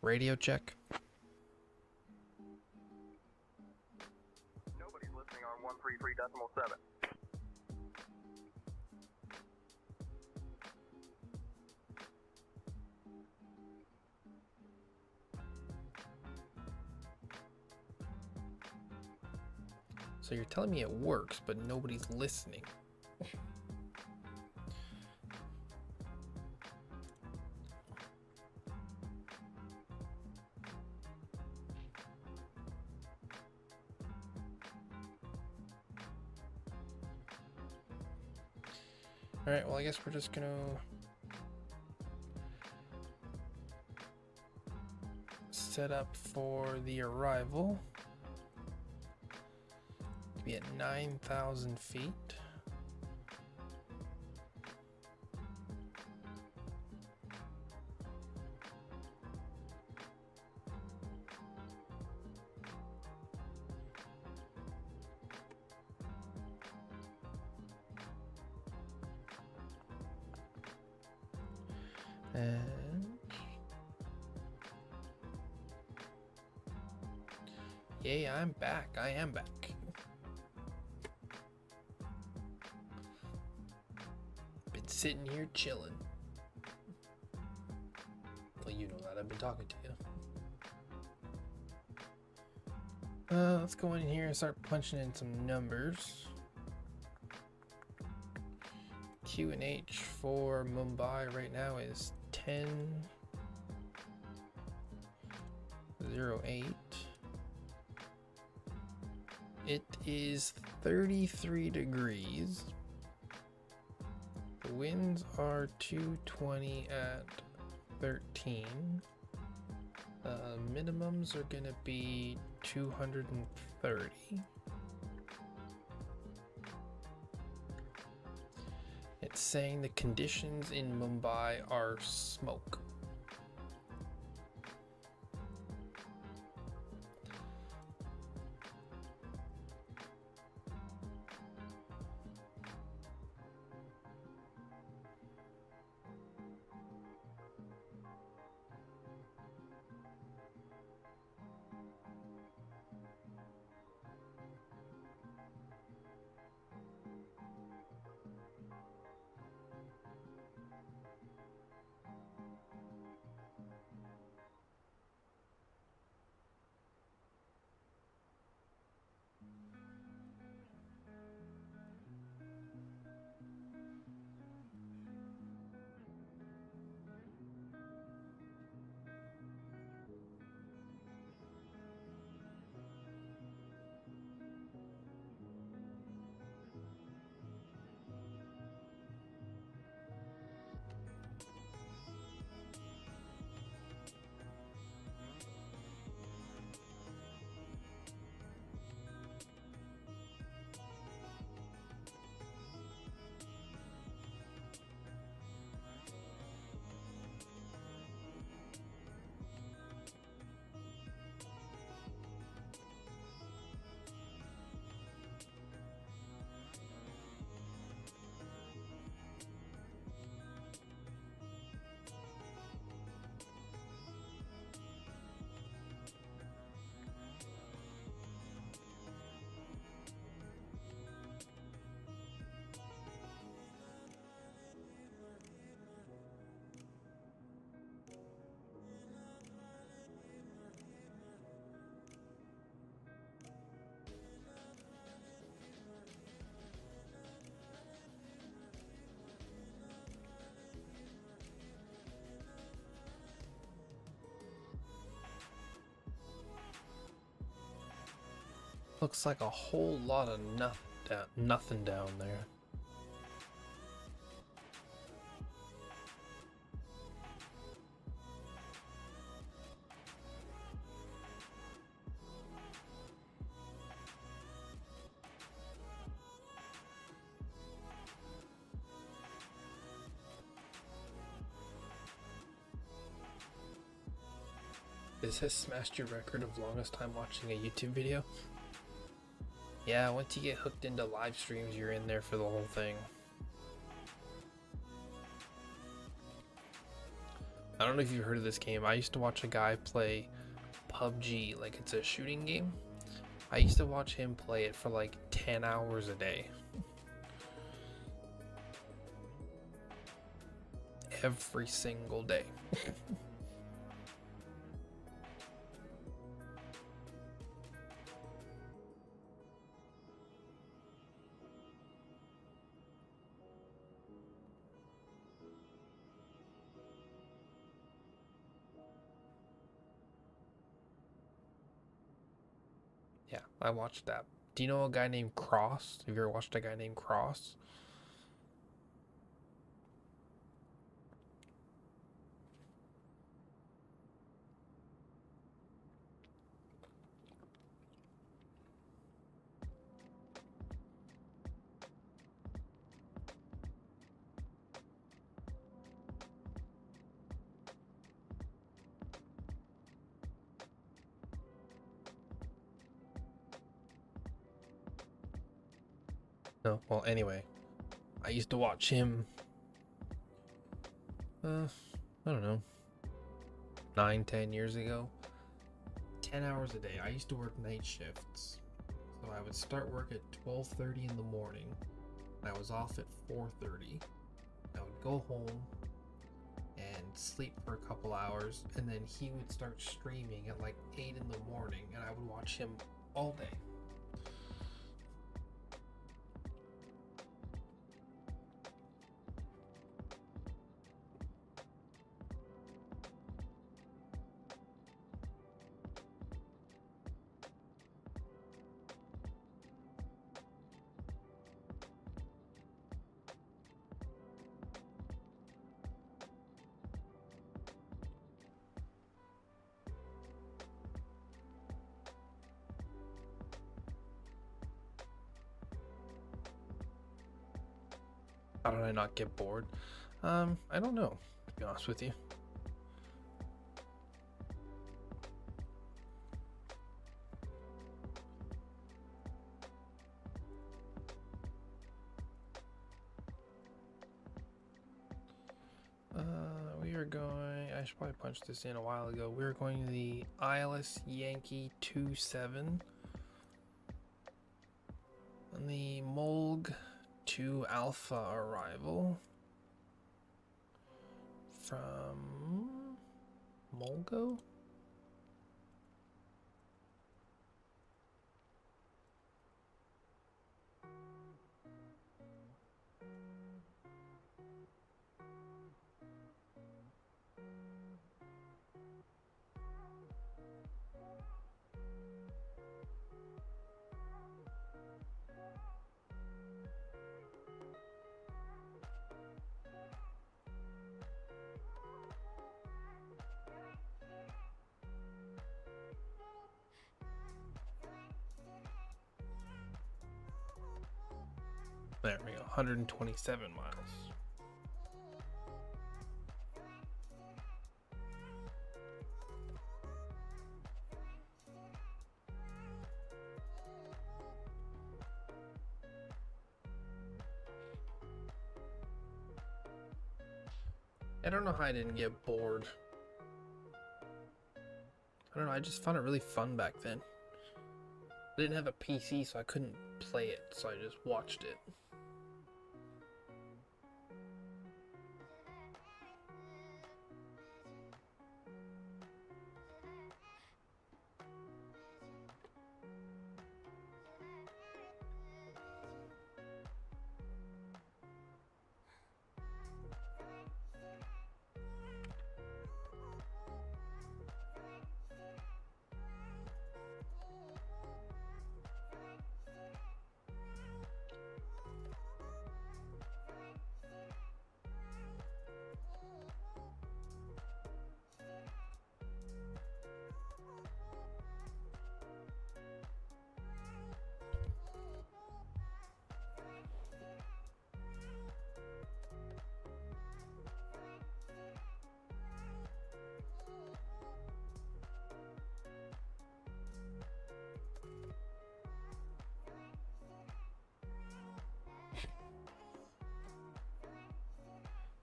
Radio check. Nobody's listening on 133.7. So you're telling me it works, but nobody's listening. Alright, well I guess we're just gonna set up for the arrival to be at 9,000 feet. And yay, I'm back. I am back. Been sitting here chilling. Well, you know that. I've been talking to you. Let's go in here and start punching in some numbers. QNH for Mumbai right now is 10:08. It is 33 degrees. The winds are 220 at 13. Minimums are gonna be 230. It's saying the conditions in Mumbai are smoke. Looks like a whole lot of nothing down there. This has smashed your record of longest time watching a YouTube video. Yeah, once you get hooked into live streams, you're in there for the whole thing. I don't know if you've heard of this game. I used to watch a guy play PUBG, like it's a shooting game. I used to watch him play it for like 10 hours a day. Every single day. Yeah, I watched that. Do you know a guy named Cross? Have you ever watched a guy named Cross? No, well, anyway, I used to watch him, I don't know, 9-10 years ago, 10 hours a day. I used to work night shifts, so I would start work at 12:30 in the morning, and I was off at 4:30. I would go home and sleep for a couple hours, and then he would start streaming at like 8 in the morning, and I would watch him all day. How did I not get bored? I don't know, to be honest with you. We are going, I should probably punch this in a while ago. We're going to the ILS Yankee 27 on the Molg 2 Alpha arrival from Molgo? There we go, 127 miles. I don't know how I didn't get bored. I don't know, I just found it really fun back then. I didn't have a PC, so I couldn't play it, so I just watched it.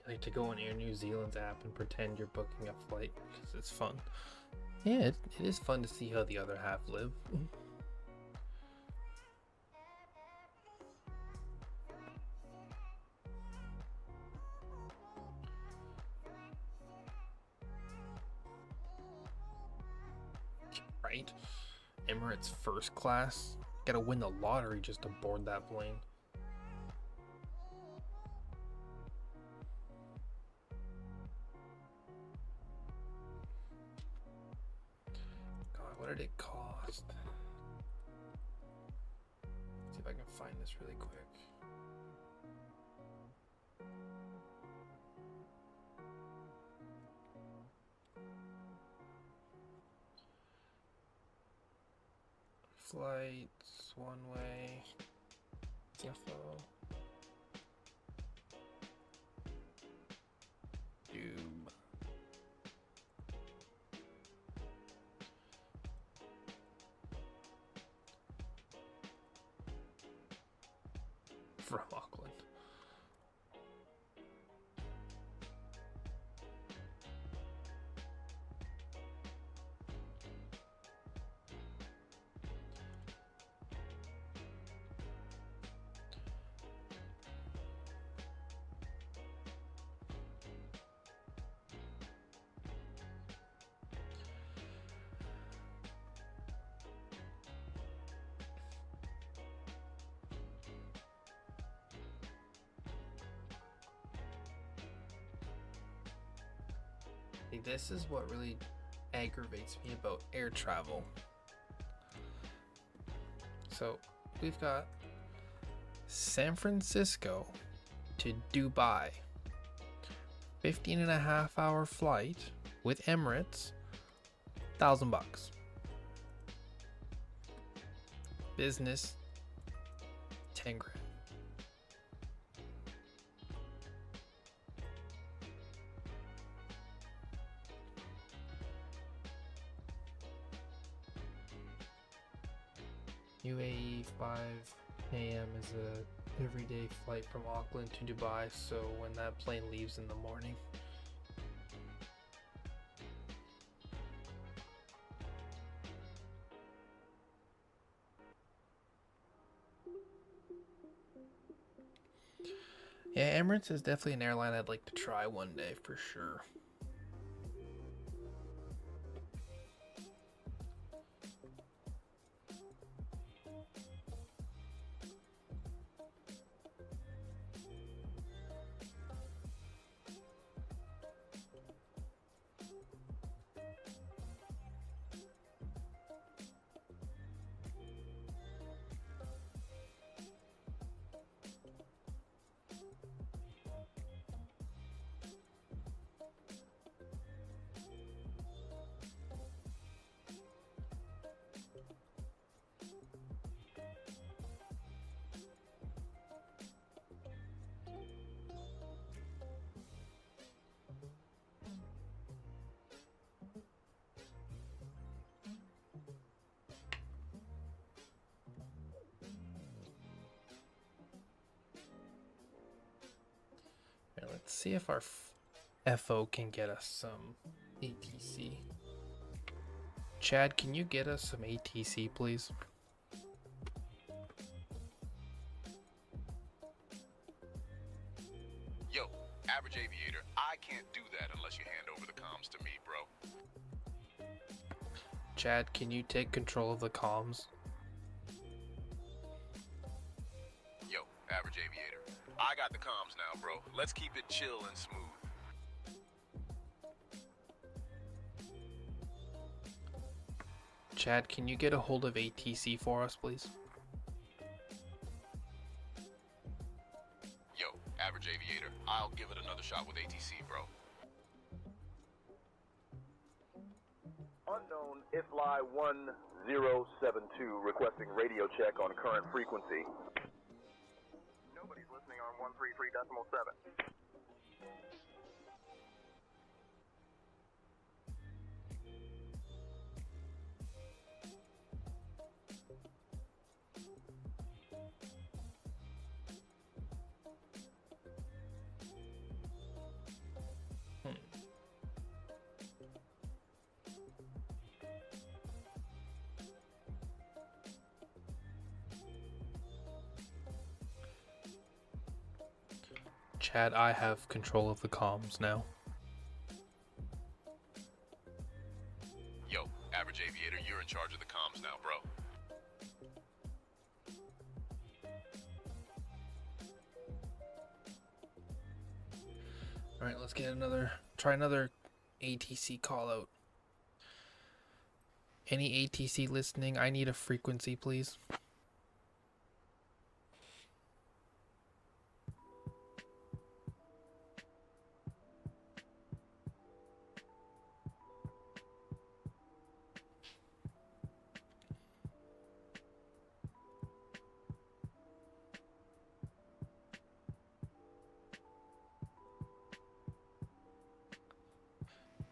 like to go on Air New Zealand's app and pretend you're booking a flight because it's fun. Yeah, it is fun to see how the other half live. Right? Emirates first class. Gotta win the lottery just to board that plane. God, what did it cost? Let's see if I can find this really quick. Flights, one way, CFO, Doom. From Auckland. This is what really aggravates me about air travel. So we've got San Francisco to Dubai, 15.5-hour flight with Emirates, $1,000. Business, 10 grand. UAE 5 a.m. is a everyday flight from Auckland to Dubai, so when that plane leaves in the morning. Yeah, Emirates is definitely an airline I'd like to try one day for sure. Let's see if our FO can get us some ATC. Chad, can you get us some ATC, please? Yo, average aviator, I can't do that unless you hand over the comms to me, bro. Chad, can you take control of the comms? Yo, average aviator, I got the comms now, bro. Let's keep it chill and smooth. Chad, can you get a hold of ATC for us, please? Yo, average aviator, I'll give it another shot with ATC, bro. Unknown iFly 1072 requesting radio check on current frequency. Nobody's listening on 133.7. chat, I have control of the comms now. Yo, average aviator, you're in charge of the comms now, bro. Alright, let's get try another ATC call out. Any ATC listening, I need a frequency, please.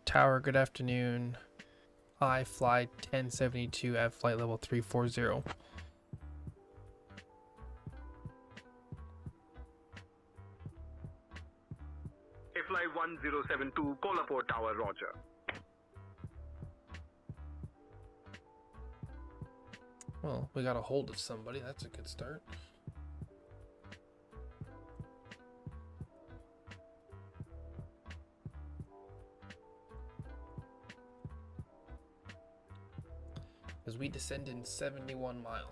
Tower, good afternoon. iFly 1072 at flight level 340. FLY 1072, Kolhapur Tower, roger. Well, we got a hold of somebody. That's a good start. As we descend in 71 miles.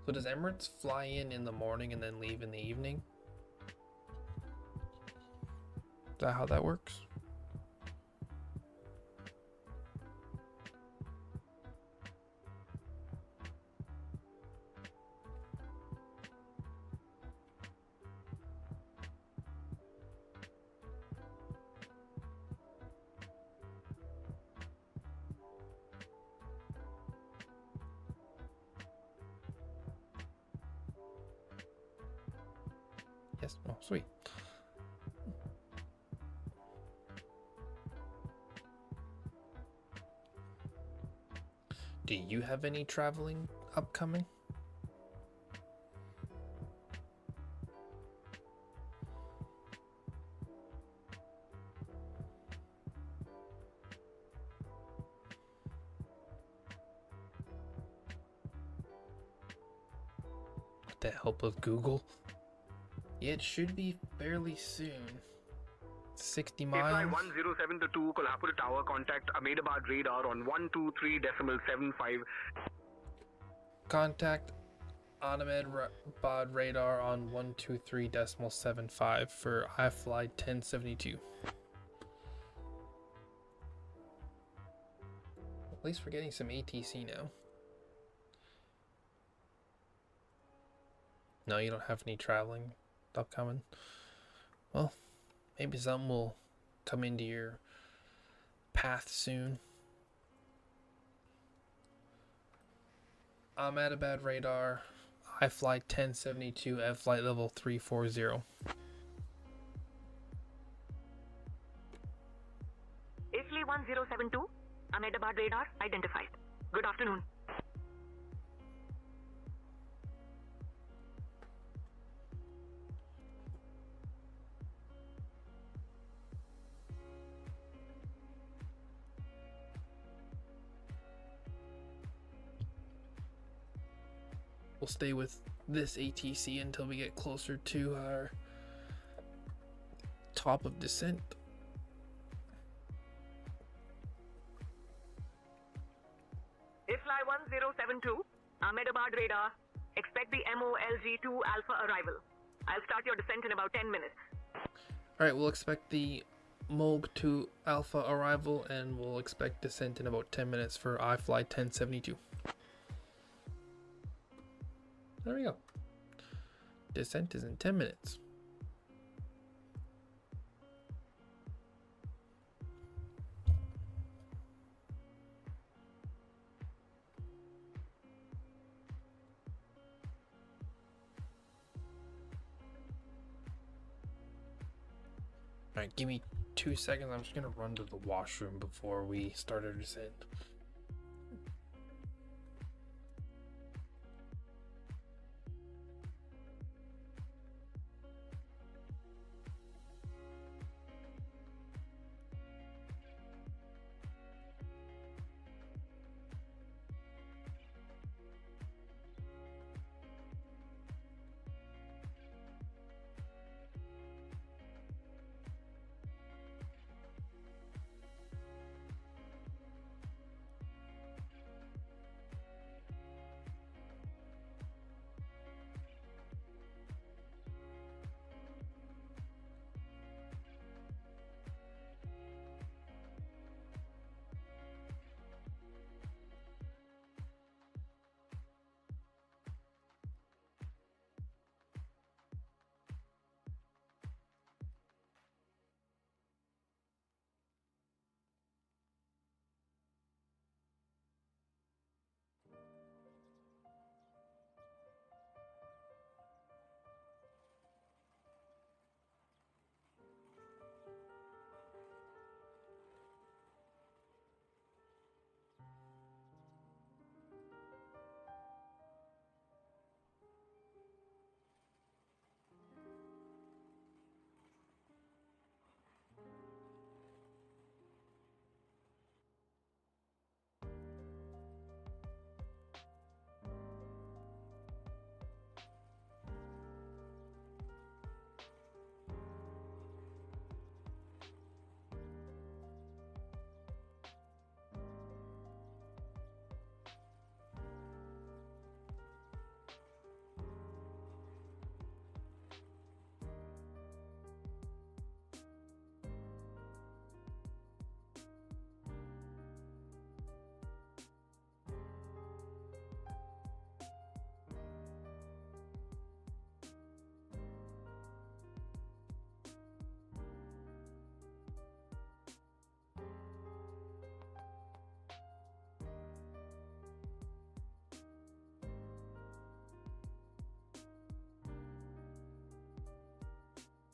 So does Emirates fly in the morning and then leave in the evening? Is that how that works? Yes. Oh, sweet. Do you have any traveling upcoming? With the help of Google? It should be fairly soon. 60 miles. FLY 1072, Kolhapur Tower, contact Ahmedabad radar on 123.75. Contact Ahmedabad radar on 123.75 for iFly 1072. At least we're getting some ATC now. No, you don't have any traveling upcoming. Well, maybe something will come into your path soon. Ahmedabad radar, iFly 1072 at flight level 340. FLY 1072, Ahmedabad radar identified. Good afternoon. We'll stay with this ATC until we get closer to our top of descent. FLY 1072, Ahmedabad radar. Expect the MOLG 2 Alpha arrival. I'll start your descent in about 10 minutes. Alright, we'll expect the MOLG 2 Alpha arrival and we'll expect descent in about 10 minutes for iFly 1072. There we go. Descent is in 10 minutes. Alright, give me 2 seconds. I'm just gonna run to the washroom before we start our descent.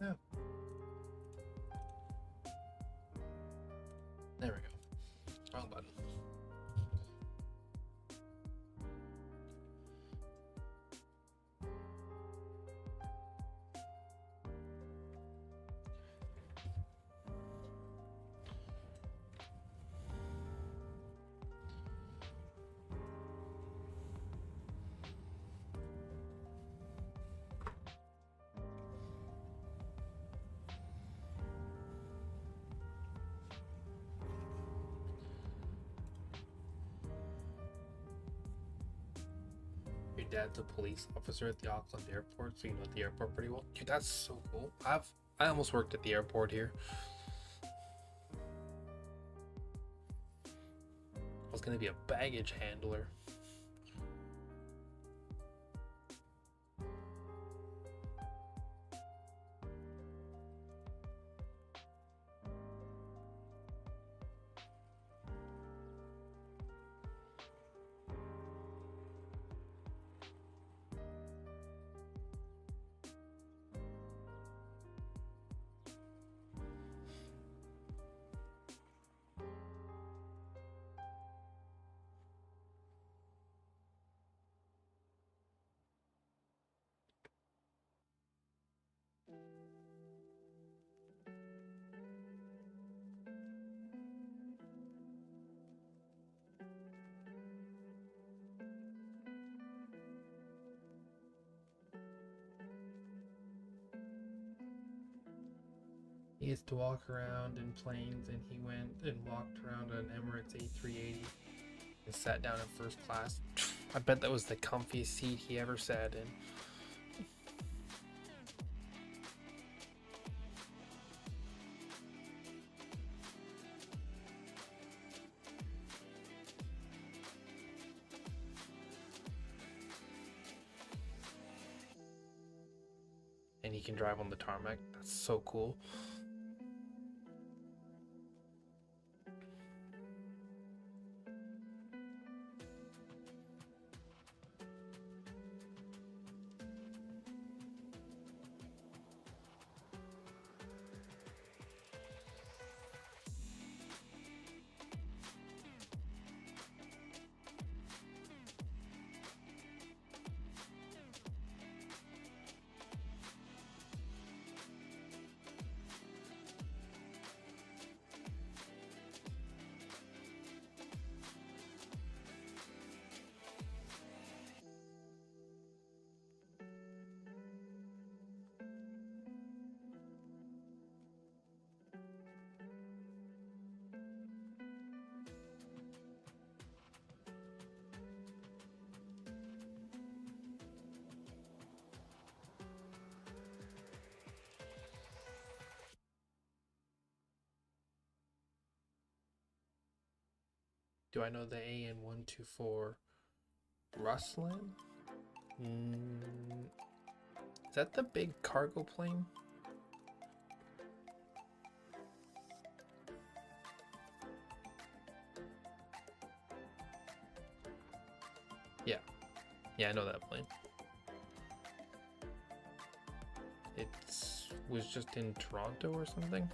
Yeah. There we go. Wrong button. Your dad's a police officer at the Auckland airport, so you know the airport pretty well. Dude, that's so cool. I almost worked at the airport here. I was gonna be a baggage handler. He gets to walk around in planes, and he went and walked around an Emirates A380 and sat down in first class. I bet that was the comfiest seat he ever sat in. And he can drive on the tarmac. That's so cool. Do I know the AN124 Ruslan? Is that the big cargo plane? Yeah, I know that plane. It was just in Toronto or something.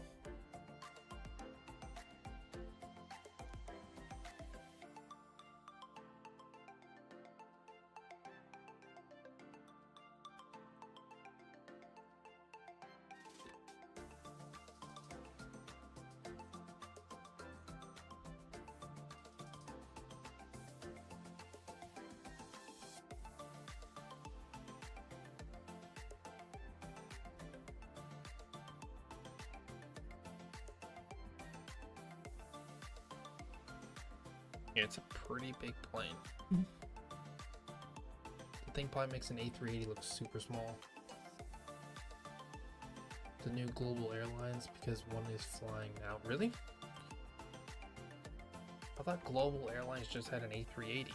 Yeah, it's a pretty big plane. The thing probably makes an A380 look super small. The new global airlines, because one is flying now. Really? I thought global airlines just had an A380.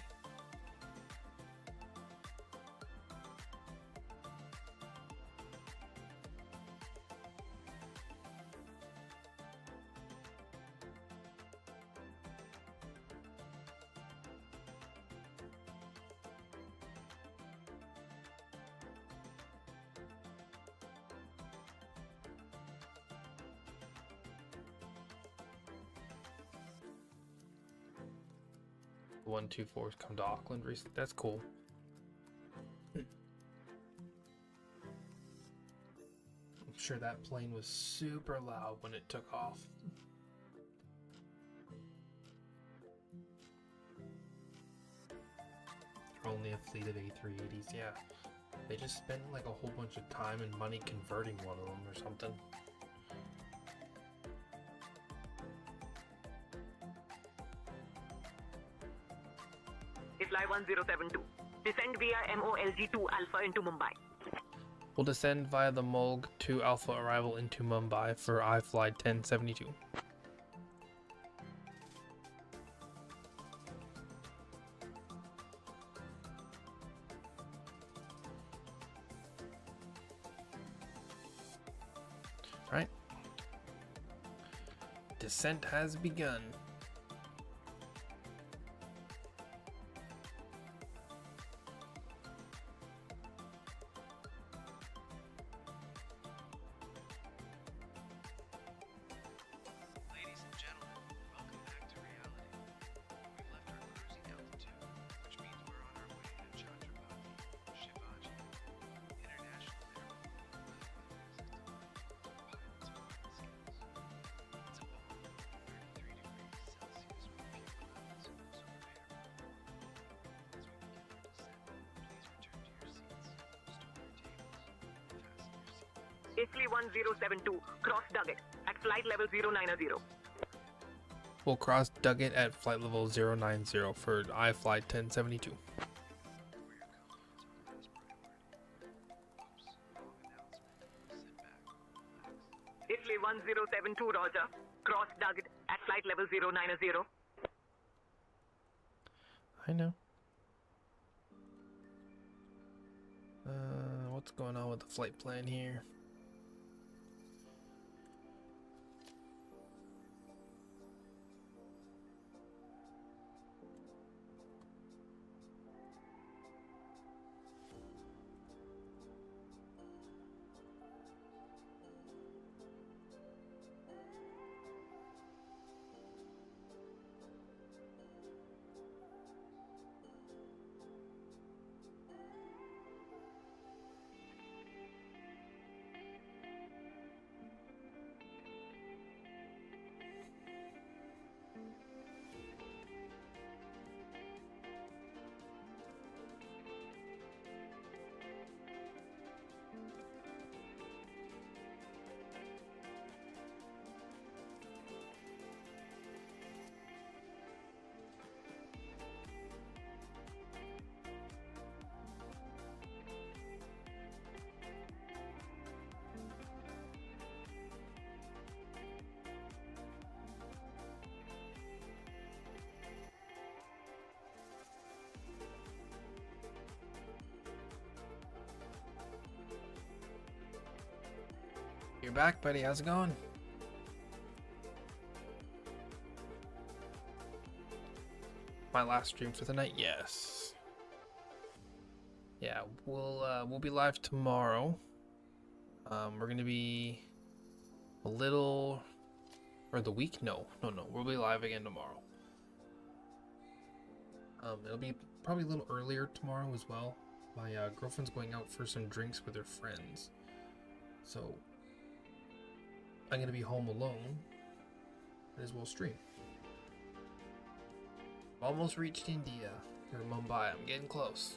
The 124s come to Auckland recently. That's cool. I'm sure that plane was super loud when it took off. Only a fleet of A380s, yeah. They just spend like a whole bunch of time and money converting one of them or something. Fly 1072. Descend via MOLG2 Alpha into Mumbai. We'll descend via the MOLG 2 Alpha arrival into Mumbai for iFly 1072. Alright. Descent has begun. Fly 1072. Cross Dugget at flight level 090. We'll cross Dugget at flight level 090 for iFly 1072. Fly 1072, Roger. Cross Dugget at flight level 090. I know. What's going on with the flight plan here? back, buddy. How's it going? My last stream for the night, yes. Yeah, we'll be live tomorrow. We're gonna be a little, or the week? No. We'll be live again tomorrow. It'll be probably a little earlier tomorrow as well. My girlfriend's going out for some drinks with her friends, so I'm gonna be home alone. Might as well stream. Almost reached India or Mumbai. I'm getting close.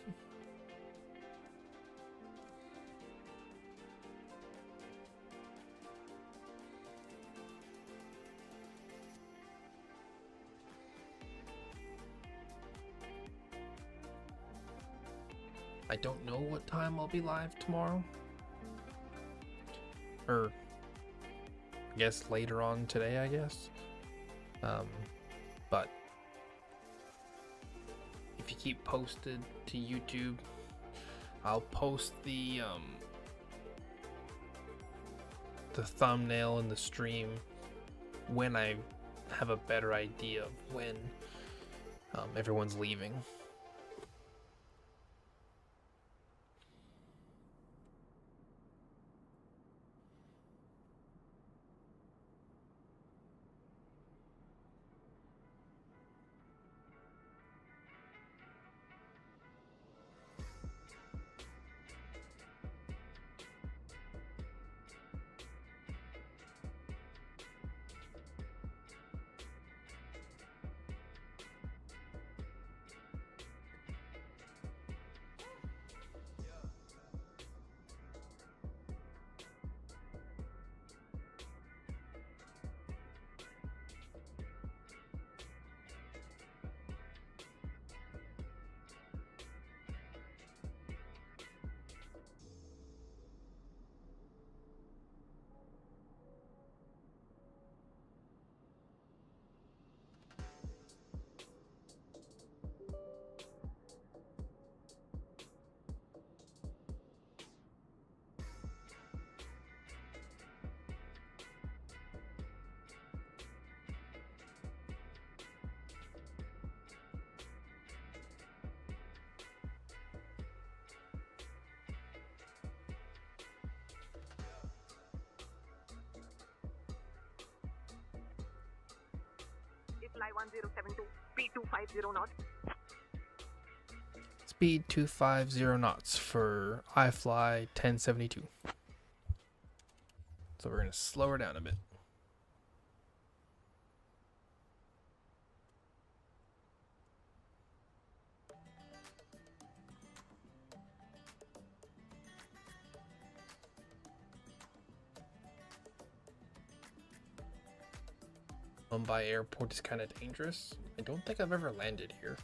I don't know what time I'll be live tomorrow. Or I guess later on today, I guess. But if you keep posted to YouTube, I'll post the thumbnail and the stream when I have a better idea of when everyone's leaving. Fly 1072, speed 250 knots. Speed 250 knots for iFly 1072. So we're going to slow her down a bit. Mumbai airport is kind of dangerous. I don't think I've ever landed here.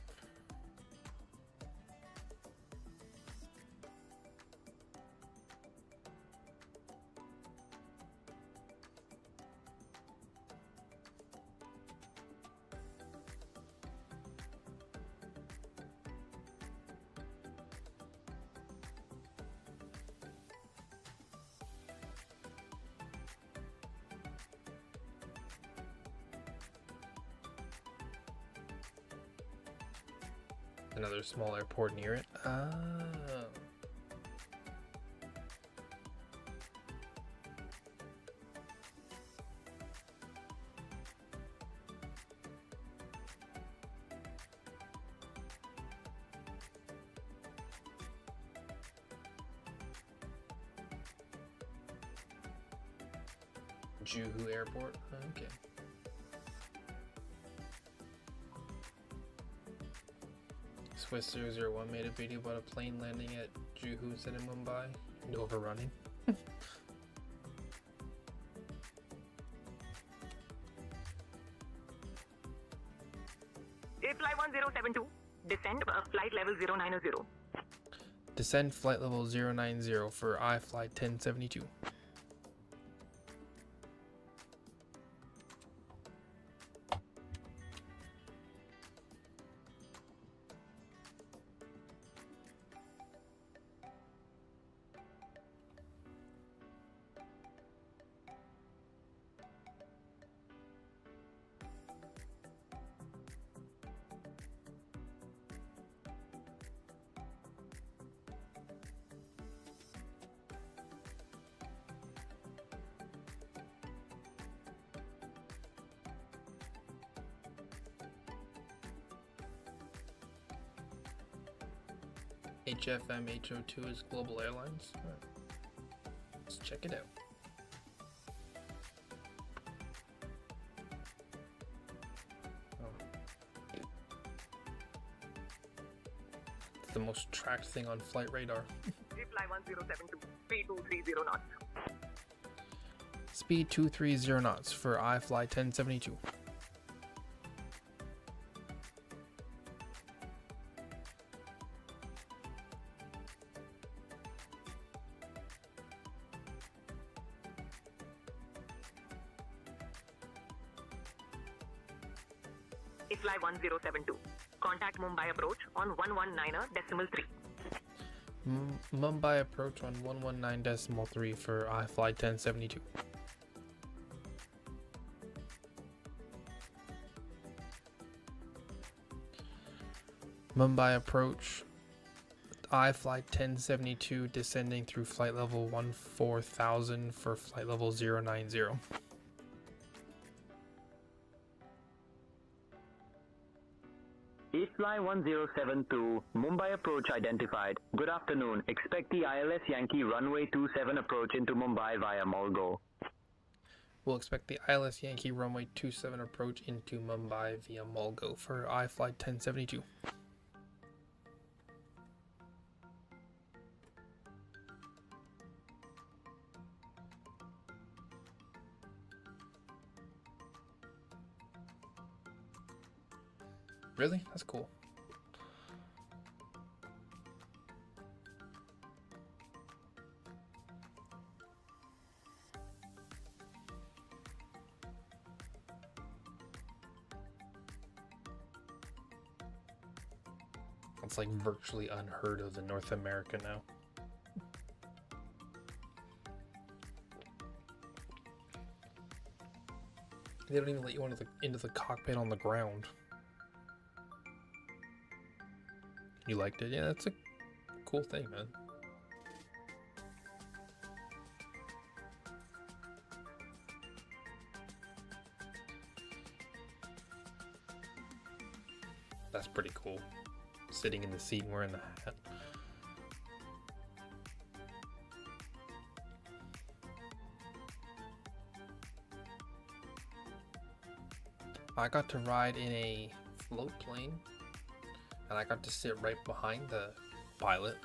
Another small airport near it. Oh. Juhu Airport. Okay. Swiss 001 made a video about a plane landing at Juhu instead of Mumbai and overrunning. Fly 1072, descend flight level 090. Descend flight level 090 for iFly 1072. HFM HO2 is Global Airlines. Alright. Let's check it out. It's the most tracked thing on flight radar. Fly 1072, speed 230 knots. Speed 230 knots for iFly 1072. Fly 1072. Contact Mumbai approach on 119.3. Mumbai approach on 119.3 for iFly 1072. Mumbai approach iFly 1072 descending through flight level 14000 for flight level 090. Fly 1072, Mumbai approach identified. Good afternoon. Expect the ILS Yankee runway 27 approach into Mumbai via Molgo. We'll expect the ILS Yankee runway 27 approach into Mumbai via Molgo for iFly 1072. Really? That's cool. It's like virtually unheard of in North America now. They don't even let you into the cockpit on the ground. You liked it? Yeah, that's a cool thing, man. That's pretty cool. Sitting in the seat and wearing the hat. I got to ride in a float plane. And I got to sit right behind the pilot.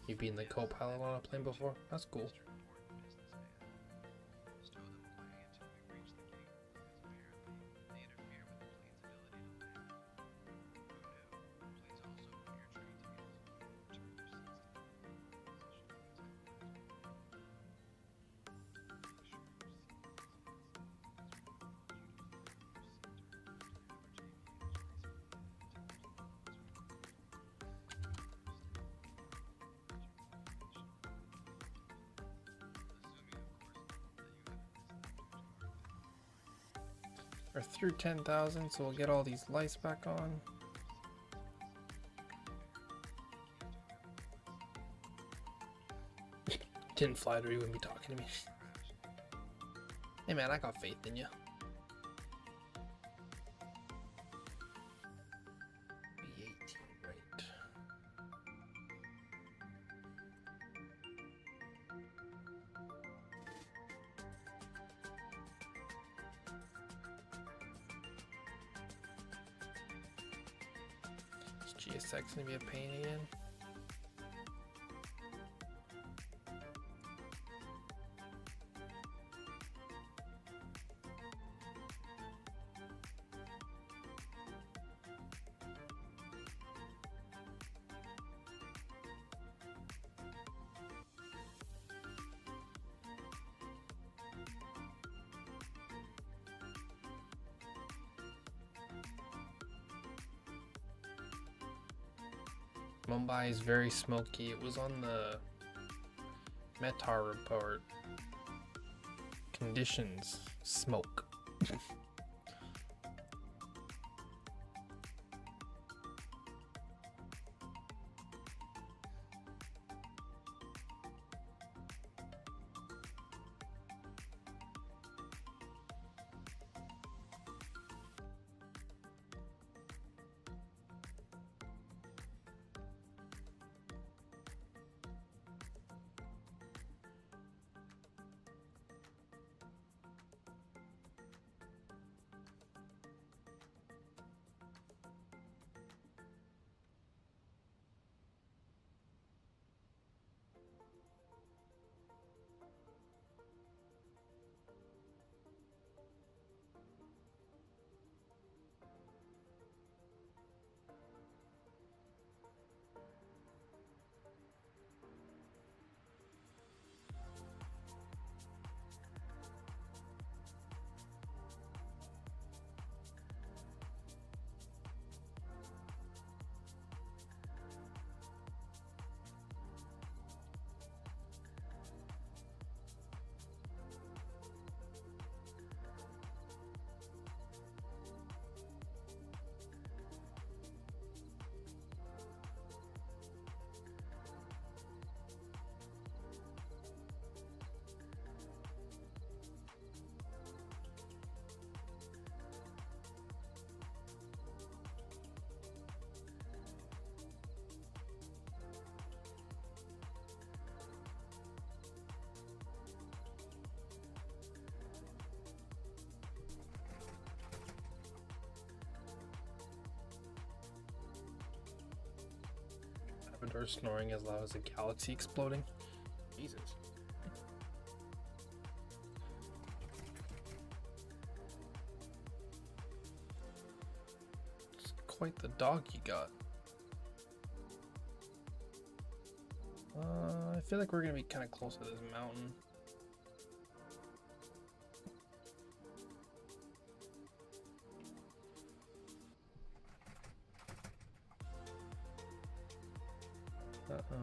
You've been the co-pilot on a plane before? That's cool. We're through 10,000, so we'll get all these lights back on. Didn't fly to you wouldn't be talking to me. Hey man, I got faith in you. B18, right. GSX gonna be a pain again. Mumbai is very smoky. It was on the METAR report. Conditions, smoke. Or snoring as loud as a galaxy exploding. Jesus. It's quite the dog you got. I feel like we're gonna be kind of close to this mountain. Uh-oh.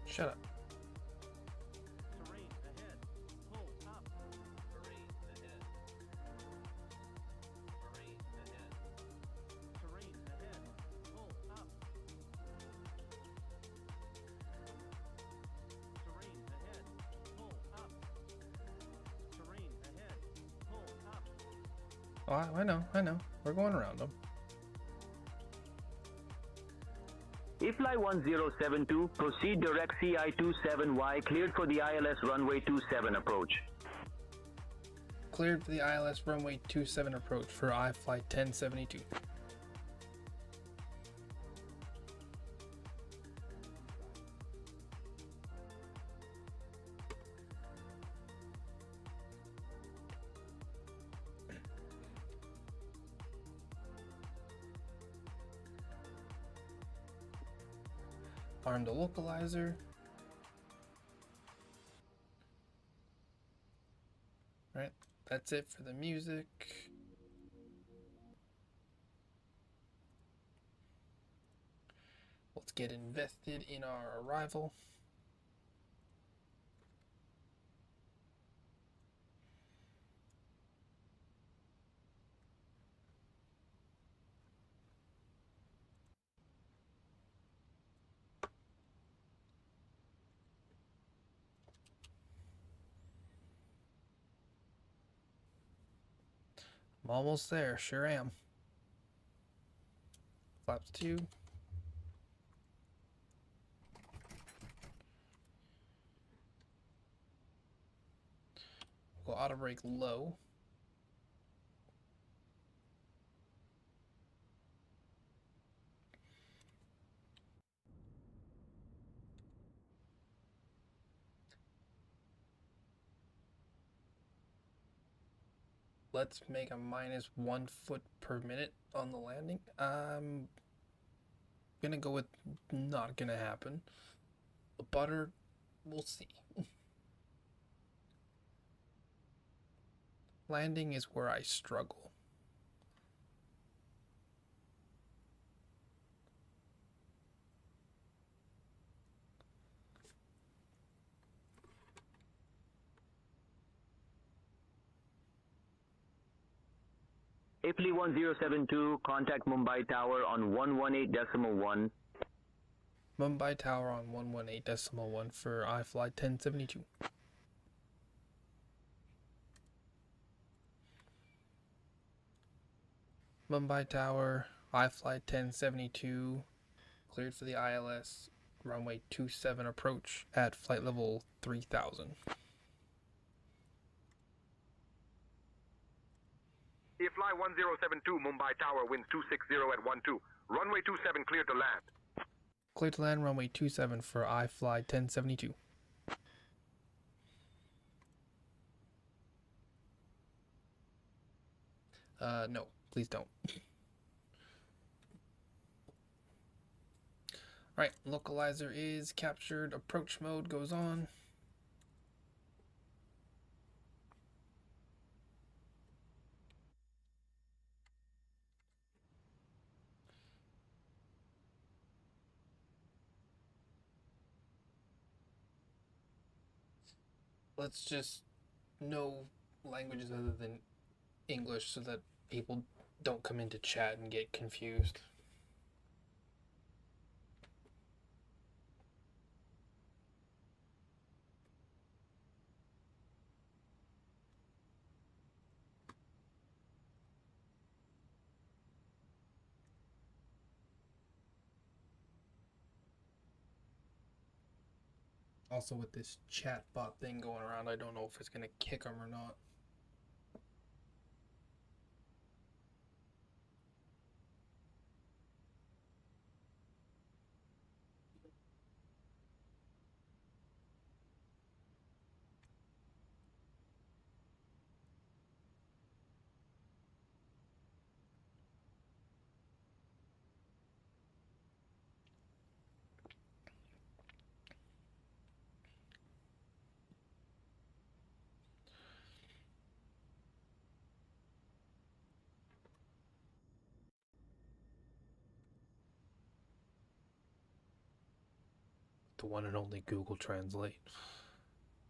Shut up. Terrain ahead. Pull up. Terrain ahead. Terrain ahead. Terrain ahead. Pull up. Terrain ahead. Pull up. Terrain ahead. Pull up. Oh, I know. We're going around them. iFly 1072, proceed direct CI27Y, cleared for the ILS runway 27 approach. Cleared for the ILS runway 27 approach for iFly 1072. Arm the localizer. Right, that's it for the music. Let's get invested in our arrival. I'm almost there, sure am. Flaps 2. We'll auto brake low. Let's make a -1 foot per minute on the landing. gonna go with not gonna happen. The butter, we'll see. Landing is where I struggle. Fly 1072, contact Mumbai Tower on 118.1. Mumbai Tower on 118.1 for iFly 1072. Mumbai Tower, iFly 1072, cleared for the ILS, runway 27 approach at flight level 3000. Fly 1072, Mumbai Tower, winds 260 at 12. Runway 27 cleared to land. Clear to land, runway 27 for iFly 1072. No, please don't. Alright, localizer is captured, approach mode goes on. Let's just know languages other than English so that people don't come into chat and get confused. Also, with this chat bot thing going around, I don't know if it's going to kick them or not. The one and only Google Translate.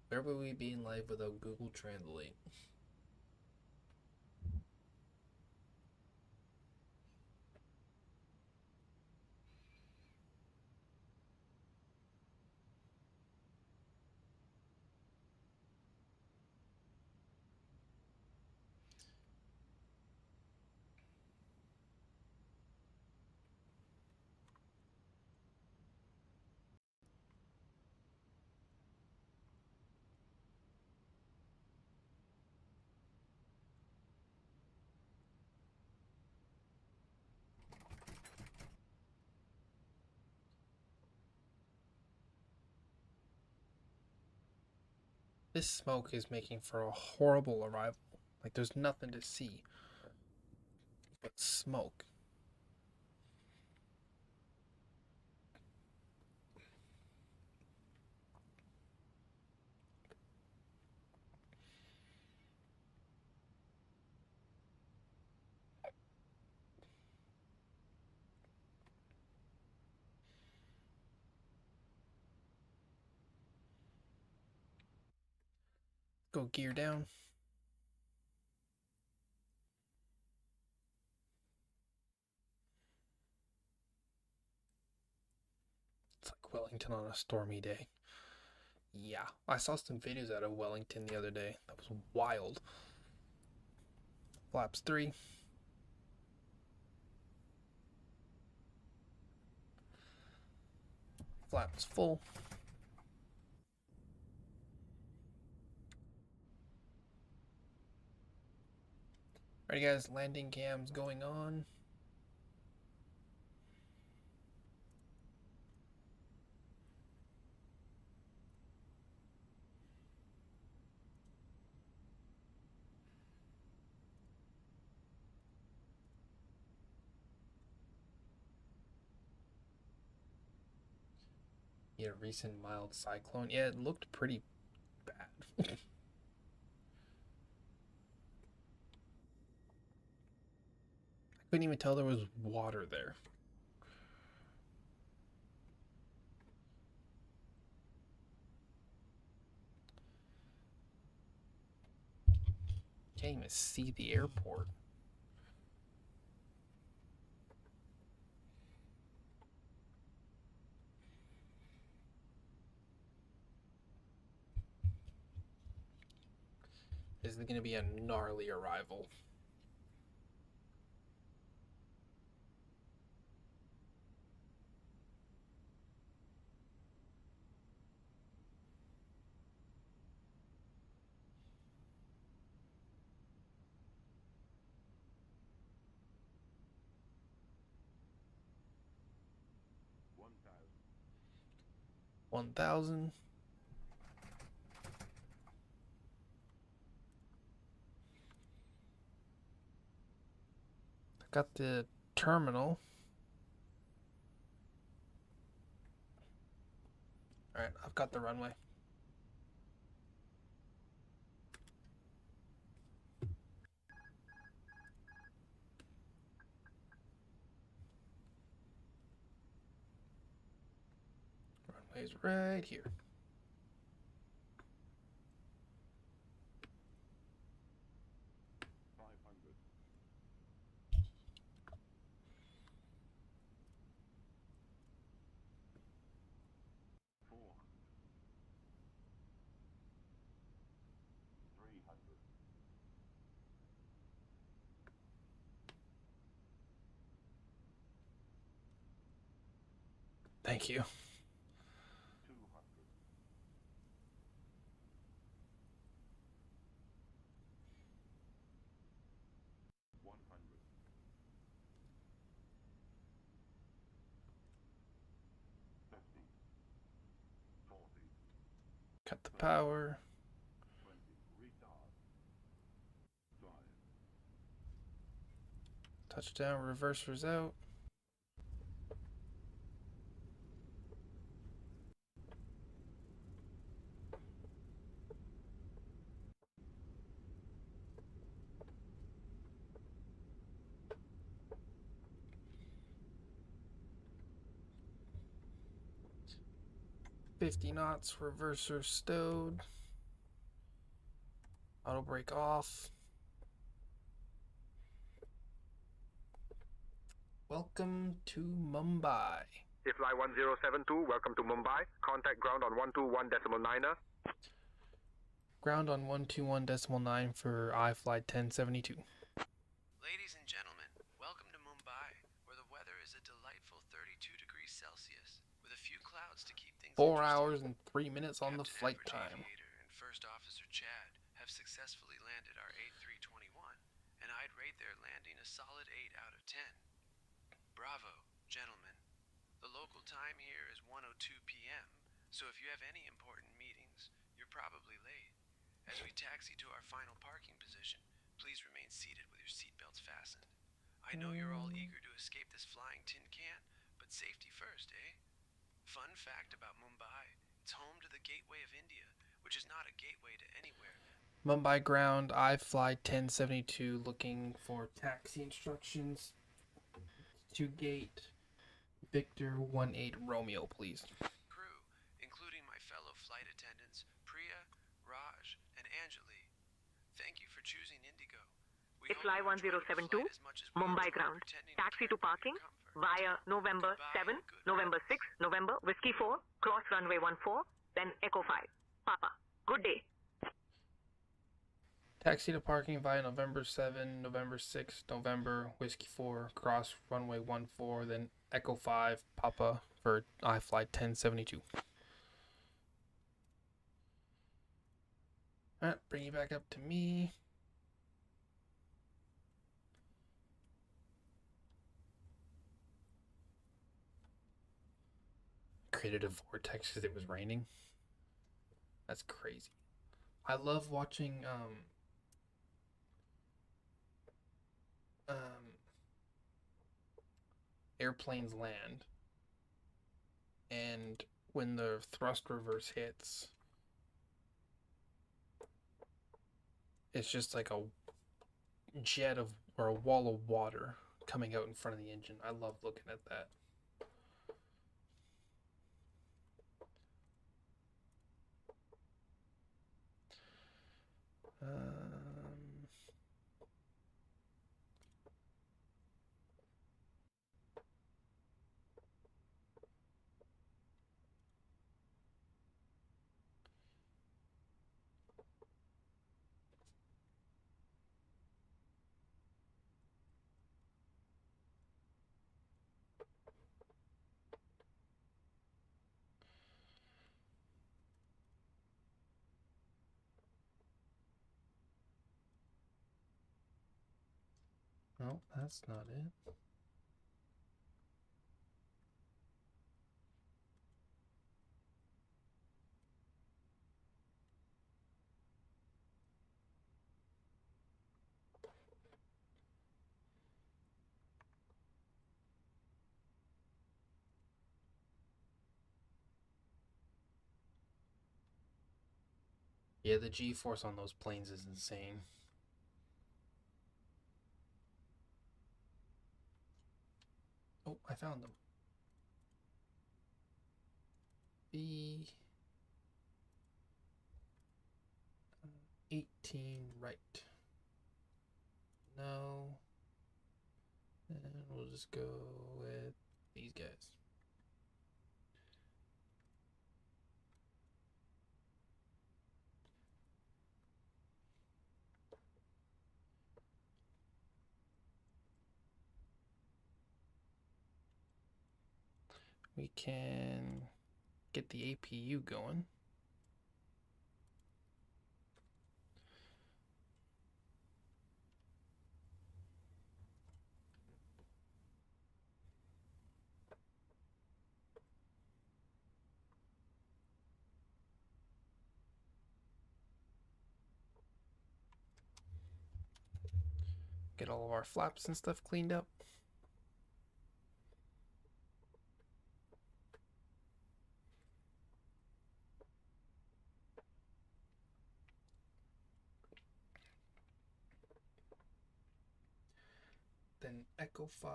Where would we be in life without Google Translate? This smoke is making for a horrible arrival. Like, there's nothing to see but smoke. Go gear down. It's like Wellington on a stormy day. Yeah, I saw some videos out of Wellington the other day. That was wild. Flaps 3. Flaps full. Alright guys, landing cams going on. Yeah, recent mild cyclone. Yeah, it looked pretty bad. I couldn't even tell there was water there. Can't even see the airport. This is going to be a gnarly arrival. One thousand. Got the terminal. All right, I've got the runway. Runway's right here. Thank you. Cut the power. Touchdown, reversers out. $50 knots, reverser stowed. Auto brake off. Welcome to Mumbai. Fly 1072, welcome to Mumbai. Contact ground on 121.9er. Ground on 121.9 for iFly 1072. Ladies and gentlemen, welcome to Mumbai, where the weather is a delightful 32 degrees Celsius, with a few clouds to keep things 4 hours and 3 minutes on the flight time. Aviator and First Officer Chad have successfully landed our A321, and I'd rate their landing a solid 8 out of 10. Bravo, gentlemen. The local time here is 1:02 p.m., so if you have any important meetings, you're probably late. As we taxi to our final parking position, please remain seated with your seatbelts fastened. I know you're all eager to escape this flying tin can, but safety first, eh? Fun fact about Mumbai, it's home to the gateway of India, which is not a gateway to anywhere. Mumbai ground, iFly 1072, looking for taxi instructions to gate Victor 18 Romeo, please. Crew, including my fellow flight attendants, Priya, Raj, and Anjali. Thank you for choosing Indigo. Fly 1072, Mumbai ground. Taxi to parking via November 7, November 6, November, Whiskey 4, cross runway 14, then Echo 5. Papa, good day. Taxi to parking via November 7, November 6, November, Whiskey 4, cross runway 14, then Echo 5, Papa for iFly 1072. Alright, bring you back up to me. Created a vortex because it was raining. That's crazy. I love watching airplanes land, and when the thrust reverse hits, it's just like a jet of, or a wall of water coming out in front of the engine. I love looking at that. No, that's not it. Yeah, the G-force on those planes is insane. Oh, I found them. B 18 right. No. And we'll just go with these guys. We can get the APU going. Get all of our flaps and stuff cleaned up. Then Echo 5.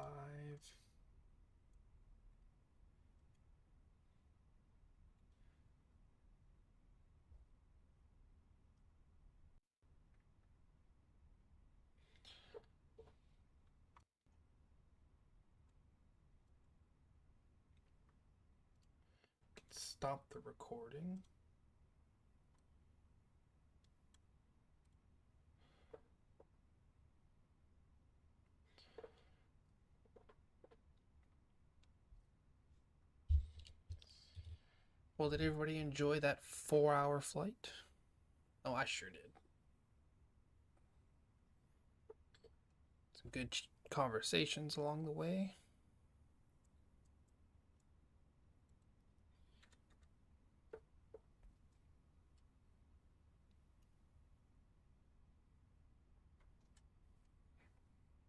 Stop the recording. Well, did everybody enjoy that 4-hour flight? Oh, I sure did. Some good conversations along the way.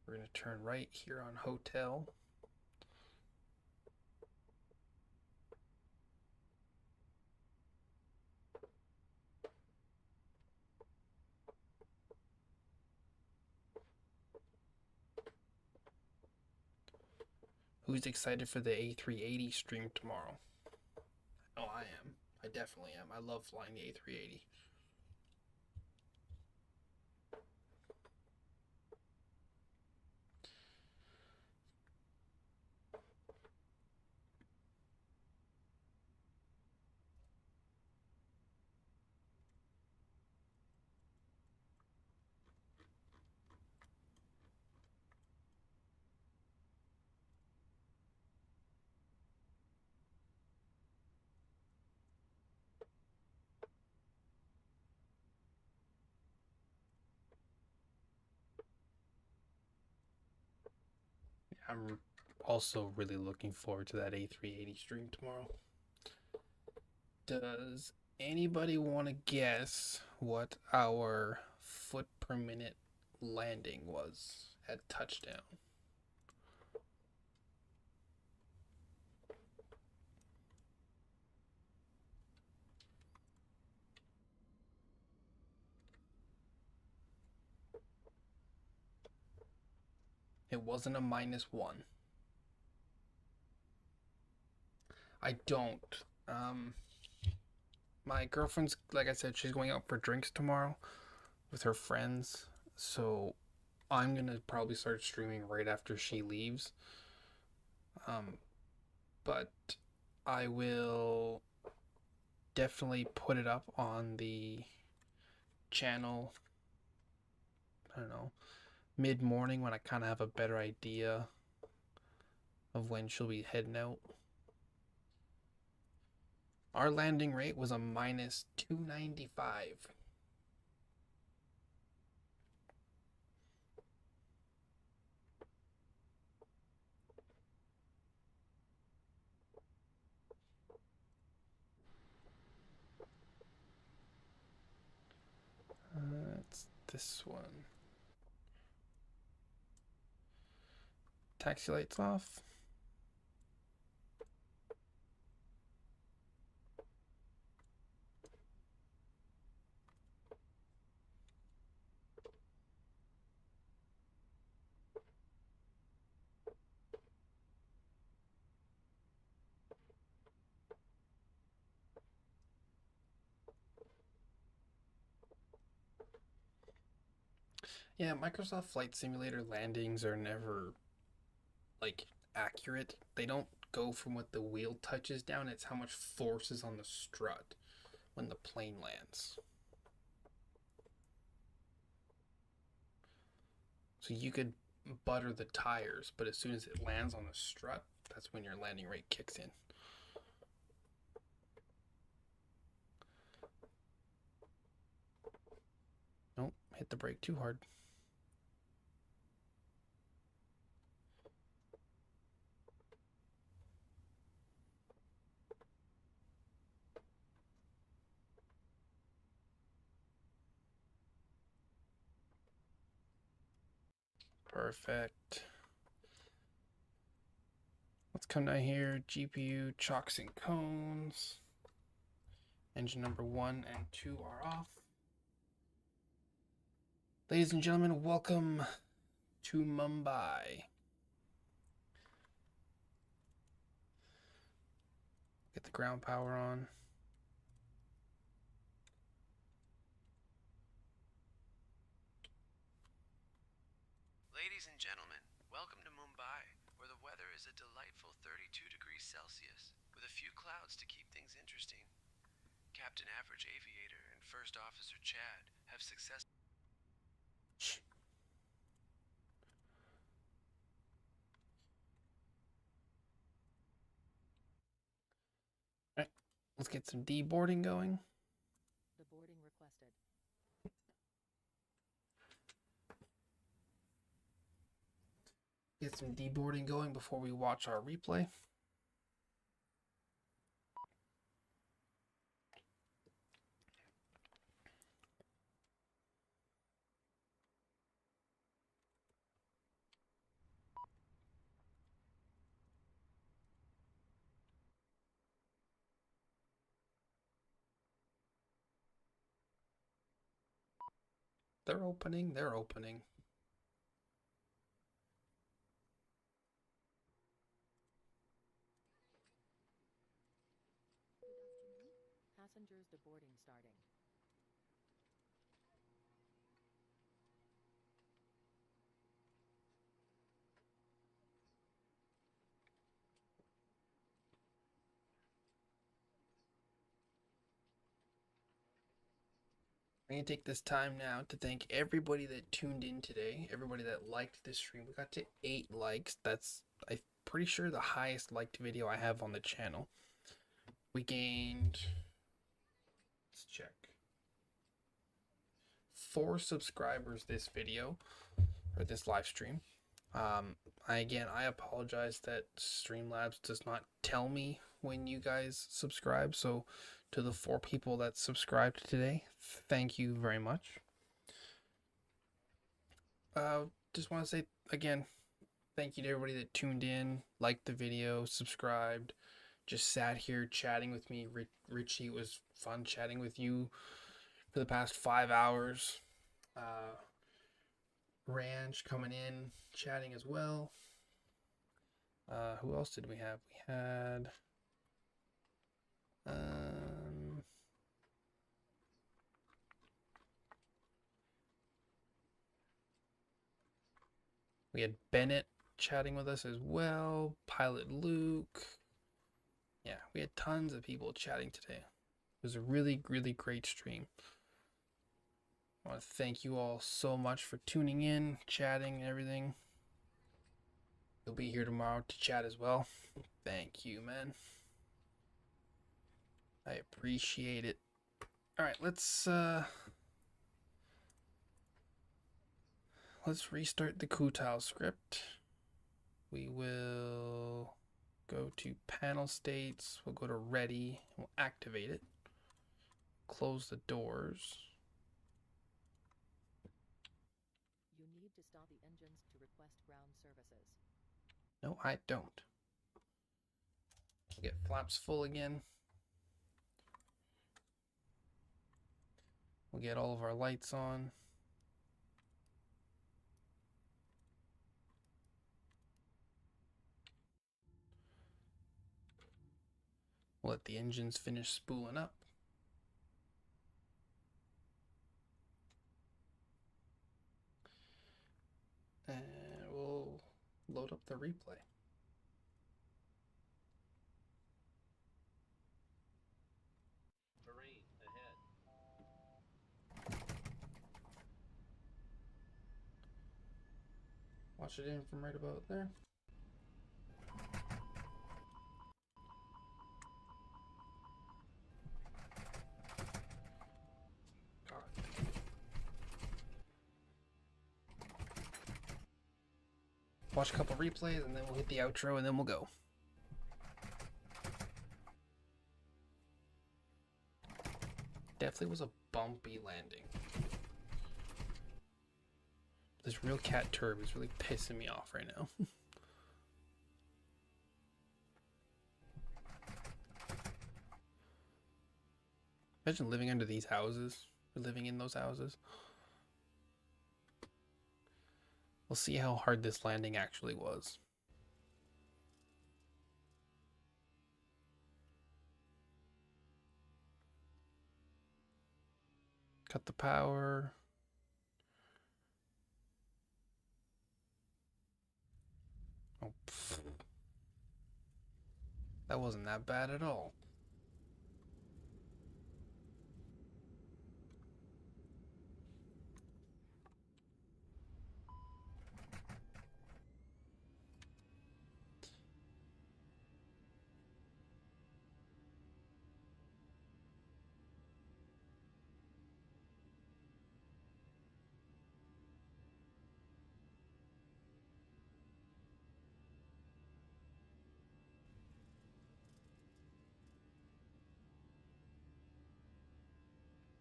We're going to turn right here on Hotel. Who's excited for the A380 stream tomorrow? Oh, I am. I definitely am. I love flying the A380. I'm also really looking forward to that A380 stream tomorrow. Does anybody want to guess what our foot per minute landing was at touchdown? It wasn't a -1. I don't. My girlfriend's, like I said, she's going out for drinks tomorrow with her friends. So I'm going to probably start streaming right after she leaves. But I will definitely put it up on the channel, I don't know, mid-morning when I kind of have a better idea of when she'll be heading out. Our landing rate was a -295. It's this one. Taxi lights off. Yeah, Microsoft Flight Simulator landings are never, like, accurate. They don't go from what the wheel touches down, it's how much force is on the strut when the plane lands. So you could butter the tires, but as soon as it lands on the strut, that's when your landing rate kicks in. Nope, hit the brake too hard. Perfect. Let's come down here. GPU, chocks and cones. Engine number 1 and 2 are off. Ladies and gentlemen, welcome to Mumbai. Get the ground power on. Ladies and gentlemen, welcome to Mumbai, where the weather is a delightful 32 degrees Celsius, with a few clouds to keep things interesting. Captain Average Aviator and First Officer Chad have successfully... Alright, let's get some deboarding going. The boarding requested. Get some deboarding going before we watch our replay. They're opening. Good afternoon. Passengers deboarding starting. I'm going to take this time now to thank everybody that tuned in today, everybody that liked this stream. We got to 8 likes. That's, I'm pretty sure, the highest liked video I have on the channel. We gained, let's check, 4 subscribers this video, or this live stream. I apologize that Streamlabs does not tell me when you guys subscribe, so to the 4 people that subscribed today, thank you very much. Just want to say again, thank you to everybody that tuned in, liked the video, subscribed, just sat here chatting with me. Richie, it was fun chatting with you for the past 5 hours. Ranch coming in, chatting as well. Who else did we have? We had we had Bennett chatting with us as well. Pilot Luke. Yeah, we had tons of people chatting today. It was a really, really great stream. I want to thank you all so much for tuning in, chatting, and everything. You'll be here tomorrow to chat as well. Thank you, man. I appreciate it. All right, let's restart the Qtile script. We will go to panel states. We'll go to ready. We'll activate it. Close the doors. You need to start the engines to request ground services. No, I don't. Get flaps full again. We'll get all of our lights on. We'll let the engines finish spooling up. And we'll load up the replay. Terrain ahead. Watch it in from right about there. Watch a couple replays and then we'll hit the outro and then we'll go. Definitely was a bumpy landing. This real cat turb is really pissing me off right now. Imagine living under these houses, or living in those houses. We'll see how hard this landing actually was. Cut the power. Oh, pfft. That wasn't that bad at all.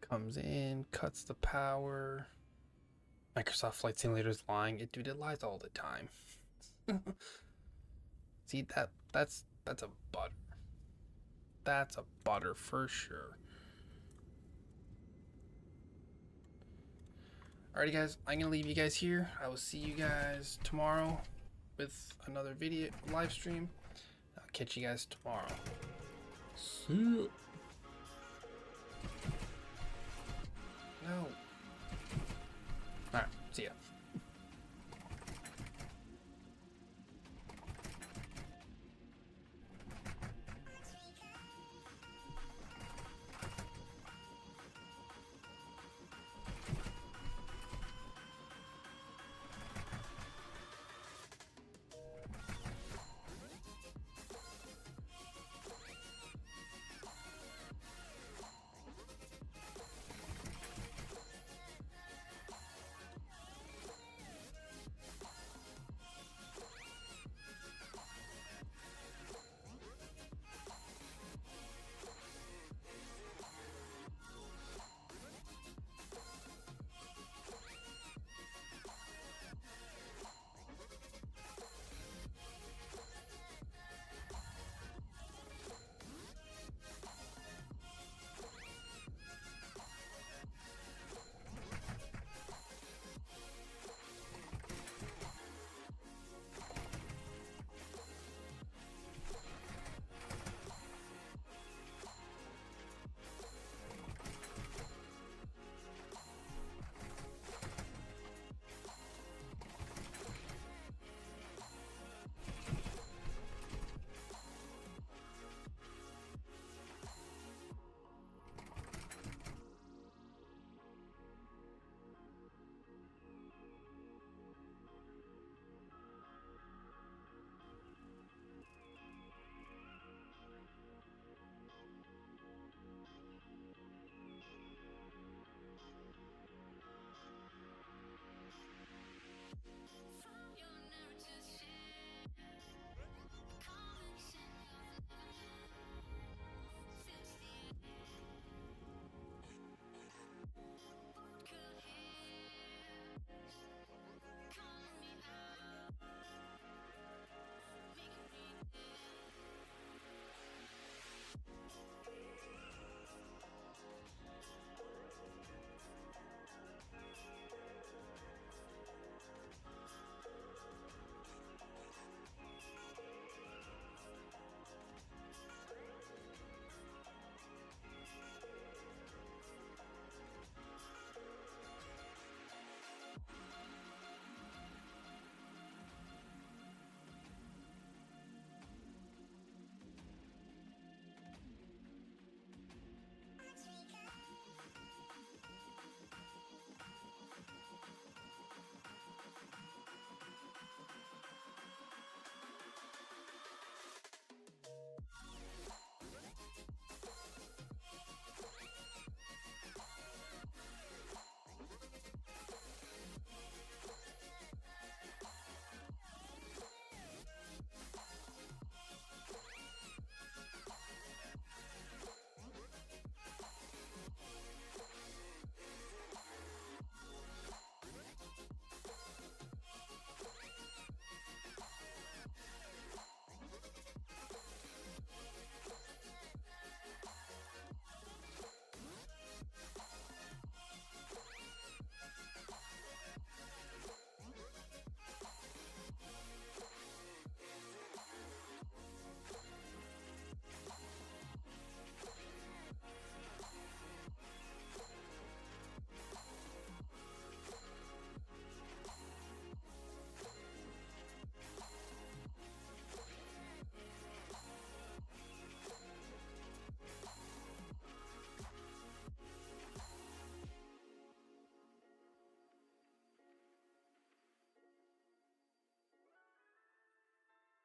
Comes in, cuts the power. Microsoft Flight Simulator is lying. Dude, it lies all the time. See, that's a butter. That's a butter for sure. Alrighty guys, I'm gonna leave you guys here. I will see you guys tomorrow with another video live stream. I'll catch you guys tomorrow. See ya. No. Alright, see ya.